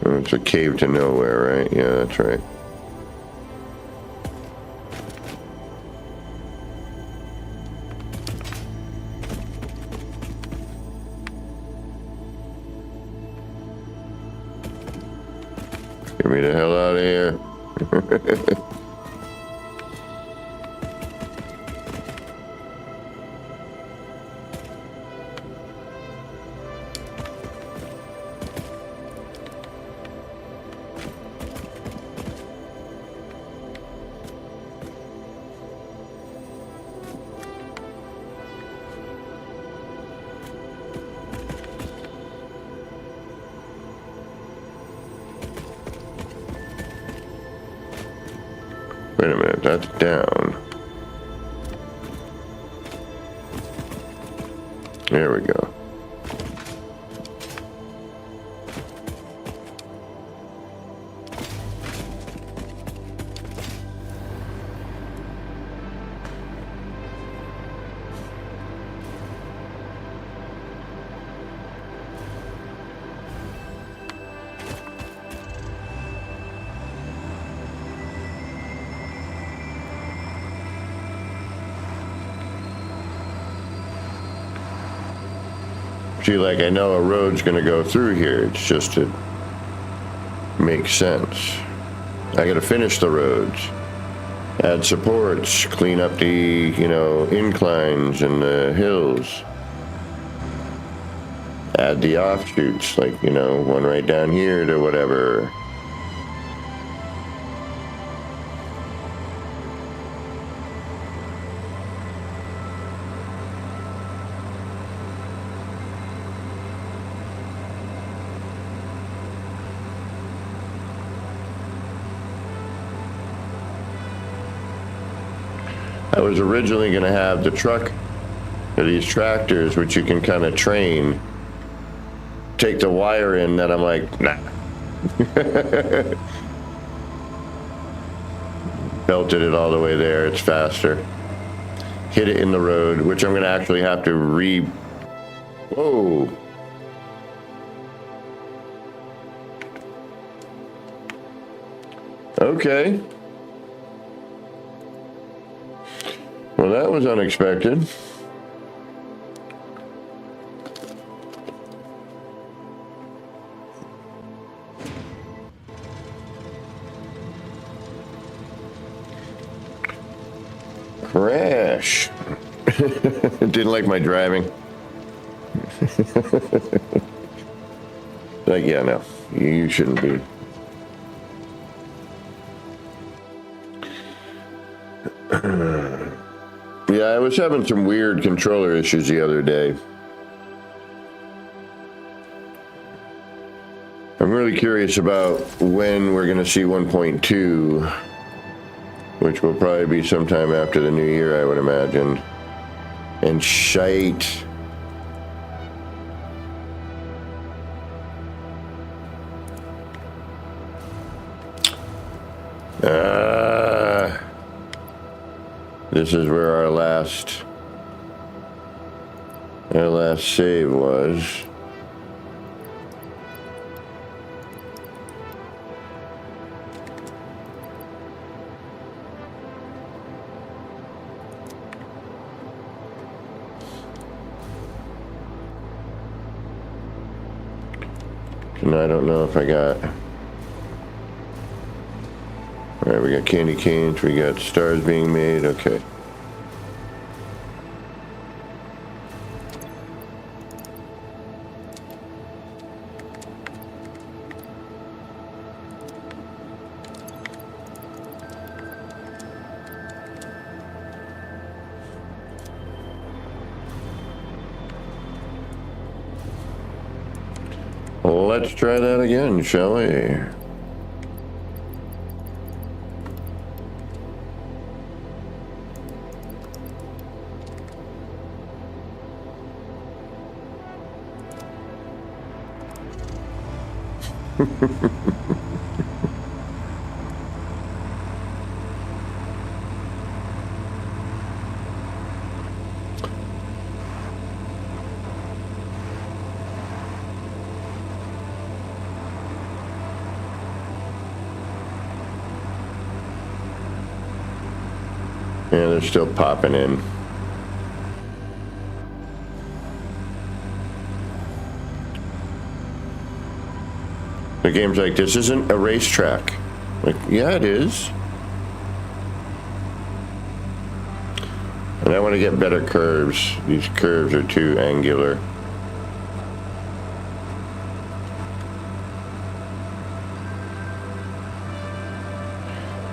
It's a cave to nowhere, right? Yeah, that's right. Get me the hell out of here. Wait a minute, that's down. There we go. See, like, I know a road's gonna go through here, it's just to make sense. I gotta finish the roads, add supports, clean up the, inclines and the hills. Add the offshoots, like, one right down here to whatever. I was originally going to have the truck, or these tractors, which you can kind of train, take the wire in, that I'm like, nah. Belted it all the way there, it's faster. Hit it in the road, which I'm going to actually have to Whoa. Okay. Well, that was unexpected. Crash. Didn't like my driving. Like, yeah, no, you shouldn't be. Yeah, I was having some weird controller issues the other day. I'm really curious about when we're going to see 1.2, which will probably be sometime after the new year, I would imagine. And shite. This is where our last save was. And I don't know if I got... All right, we got candy canes, we got stars being made, okay. Let's try that again, shall we? Yeah, they're still popping in. The game's like, this isn't a racetrack. Like, yeah, it is. And I want to get better curves. These curves are too angular.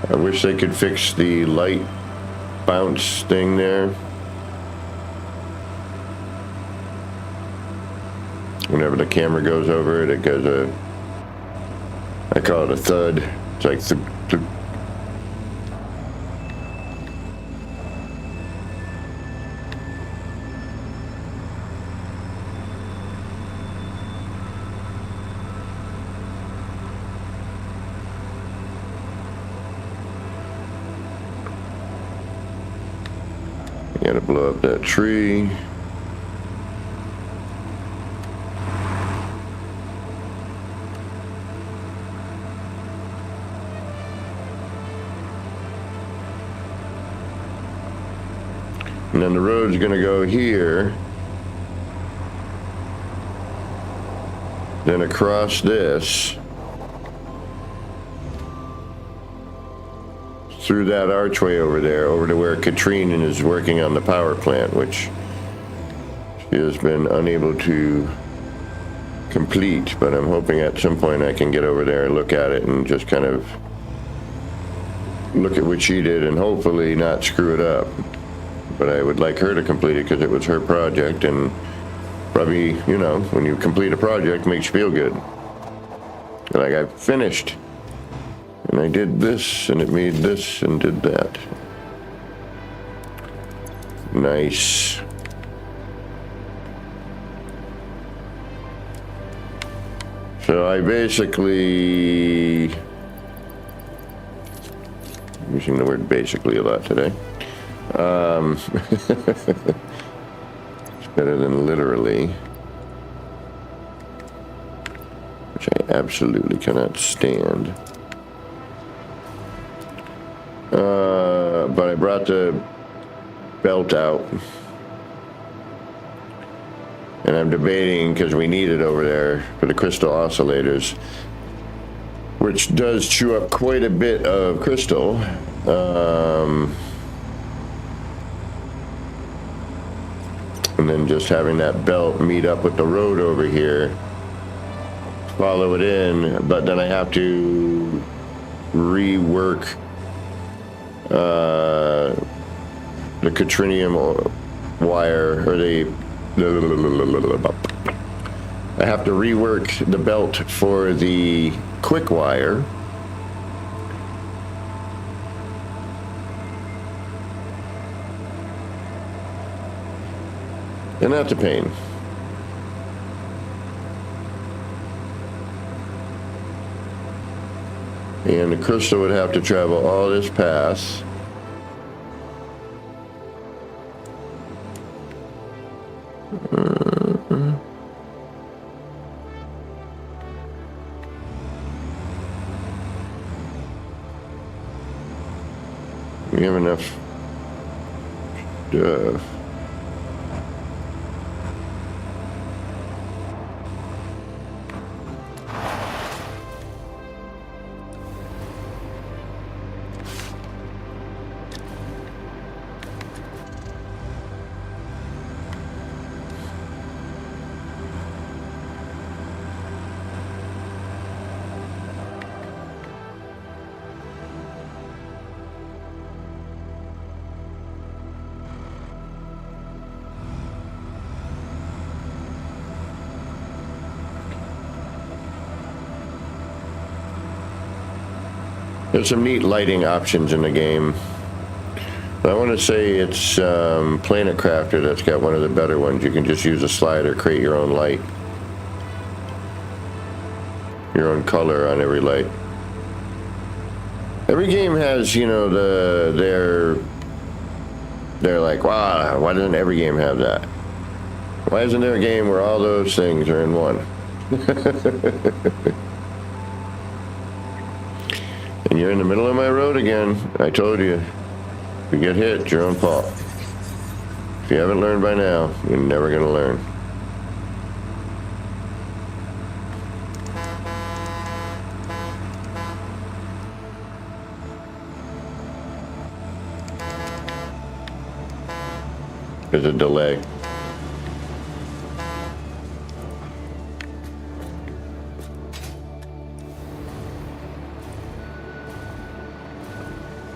I wish they could fix the light bounce thing there. Whenever the camera goes over it, it goes a... I call it a thud. It's like the gotta blow up that tree. And then the road's gonna go here, then across this, through that archway over there, over to where Katrine is working on the power plant, which she has been unable to complete, but I'm hoping at some point I can get over there and look at it and just kind of look at what she did and hopefully not screw it up. But I would like her to complete it because it was her project, and probably, you know, when you complete a project, it makes you feel good. Like, I finished. And I did this, and it made this, and did that. Nice. So I basically... using the word basically a lot today. It's better than literally, which I absolutely cannot stand. But I brought the belt out, and I'm debating, because we need it over there for the crystal oscillators, which does chew up quite a bit of crystal. And then just having that belt meet up with the road over here, follow it in, but then I have to rework the Catrinium wire, or the I have to rework the belt for the quick wire. And that's a pain. And the crystal would have to travel all this path. We have enough stuff. There's some neat lighting options in the game. I want to say it's Planet Crafter that's got one of the better ones. You can just use a slider, create your own light. Your own color on every light. Every game has, you know, they're like, wow, why doesn't every game have that? Why isn't there a game where all those things are in one? And you're in the middle of my road again. I told you. If you get hit, it's your own fault. If you haven't learned by now, you're never going to learn. There's a delay.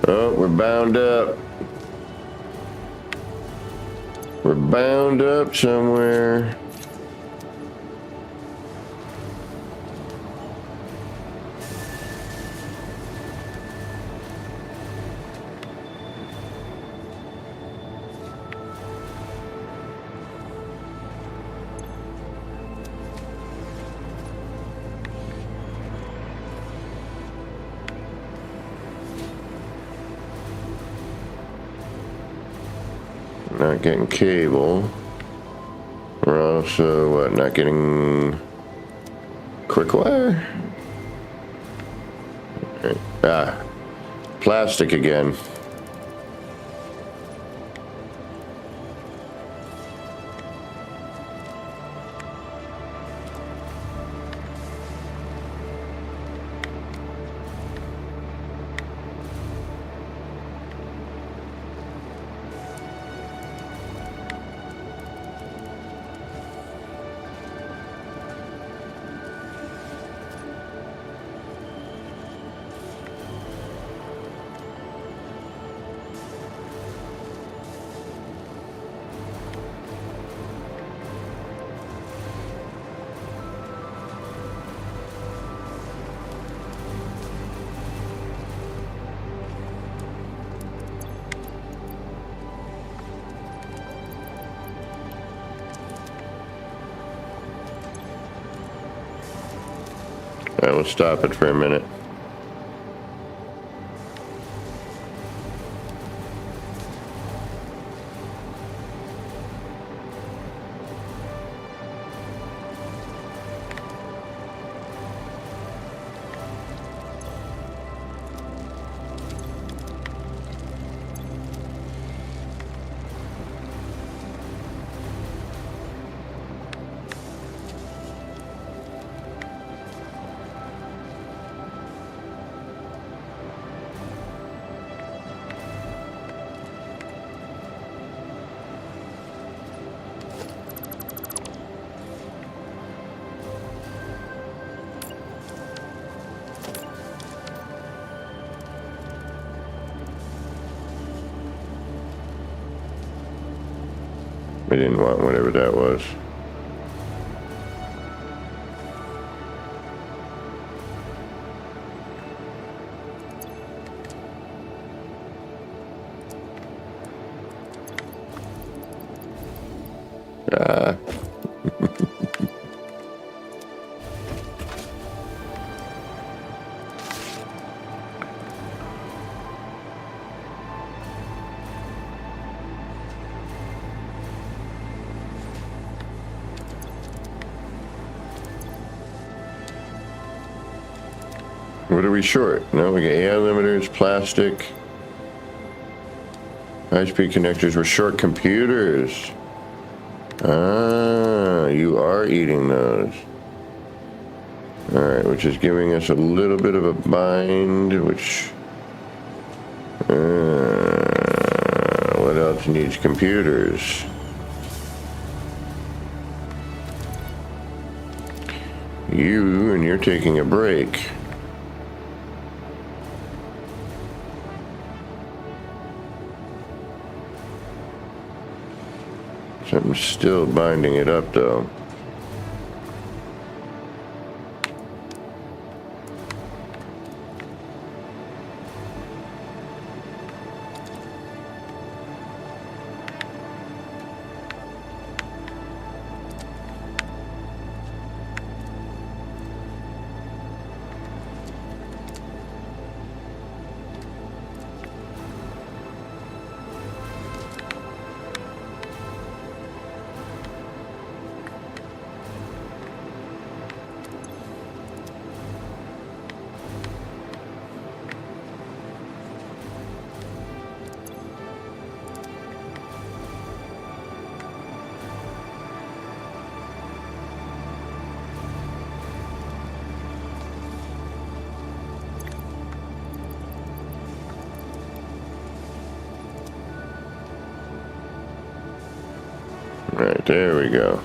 Oh, we're bound up. We're bound up somewhere. Not getting cable. We're also, what, not getting quick wire? Okay. Ah, plastic again. I will stop it for a minute. I didn't want whatever that was. What are we short? No, we got AI limiters, plastic, high-speed connectors. We're short computers. Ah, you are eating those. All right, which is giving us a little bit of a bind, which... what else needs computers? You, and you're taking a break. Something's still binding it up, though. Right, there we go.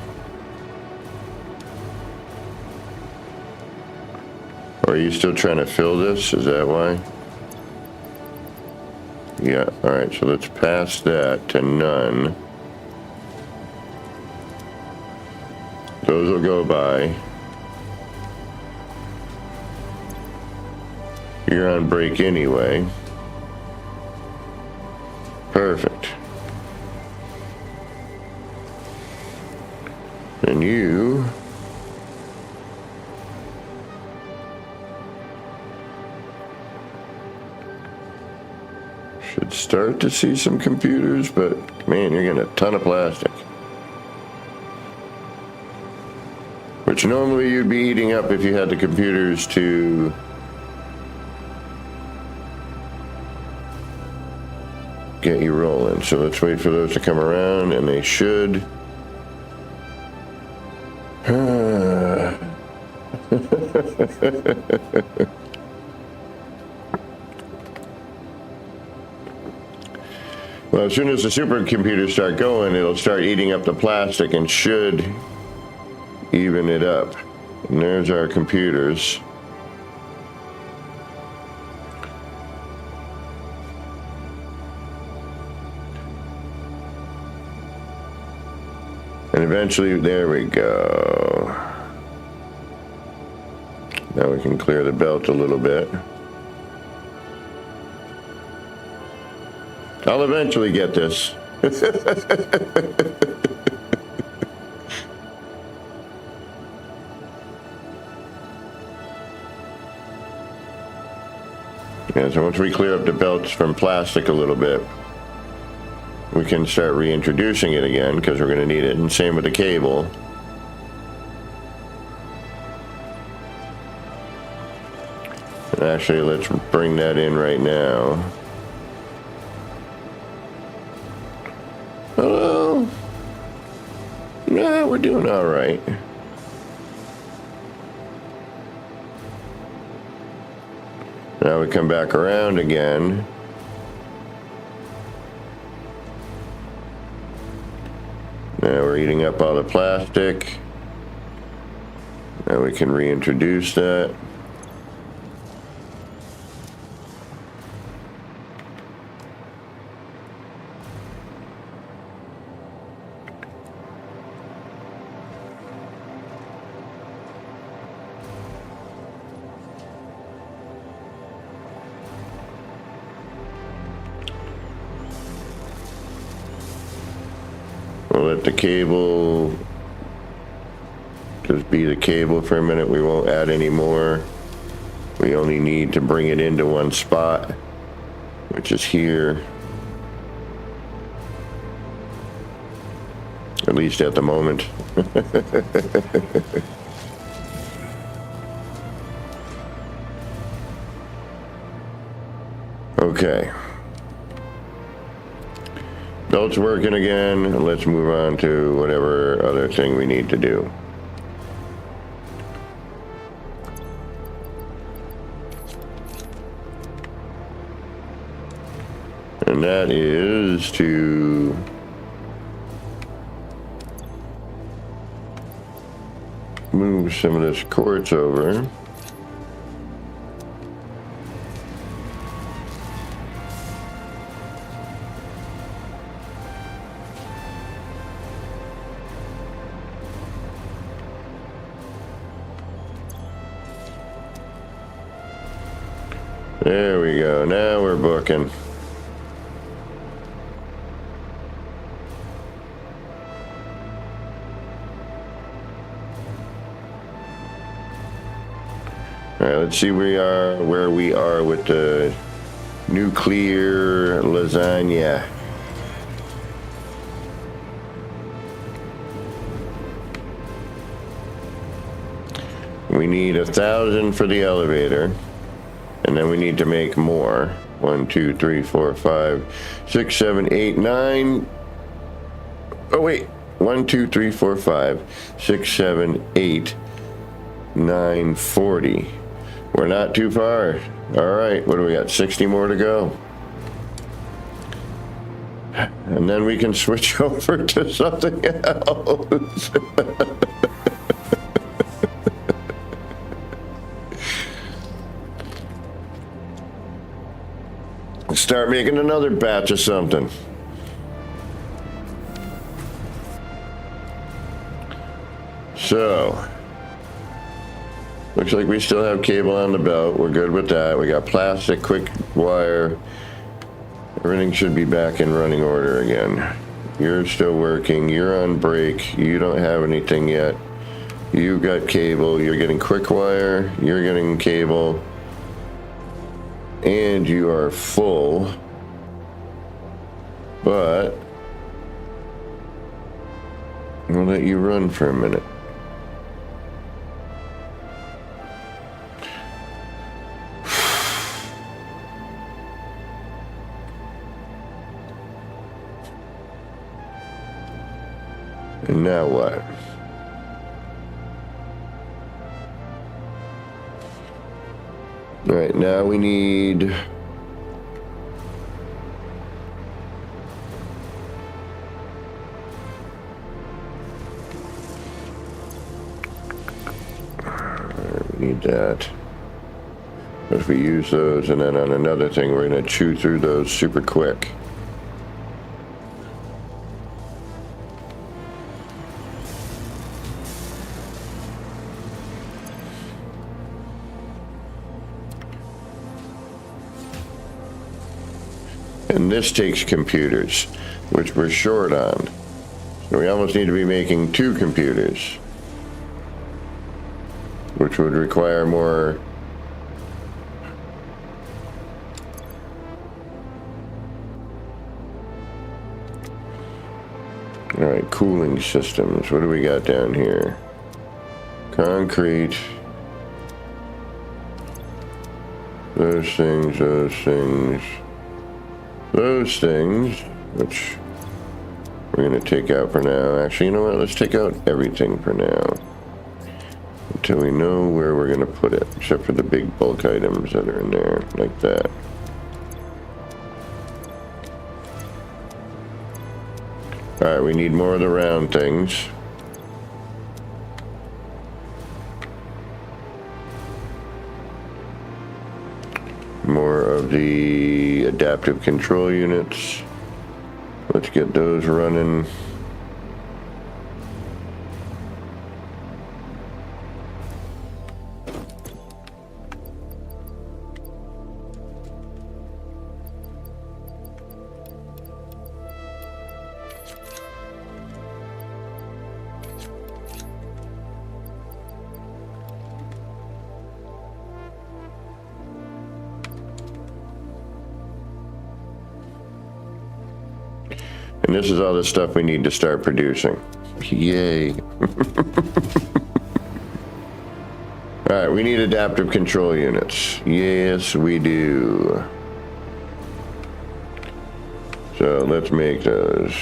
Are you still trying to fill this? Is that why? Yeah, alright, so let's pass that to none. Those will go by. You're on break anyway. Perfect. And you should start to see some computers, but man, you're getting a ton of plastic. Which normally you'd be eating up if you had the computers to get you rolling. So let's wait for those to come around, and they should. Well, as soon as the supercomputers start going, it'll start eating up the plastic and should even it up. And there's our computers. And eventually, there we go. Now we can clear the belt a little bit. I'll eventually get this. Yeah, so once we clear up the belts from plastic a little bit, we can start reintroducing it again, because we're going to need it, and same with the cable. And actually, let's bring that in right now. Hello? Yeah, we're doing all right. Now we come back around again. Now we're eating up all the plastic. Now we can reintroduce that. We'll let the cable just be the cable for a minute. We won't add any more. We only need to bring it into one spot, which is here. At least at the moment. Okay. Belt's working again. Let's move on to whatever other thing we need to do. And that is to move some of this quartz over. There we go. Now we're booking. All right, let's see where we are with the nuclear lasagna. We need 1,000 for the elevator. And then we need to make more. 1, 2, 3, 4, 5, 6, 7, 8, 9. Oh, wait. 1, 2, 3, 4, 5, 6, 7, 8, 9, 40. We're not too far. All right. What do we got? 60 more to go. And then we can switch over to something else. Start making another batch of something. So, looks like we still have cable on the belt. We're good with that. We got plastic, quick wire. Everything should be back in running order again. You're still working. You're on break. You don't have anything yet. You've got cable. You're getting quick wire. You're getting cable. And you are full, but we'll let you run for a minute. And now what? All right, now we need that. If we use those, and then on another thing, we're going to chew through those super quick. And this takes computers, which we're short on. So we almost need to be making 2 computers, which would require more. All right, cooling systems. What do we got down here? Concrete. Those things, those things. Those things, which we're going to take out for now. Actually, you know what? Let's take out everything for now until we know where we're going to put it, except for the big bulk items that are in there, like that. All right, we need more of the round things. More of the adaptive control units. Let's get those running. And this is all the stuff we need to start producing. Yay. All right, we need adaptive control units. Yes, we do. So let's make those.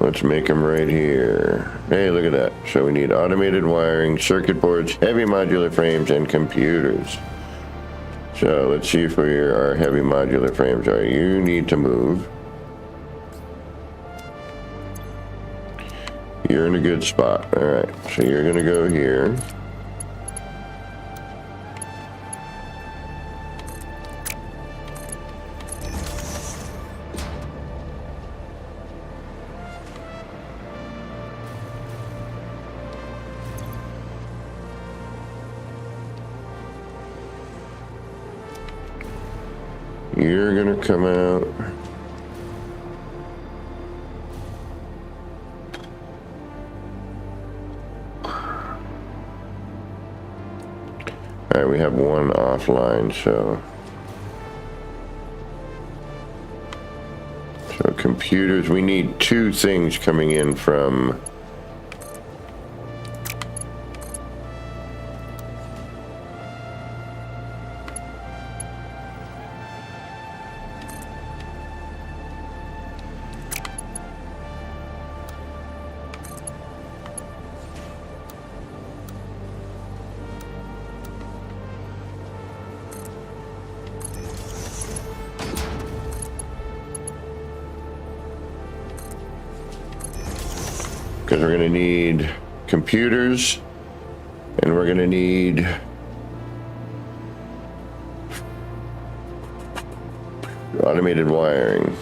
Let's make them right here. Hey, look at that. So we need automated wiring, circuit boards, heavy modular frames, and computers. So let's see if where our heavy modular frames are. You need to move. You're in a good spot. All right, so you're gonna go here. You're gonna come out. All right, we have one offline, so computers, we need two things coming in from because we're going to need computers and we're going to need automated wiring.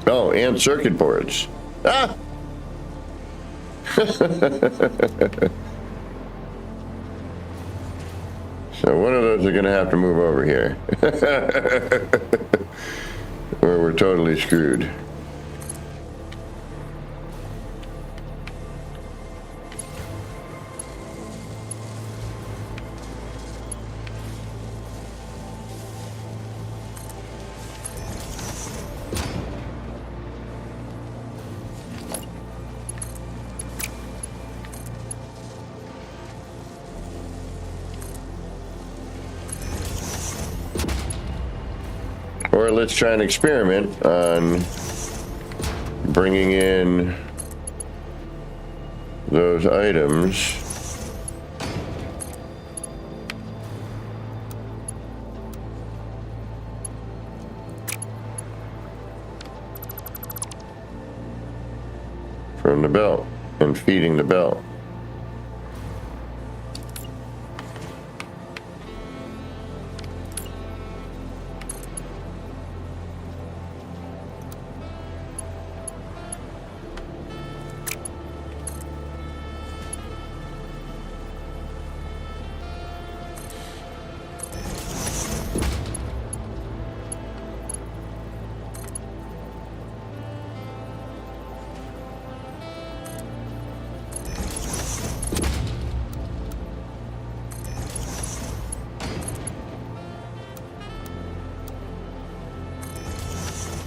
Oh, and circuit boards. Ah! So one of those are going to have to move over here. Or we're totally screwed. Or let's try an experiment on bringing in those items from the belt and feeding the belt.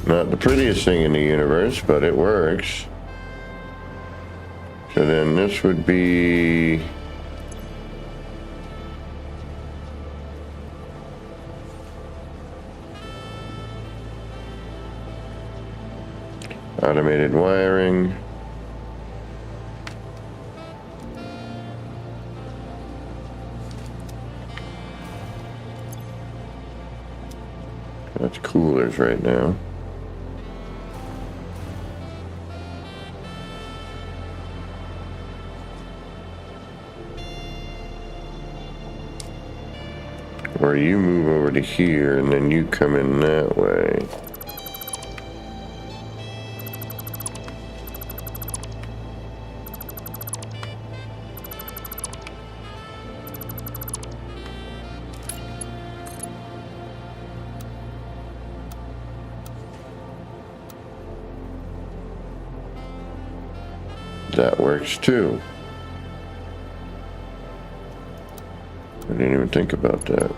Not the prettiest thing in the universe, but it works. So then this would be automated wiring. That's coolers right now. Or you move over to here and then you come in that way. That works too. I didn't even think about that.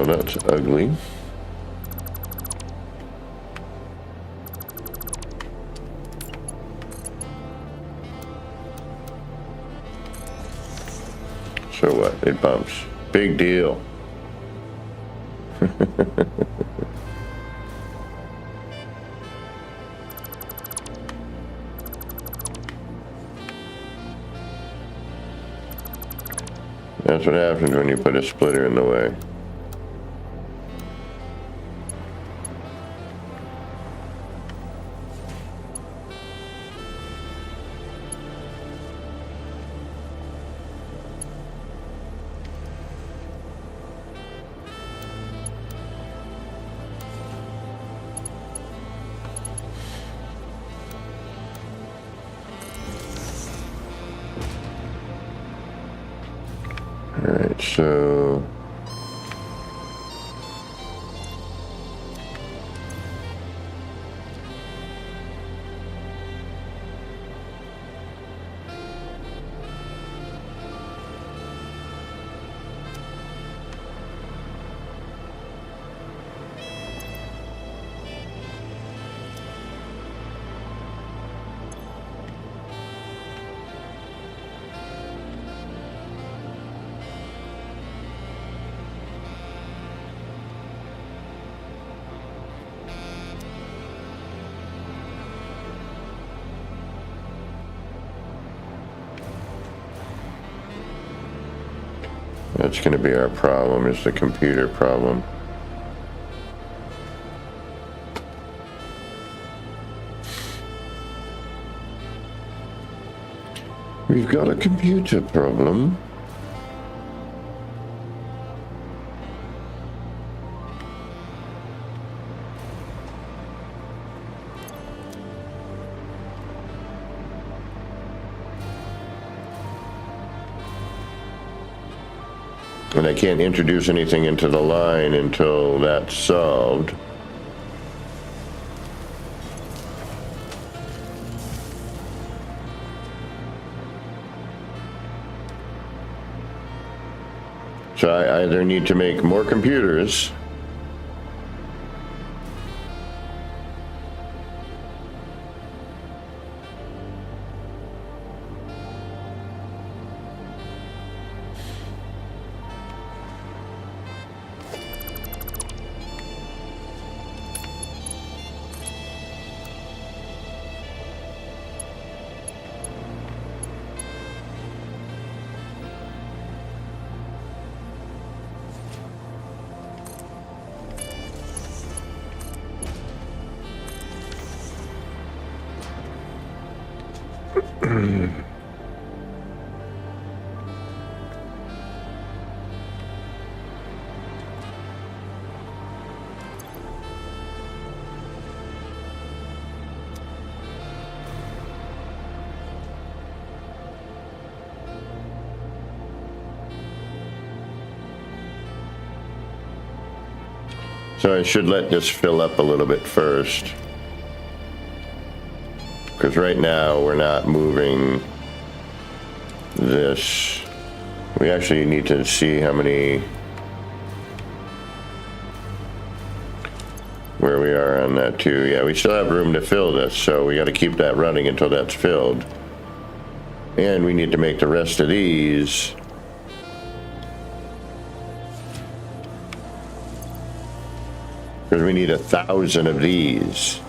So that's ugly. So what? It bumps. Big deal. That's what happens when you put a splitter in the way. Alright, so that's going to be our problem, is the computer problem. We've got a computer problem. And I can't introduce anything into the line until that's solved. So I either need to make more computers So I should let this fill up a little bit first. Because right now we're not moving this. We actually need to see how many, where we are on that too. Yeah, we still have room to fill this, so we got to keep that running until that's filled. And we need to make the rest of these. Because we need 1,000 of these.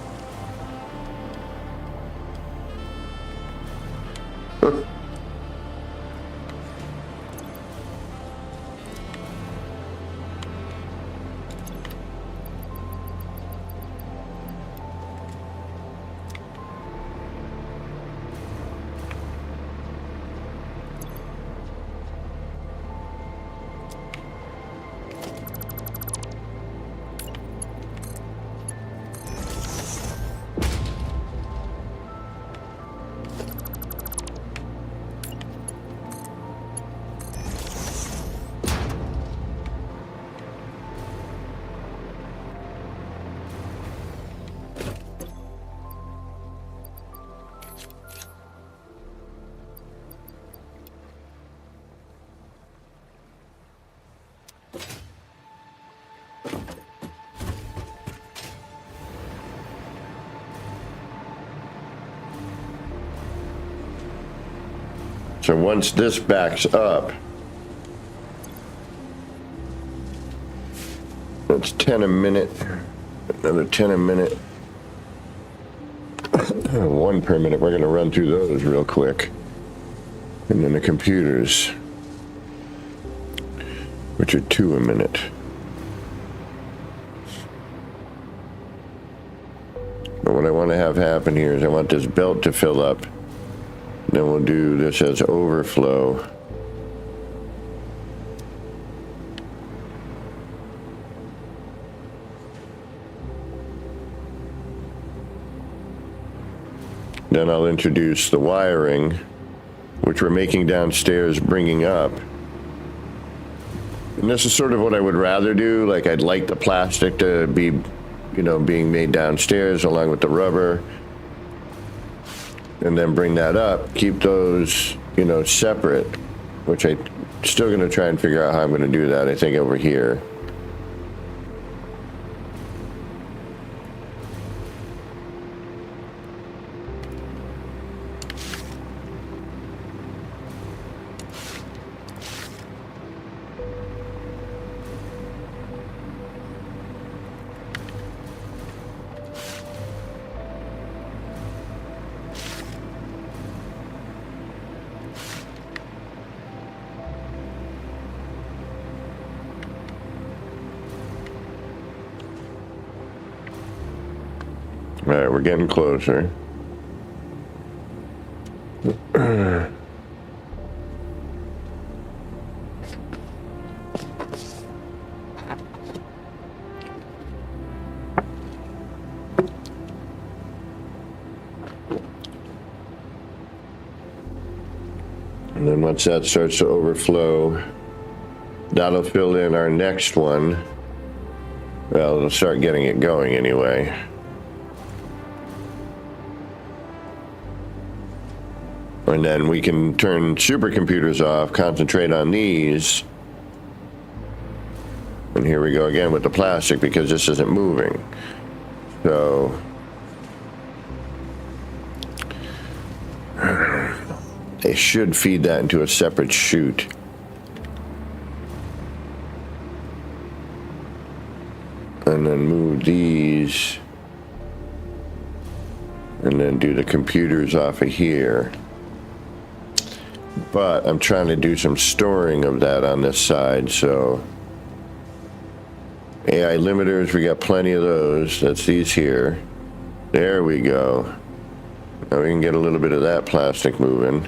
So once this backs up, that's 10 a minute, another 10 a minute, 1 per minute. We're going to run through those real quick. And then the computers, which are 2 a minute. But what I want to have happen here is I want this belt to fill up. Then we'll do this as overflow. Then I'll introduce the wiring, which we're making downstairs, bringing up. And this is sort of what I would rather do. Like, I'd like the plastic to be, you know, being made downstairs along with the rubber. And then bring that up, keep those, you know, separate, which I'm still going to try and figure out how I'm going to do that, I think, over here. All right, we're getting closer. And then once that starts to overflow, that'll fill in our next one. Well, it'll start getting it going anyway. And then we can turn supercomputers off, concentrate on these. And here we go again with the plastic because this isn't moving. So they should feed that into a separate chute. And then move these. And then do the computers off of here. But I'm trying to do some storing of that on this side, so AI limiters, we got plenty of those. That's these here. There we go. Now we can get a little bit of that plastic moving.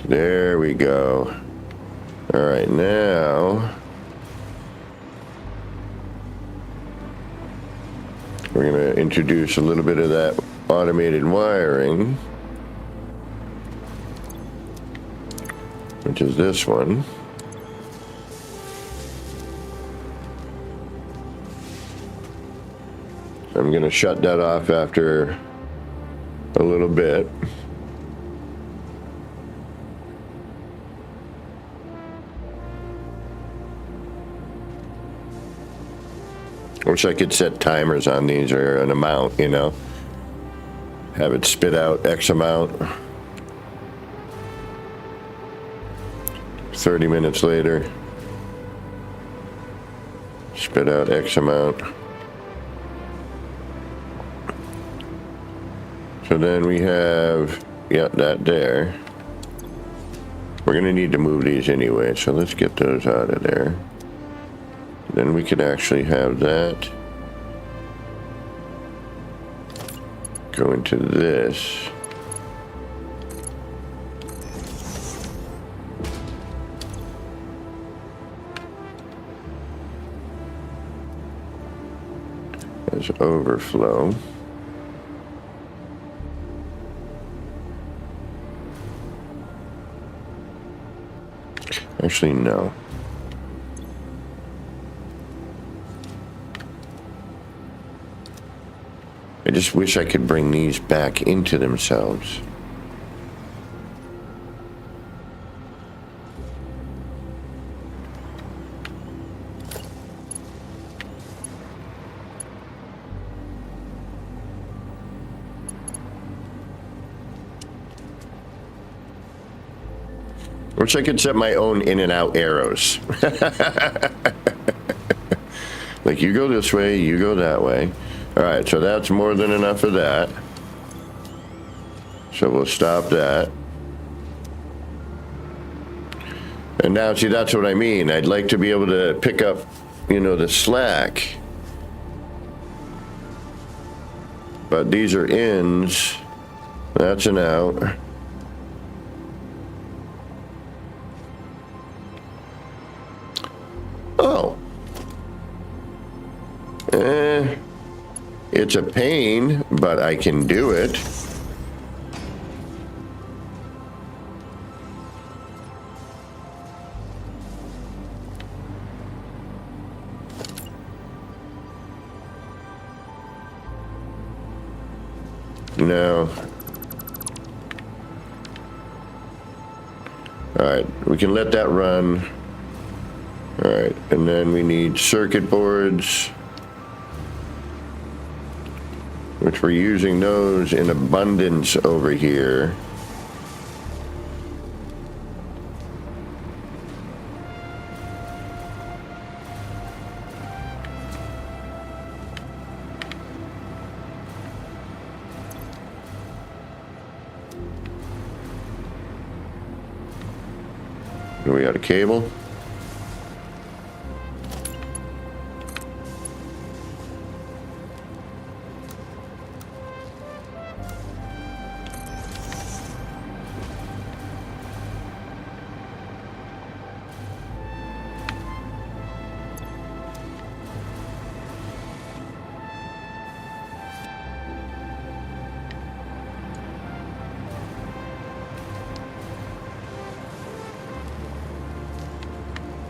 There we go. All right, now we're going to introduce a little bit of that automated wiring, which is this one. I'm going to shut that off after a little bit. Wish I could set timers on these or an amount, you know. Have it spit out X amount. 30 minutes later, spit out X amount. So then we have, yeah, that there. We're going to need to move these anyway, so let's get those out of there. Then we could actually have that go into this. As overflow. Actually, no. I just wish I could bring these back into themselves. Wish I could set my own in and out arrows. Like, you go this way, you go that way. All right, so that's more than enough of that. So we'll stop that. And now, see, that's what I mean. I'd like to be able to pick up, you know, the slack. But these are ins. That's an out. Oh. It's a pain, but I can do it. No. All right, we can let that run. All right, and then we need circuit boards, which we're using those in abundance over here. Do we got a cable?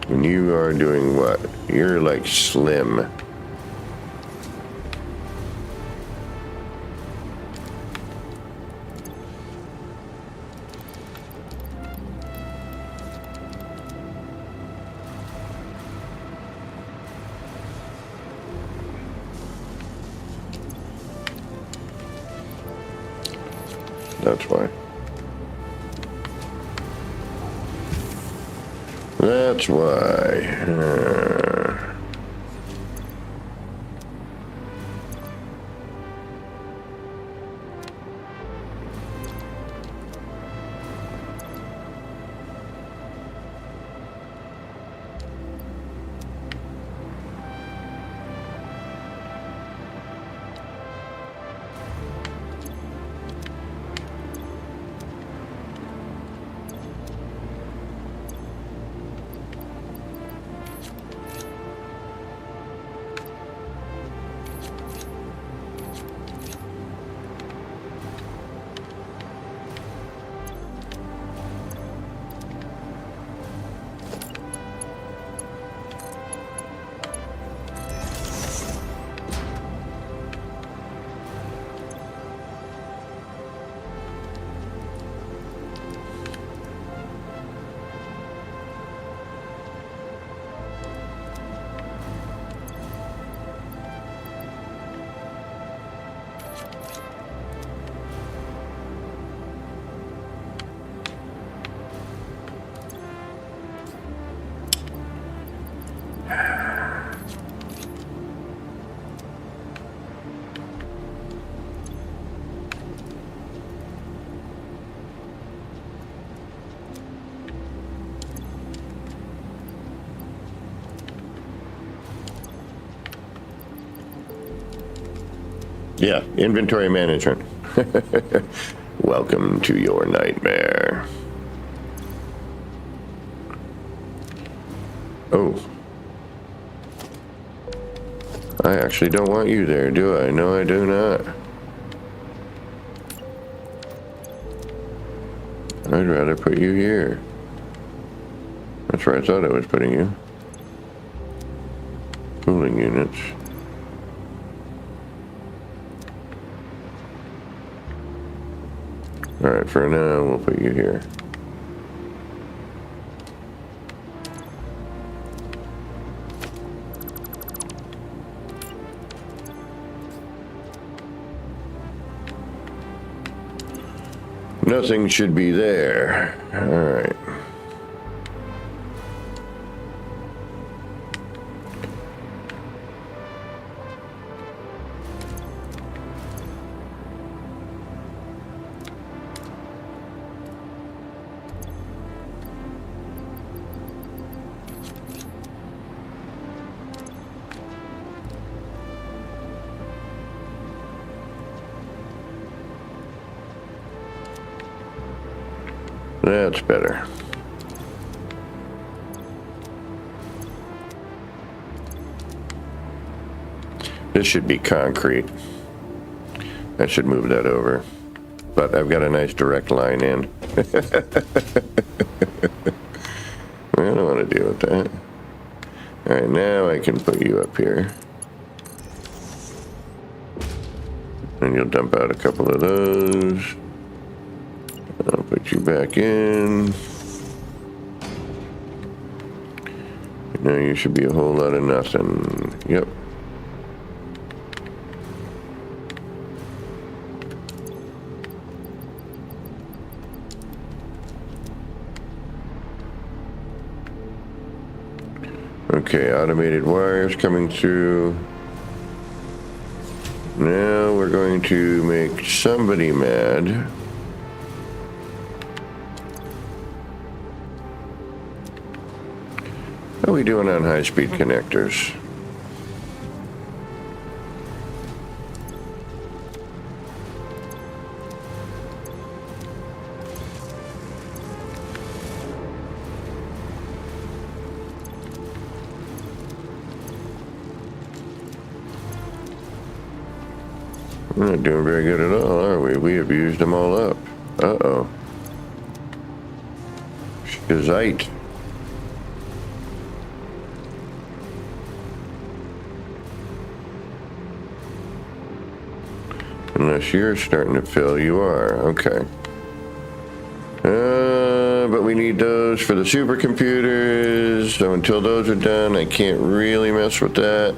And you are doing what? You're like slim. That's why. That's why. Yeah, inventory management. Welcome to your nightmare. Oh. I actually don't want you there, do I? No, I do not. I'd rather put you here. That's where I thought I was putting you. Cooling units. Alright, for now, we'll put you here. Nothing should be there. Alright. That's better. This should be concrete. I should move that over. But I've got a nice direct line in. I don't want to deal with that. All right, now I can put you up here. And you'll dump out a couple of those. I'll put you back in. Now you should be a whole lot of nothing. Yep. Okay, automated wires coming through. Now we're going to make somebody mad. How are we doing on high-speed connectors? We're not doing very good at all, are we? We have used them all up. Uh-oh. Shazite. Unless you're starting to fill, you are. Okay. But we need those for the supercomputers. So until those are done, I can't really mess with that.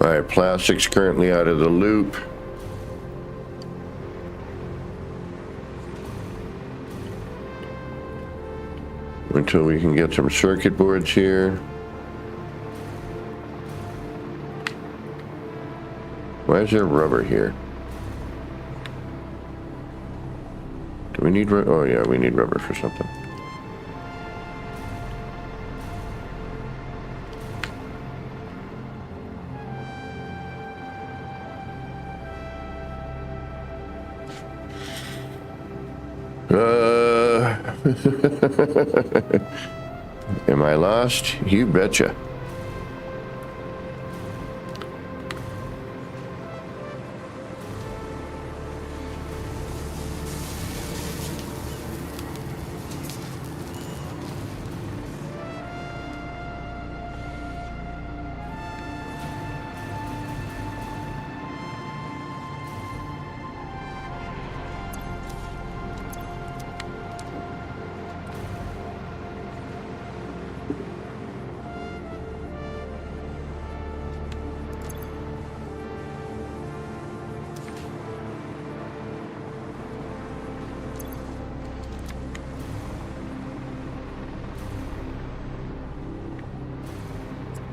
All right, plastic's currently out of the loop. Until we can get some circuit boards here. Why is there rubber here? Do we need rubber? Oh yeah, we need rubber for something. Am I lost? You betcha.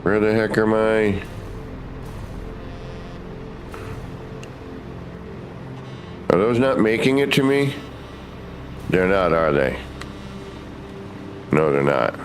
Where the heck am I? Are those not making it to me? They're not, are they? No, they're not.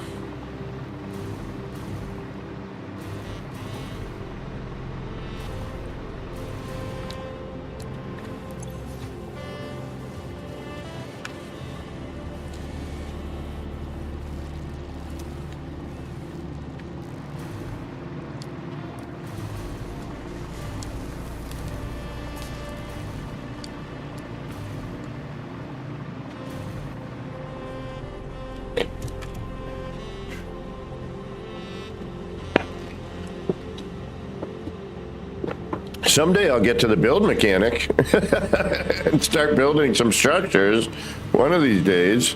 Someday I'll get to the build mechanic and start building some structures one of these days.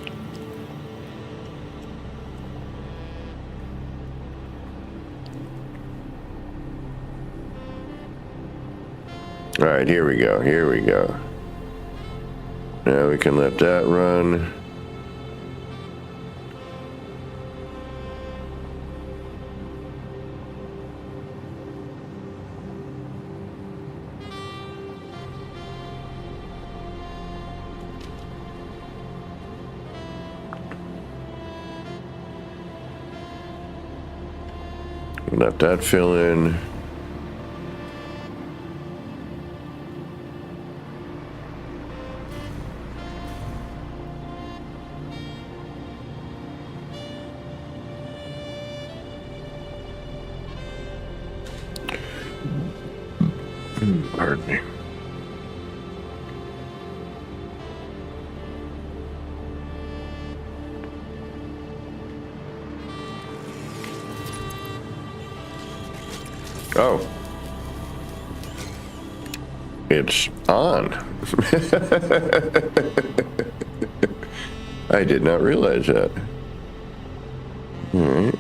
All right, here we go. Here we go. Now we can let that run. Let that fill in. Pardon me. Oh. It's on. I did not realize that. All right.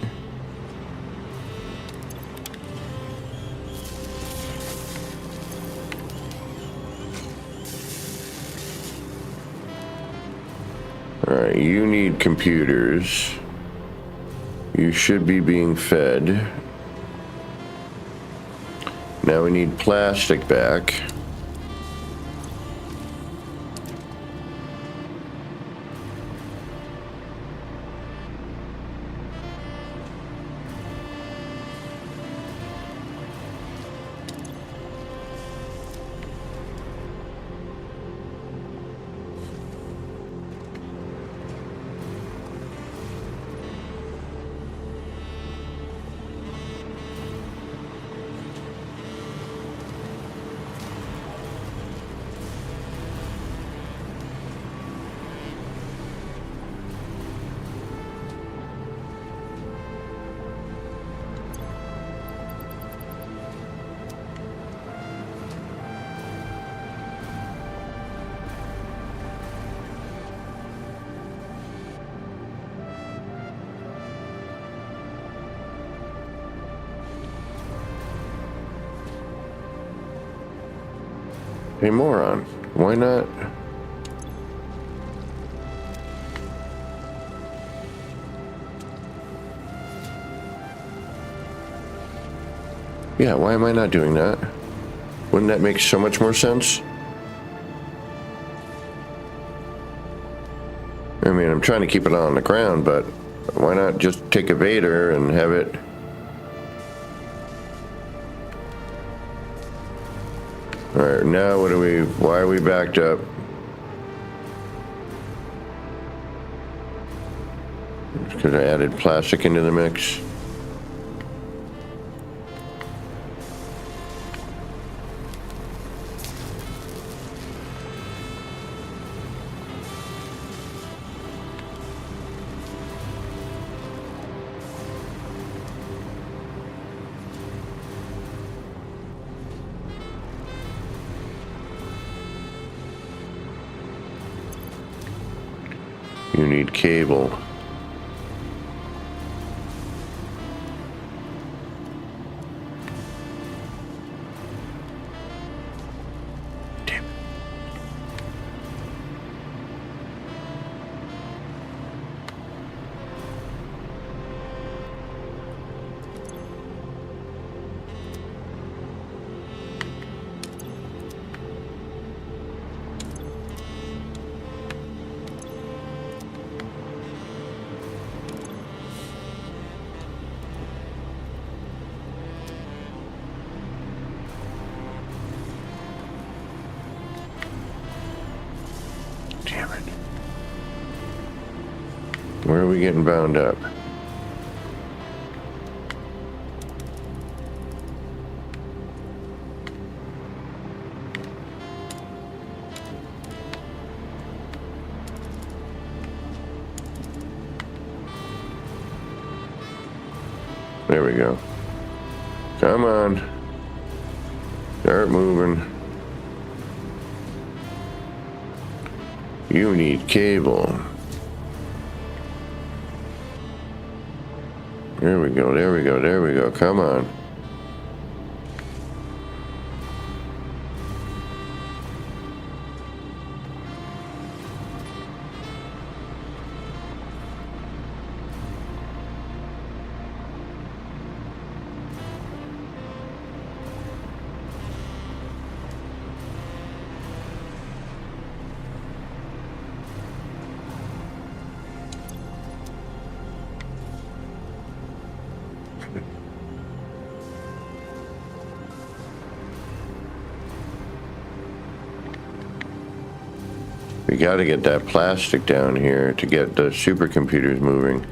All right, you need computers. You should be being fed. Now we need plastic back. Hey, moron. Why not? Yeah, why am I not doing that? Wouldn't that make so much more sense? I mean, I'm trying to keep it on the ground, but why not just take a Vader and have it... Alright, now what do we... Why are we backed up? Because I added plastic into the mix. You need cable. Damn. Damn it. Where are we getting bound up? There we go. Come on. Start moving. You need cable. There we go, there we go, there we go. Come on. We got to get that plastic down here to get the supercomputers moving.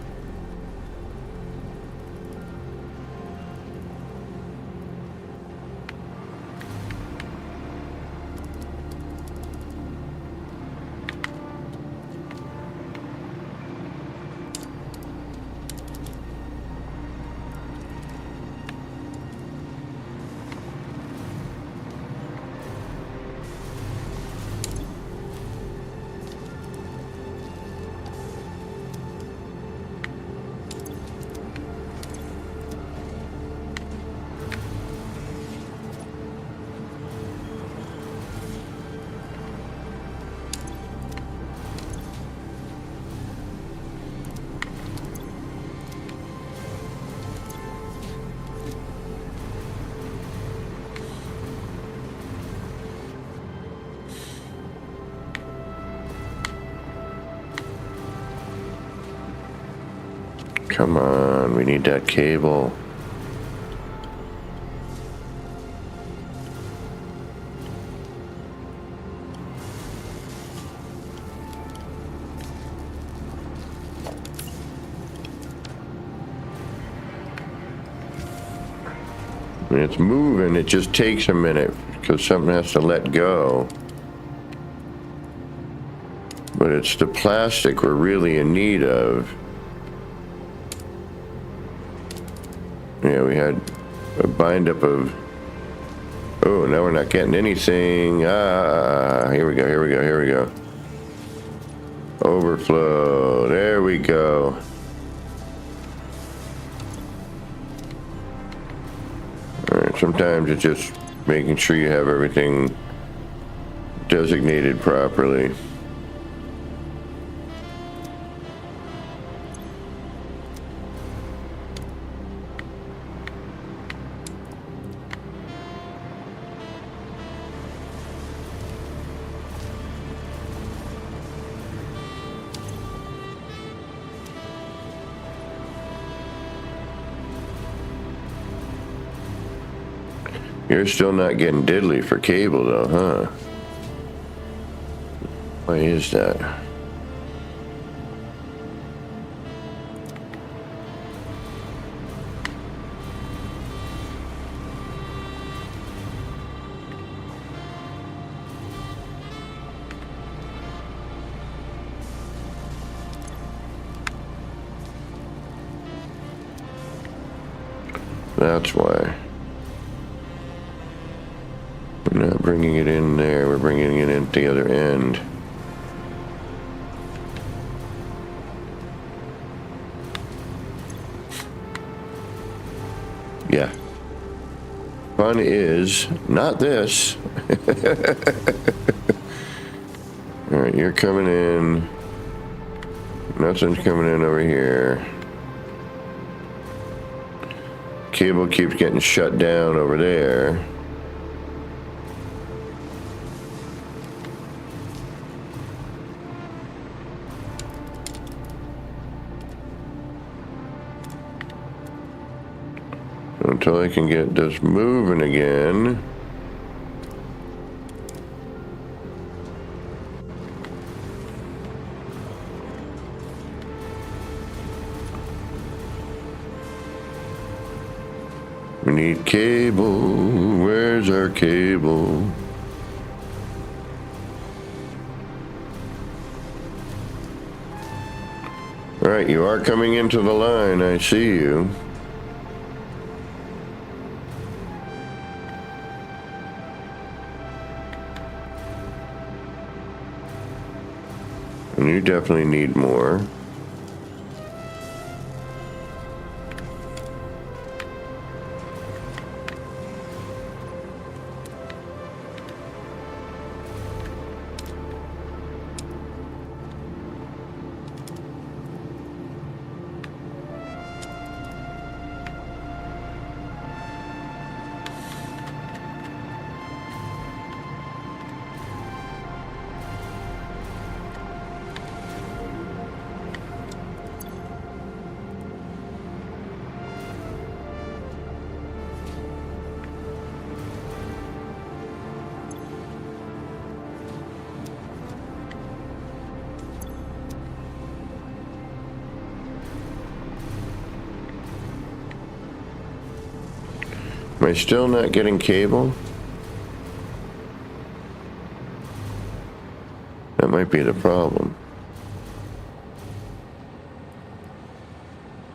Come on, we need that cable. When it's moving, it just takes a minute because something has to let go. But it's the plastic we're really in need of. Yeah, we had a bindup of... Oh, now we're not getting anything. Here we go. Overflow. There we go. All right, sometimes it's just making sure you have everything designated properly. You're still not getting diddly for cable though, huh? Why is that? That's why. We're not bringing it in there, we're bringing it in at the other end. Yeah. Fun is not this. Alright, you're coming in. Nothing's coming in over here. Cable keeps getting shut down over there. Until I can get this moving again. We need cable. Where's our cable? All right, you are coming into the line. I see you. And you definitely need more. I still not getting cable? That might be the problem.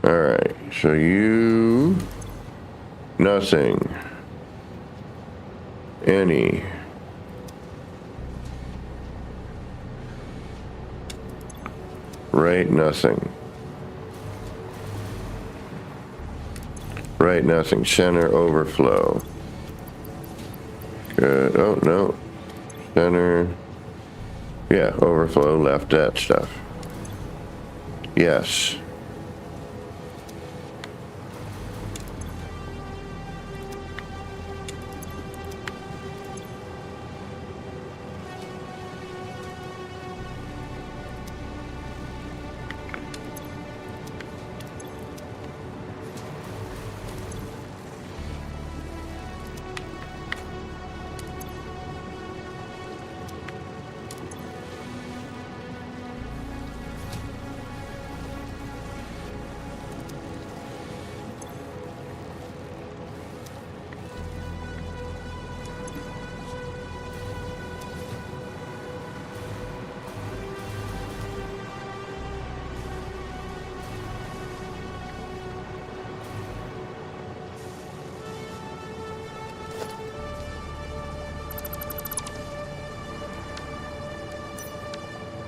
Alright, so you... Nothing. Any. Right, nothing. Right, nothing. Center, overflow. Good. Oh, no. Center. Yeah, overflow, left, that stuff. Yes.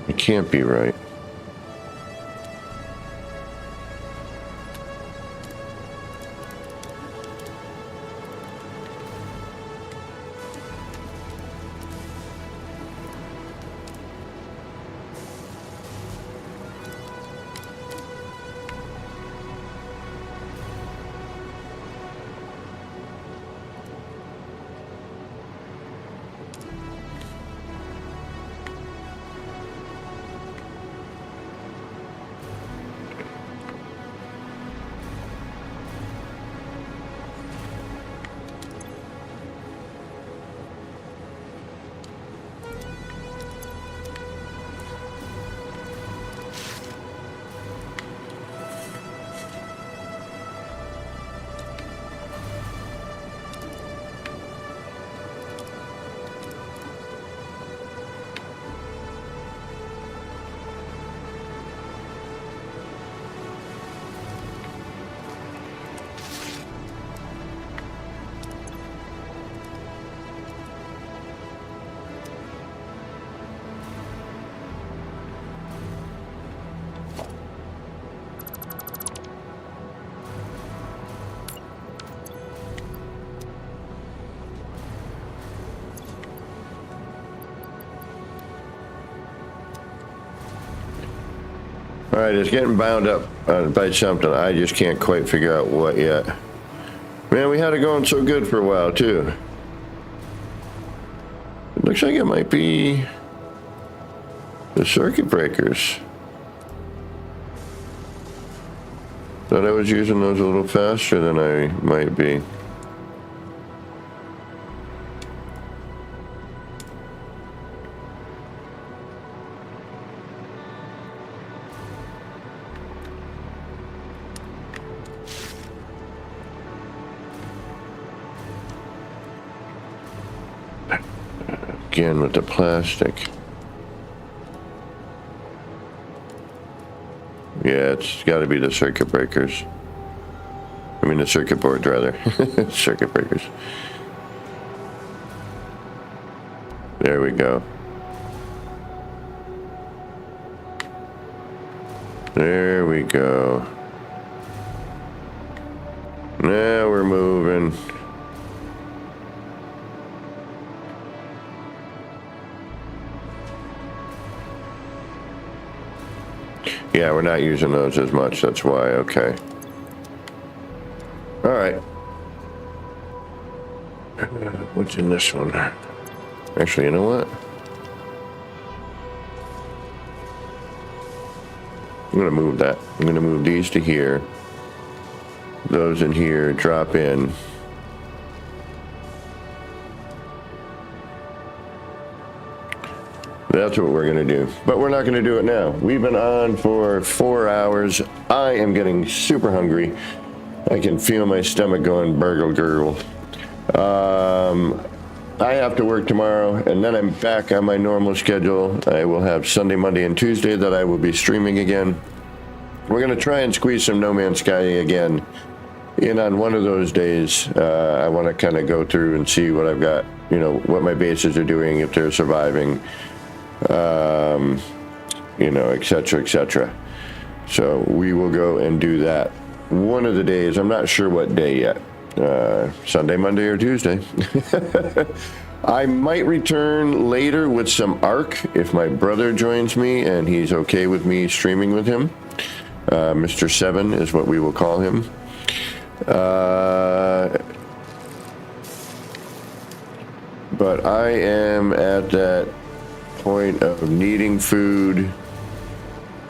It can't be right. All right, it's getting bound up by something. I just can't quite figure out what yet. Man, we had it going so good for a while, too. It looks like it might be the circuit breakers. Thought I was using those a little faster than I might be. Again with the plastic. Yeah, it's got to be the circuit breakers. I mean the circuit boards, rather. Circuit breakers. There we go. There we go. Now we're moving. Yeah, we're not using those as much, that's why, okay. All right. What's in this one? Actually, you know what? I'm gonna move that. I'm gonna move these to here. Those in here, drop in. That's what we're going to do. But we're not going to do it now. We've been on for 4 hours. I am getting super hungry. I can feel my stomach going burgle gurgle. I have to work tomorrow, and then I'm back on my normal schedule. I will have Sunday, Monday, and Tuesday that I will be streaming again. We're going to try and squeeze some No Man's Sky again in on one of those days. I want to kind of go through and see what I've got, what my bases are doing, if they're surviving, et cetera, et cetera. So we will go and do that one of the days. I'm not sure what day yet. Sunday, Monday, or Tuesday. I might return later with some Ark if my brother joins me and he's okay with me streaming with him. Mr. 7 is what we will call him. But I am at that point of needing food,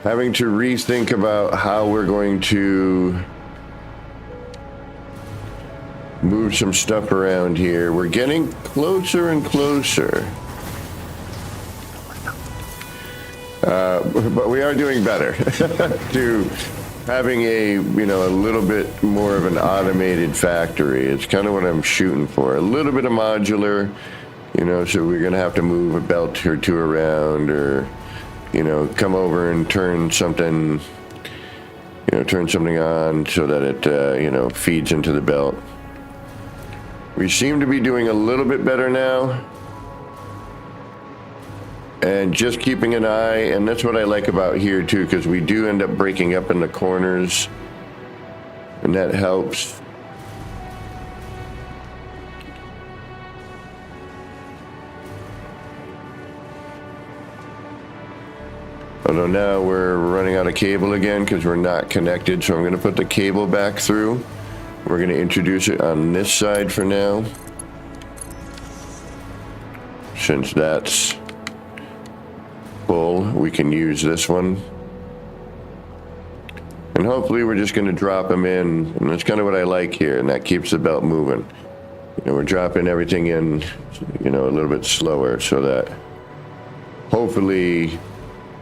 having to rethink about how we're going to move some stuff around here. We're getting closer and closer. But we are doing better to having a little bit more of an automated factory. It's kind of what I'm shooting for. A little bit of modular, so we're going to have to move a belt or two around, or, come over and turn something on so that it, feeds into the belt. We seem to be doing a little bit better now. And just keeping an eye, and that's what I like about here too, because we do end up breaking up in the corners, and that helps. Although now we're running out of cable again because we're not connected, so I'm going to put the cable back through. We're going to introduce it on this side for now, since that's full. We can use this one, and hopefully we're just going to drop them in, and that's kind of what I like here, and that keeps the belt moving. We're dropping everything in, a little bit slower, so that hopefully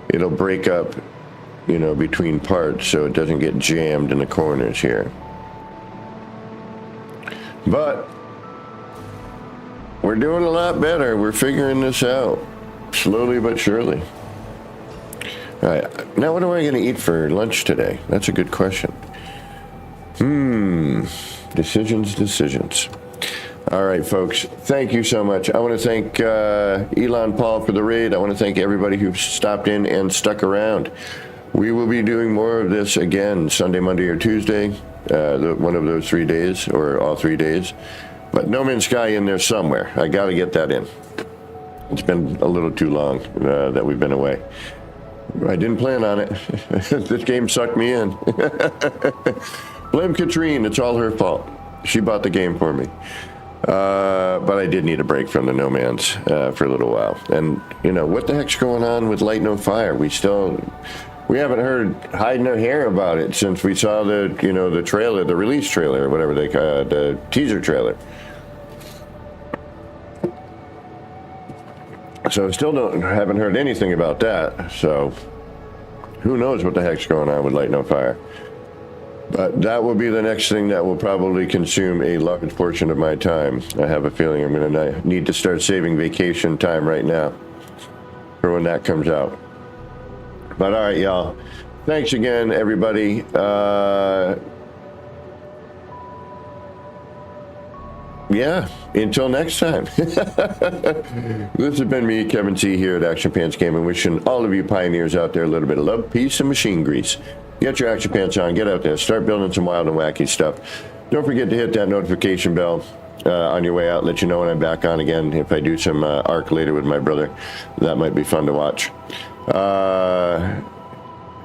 it'll break up, between parts, so it doesn't get jammed in the corners here. But we're doing a lot better. We're figuring this out slowly but surely. All right, now what am I going to eat for lunch today? That's a good question. Decisions. All right, folks, thank you so much. I want to thank Elon Paul for the raid. I want to thank everybody who stopped in and stuck around. We will be doing more of this again Sunday, Monday, or Tuesday, one of those 3 days, or all 3 days. But No Man's Sky in there somewhere. I got to get that in. It's been a little too long that we've been away. I didn't plan on it. This game sucked me in. Blame Katrine. It's all her fault. She bought the game for me. But I did need a break from the No Man's for a little while. And, what the heck's going on with Light No Fire? We haven't heard hide no hair about it since we saw the trailer, the release trailer, or whatever they call it, the teaser trailer. So still haven't heard anything about that. So who knows what the heck's going on with Light No Fire. But that will be the next thing that will probably consume a large portion of my time. I have a feeling I'm going to need to start saving vacation time right now for when that comes out. But all right, y'all. Thanks again, everybody. Yeah, until next time. This has been me, Kevin C, here at Action Pants Gaming, wishing all of you pioneers out there a little bit of love, peace, and machine grease. Get your action pants on, get out there, start building some wild and wacky stuff. Don't forget to hit that notification bell on your way out, let you know when I'm back on again. If I do some Ark later with my brother, that might be fun to watch.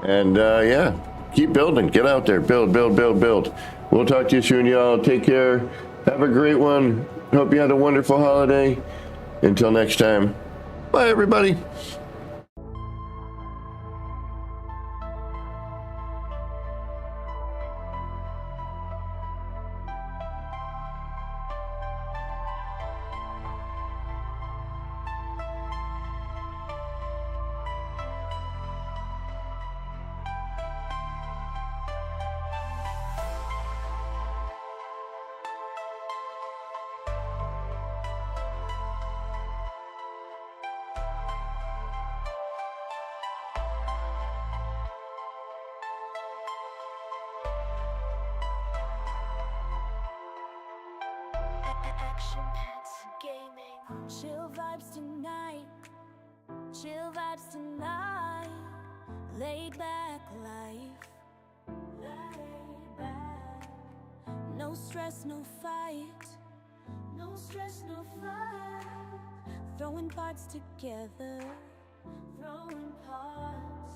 Yeah, keep building, get out there, build. We'll talk to you soon, y'all. Take care. Have a great one. Hope you had a wonderful holiday. Until next time, bye, everybody. Action-packed gaming. Chill vibes tonight. Chill vibes tonight. Laid back life. Laid back. No stress, no fight. No stress, no fight. Throwing parts together. Throwing parts.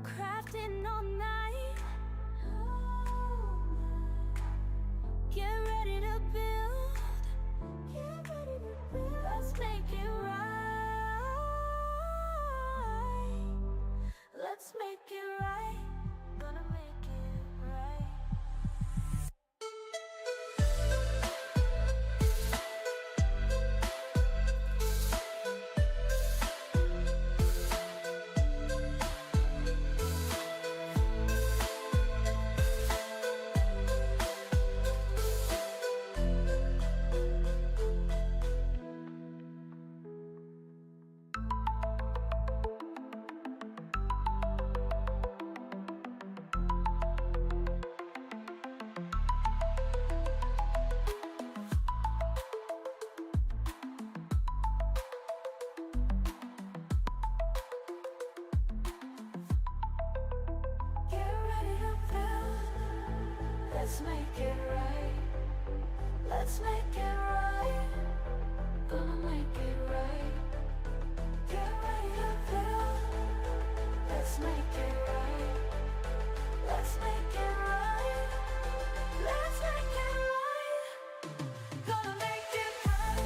Crafting all night. All night. Get ready to build. Get ready to build. Let's make it right. Let's make it right. Gonna make it right. Get ready to build. Let's make it right. Let's make it right. Gonna make it right. Get ready to build. Let's make it right. Let's make it right. Let's make it right. Gonna make it right.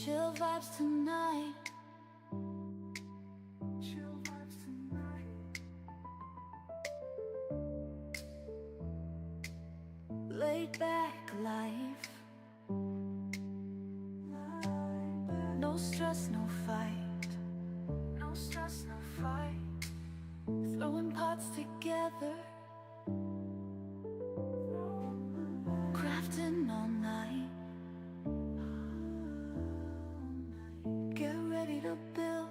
Chill vibes tonight. Chill vibes tonight. Laid back life. No stress, no fight. No stress, no fight. Throwing parts together. Crafting all night. Get ready to build.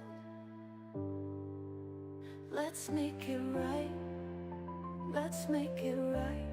Let's make it right. Let's make it right.